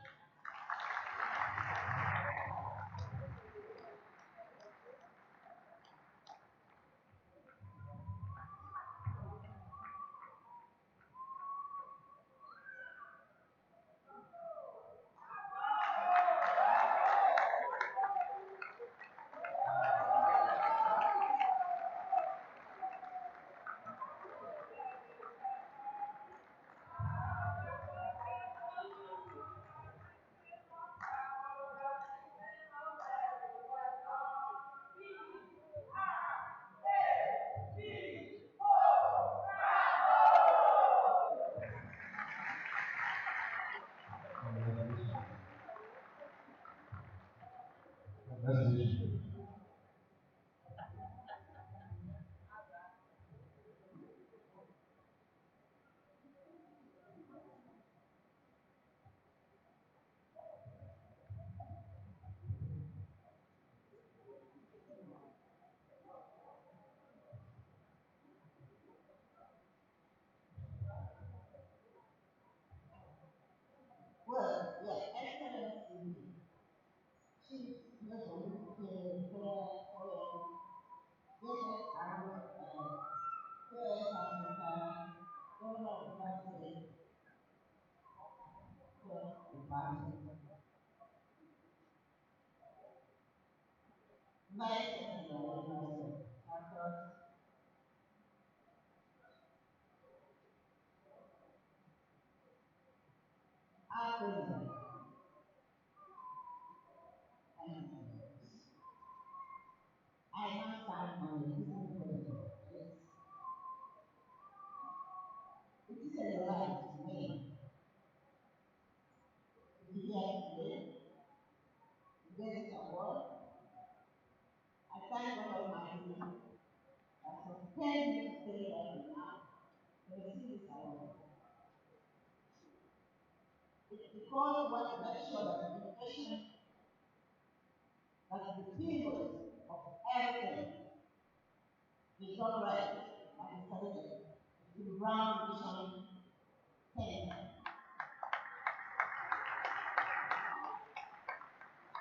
president. I now stand on the listening protocol. It is a right to me to be here today to get this award. I thank God Almighty that sustained me to stay here till now to receive this award. It's because we want to make sure that education, that the pivot of everything is done right, like we studied to the Brown Vision 10.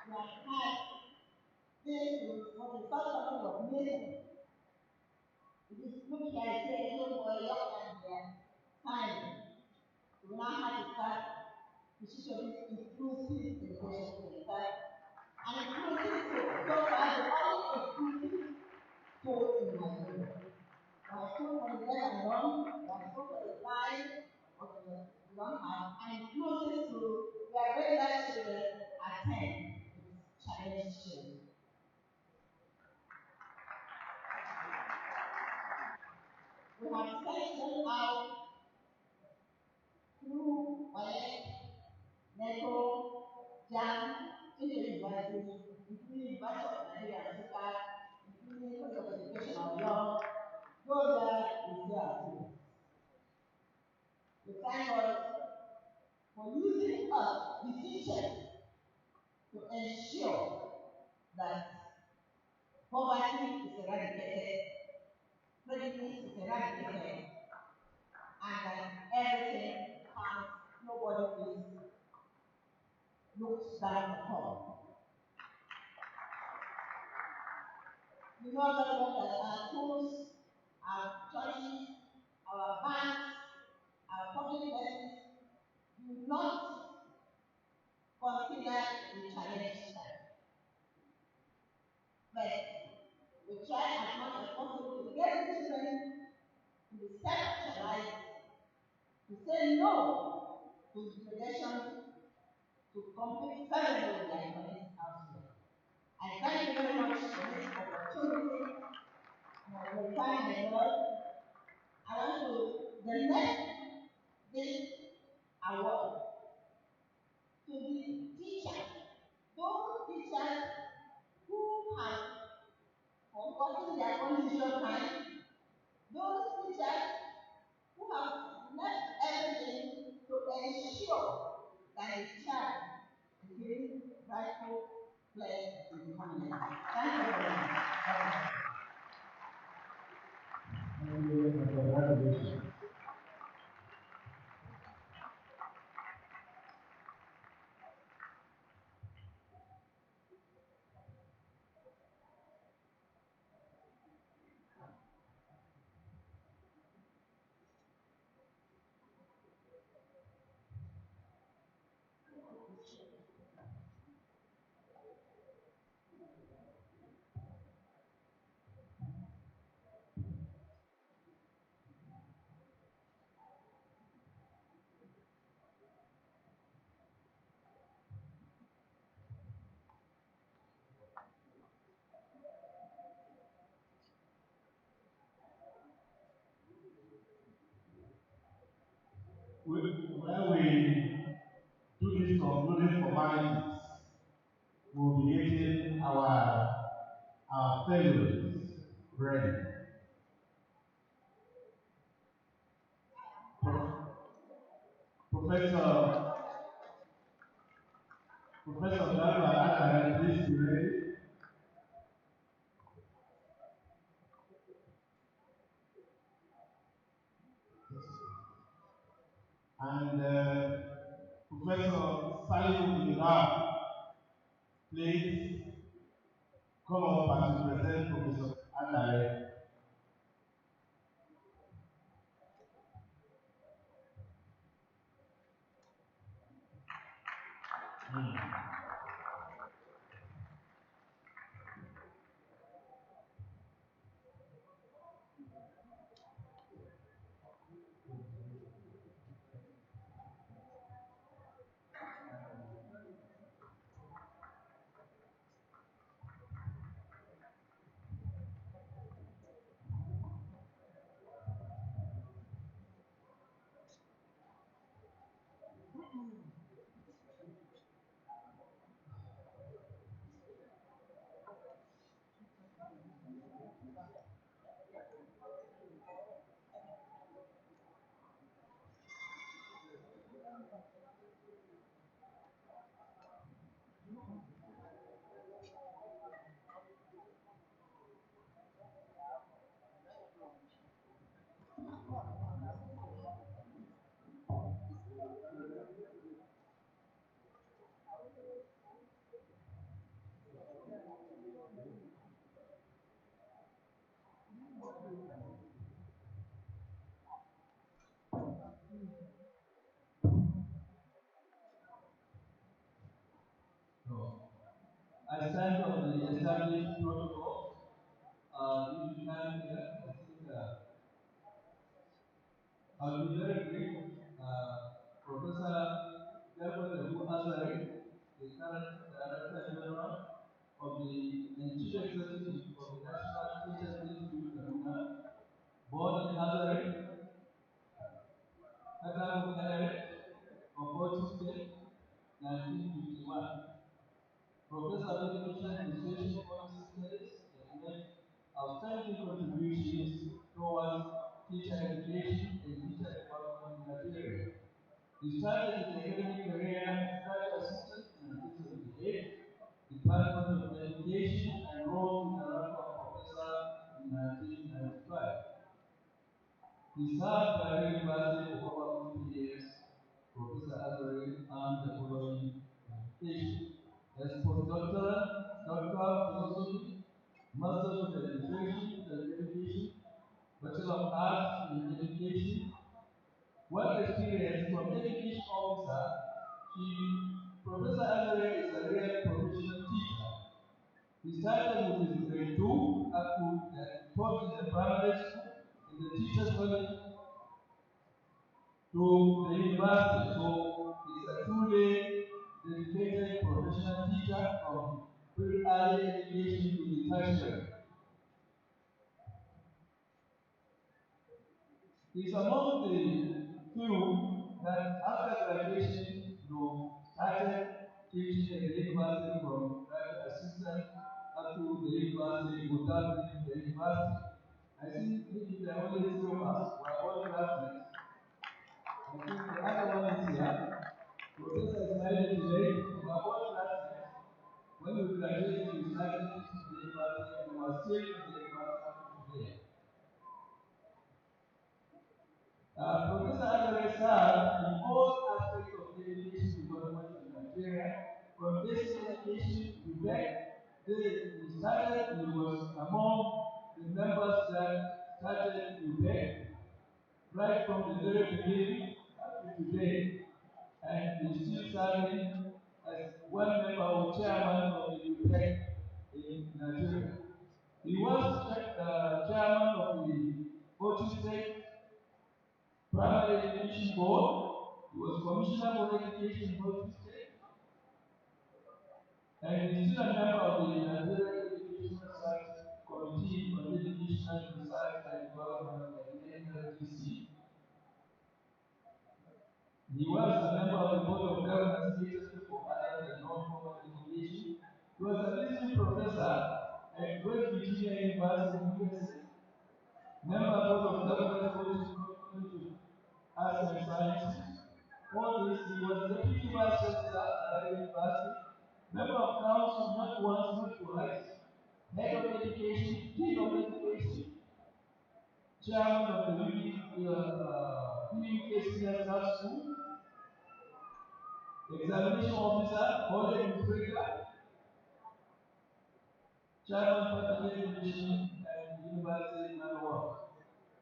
We have had this for the first couple of years. If you look here, I see a little boy, young man here, time. We now have to start to show this inclusive education to the and inclusive school. So far, the only inclusive school in Nigeria. There are schools for the deaf and dumb, there are schools for the blind, or the don't have, and inclusive school where regular children attend with challenge children. We have sectioned out through WIKE, NECO, JAM, into universities, including University of Nigeria, Africa, including College of Education of Law, those that we still are students. We thank God for using us, the teachers, to ensure that poverty is eradicated, prejudice is eradicated, and that everything counts, nobody is looked down upon. We know very well that our schools, our churches, our banks, our public places do not consider the challenge time. But we try as much as possible to get the children to be self-actualized, to say no to intimidation, to compete fairly with their economic elsewhere. I thank you very much for this opportunity. And for the time and word, I want to direct this award to the teachers, those teachers who have forgotten their own leisure time, those teachers who have left everything to ensure that a child is given rightful place in the family. Thank you very much. Thank you and congratulations. When we do these concluding formalities, we'll be getting our fellows ready. Professor Dr. Akare, please be ready. And Professor Salim Ullah, please come up and present Professor Akare. No. I stand on the established protocol. If you can hear, I think I'll be very brief. Professor Garba Azari, the current Director General of the and Chief Executive of the National Teachers Institute, Kaduna, born in Azari, Katamu Emirate of Bauchi State, 1951. Professor of Education Administration Policy Studies has made outstanding contributions towards teacher education and teacher development in Nigeria. He started his academic career as graduate assistant in 1978, Department of Education, and rose to the rank of professor in 1995. He served by university for over 50 years. Professor Azari earned the following qualifications: as postdoctoral, doctor of philosophy, master of administration and education, bachelor of arts in education, work experience from education officer. Professor Azari is a real professional teacher. He started with his grade 2 up to taught in the primary school, in the teacher's college, to the university. So he's a truly dedicated professional teacher from pre-early education to the tertiary. He's among the few that after graduation, started teaching at the university from graduate assistant up to the university without leaving the university. I think if there are only three of us, we are all classmates. I think the other one is here. Professor Ismail today, we are all classmates. When we graduated, we started teaching the university and we are still in the university today. Professor Azari served in all aspects of education development in Nigeria, from basic education to WIKE. He was among the members that started WIKE right from the very beginning up to today, and he's still serving as one member or chairman of the WIKE in Nigeria. He was chairman of the Bauchi State Primary Education Board. He was Commissioner for Education in Bauchi State, and he is still a member of the Nigerian Education Research Committee on Education Research and Development at the NYESOM. He was a member of the Board of Governors Agency for Adult and Non-Formal Education. He was a visiting professor at West Virginia University, USA, member of the Board of Governors College of Arts and Sciences. All this, he was deputy vice chancellor at the university, member of council not once, not twice, head of education, dean of education, chairman of the PUK Senior Staff School, examination officer, college administrator, chairman faculty commission, and university manual.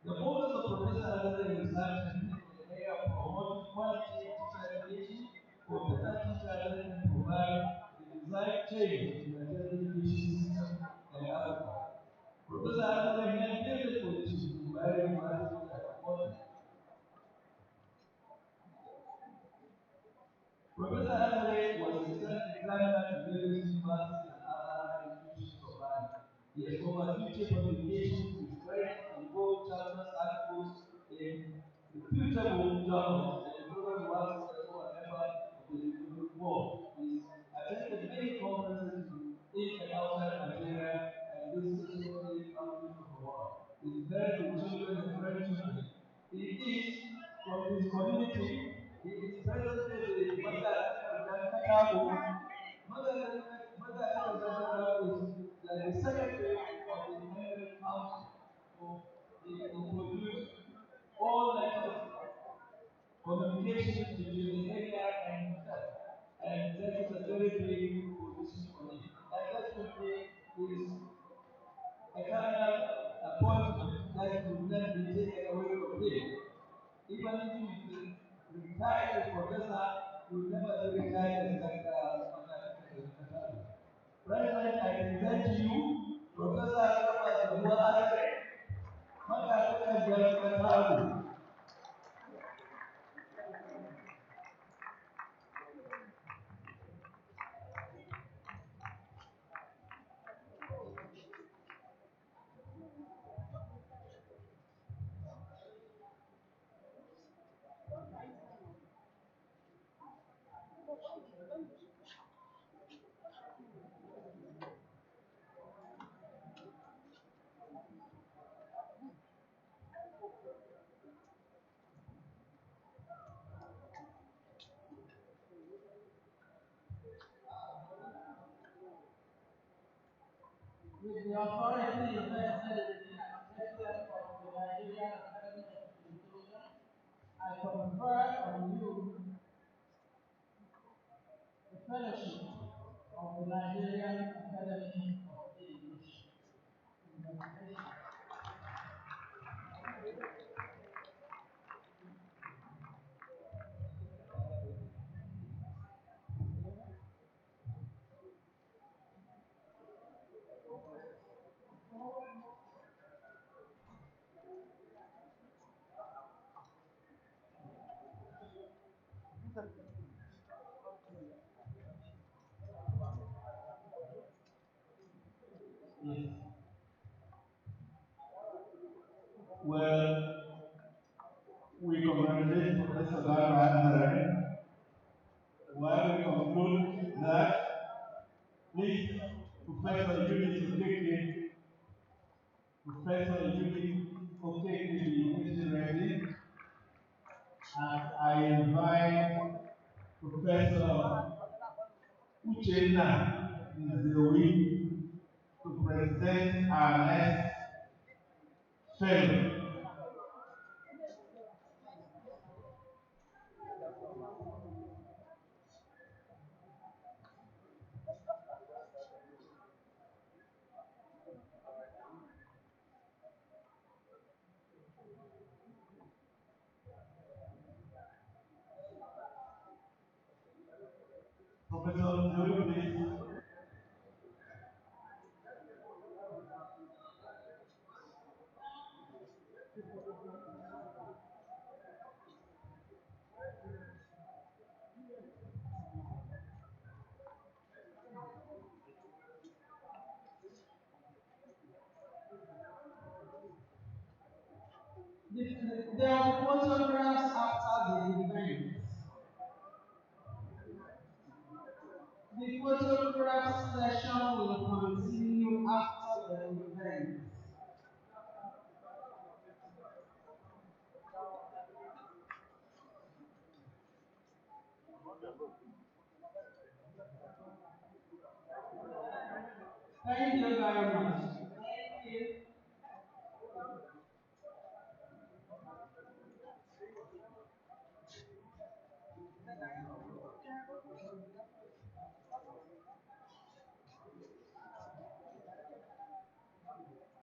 The focus of Professor Azari research in the area of promoting quality teacher education for better teachers that can provide the desired change in the education system in Africa. Professor Azari held various positions in various universities at Oxford. Professor Azari was a research examiner at various universities and other higher institutions of learning. He has over 50 publications with credit in both chapters, articles, in reputable journals, and program works as well as member of the University Board. He's attended many conferences in and outside Nigeria and visited so many countries of the world. He's very with children and grandchildren. He is from his community. He is presently the Mother is like the secretary of the Emirate Council. So they introduce all levels of communication between the area and himself. And that is a very big position for him. And that will be his eternal appointment with the authority invested in the president of the Nigerian Academy of Education, I confer on you the fellowship of the Nigerian Academy of Education. Congratulations. Yes. Well, we congratulate Professor Lara. While we conclude that, please, Professor Judith Okeke, Professor Judith Okeke is ready. And I invite Professor Uchenna Nzewi to present our next fellow. Professor Nzewi, please. There are photographs after the event. The photograph session will continue after the event. Thank you very much.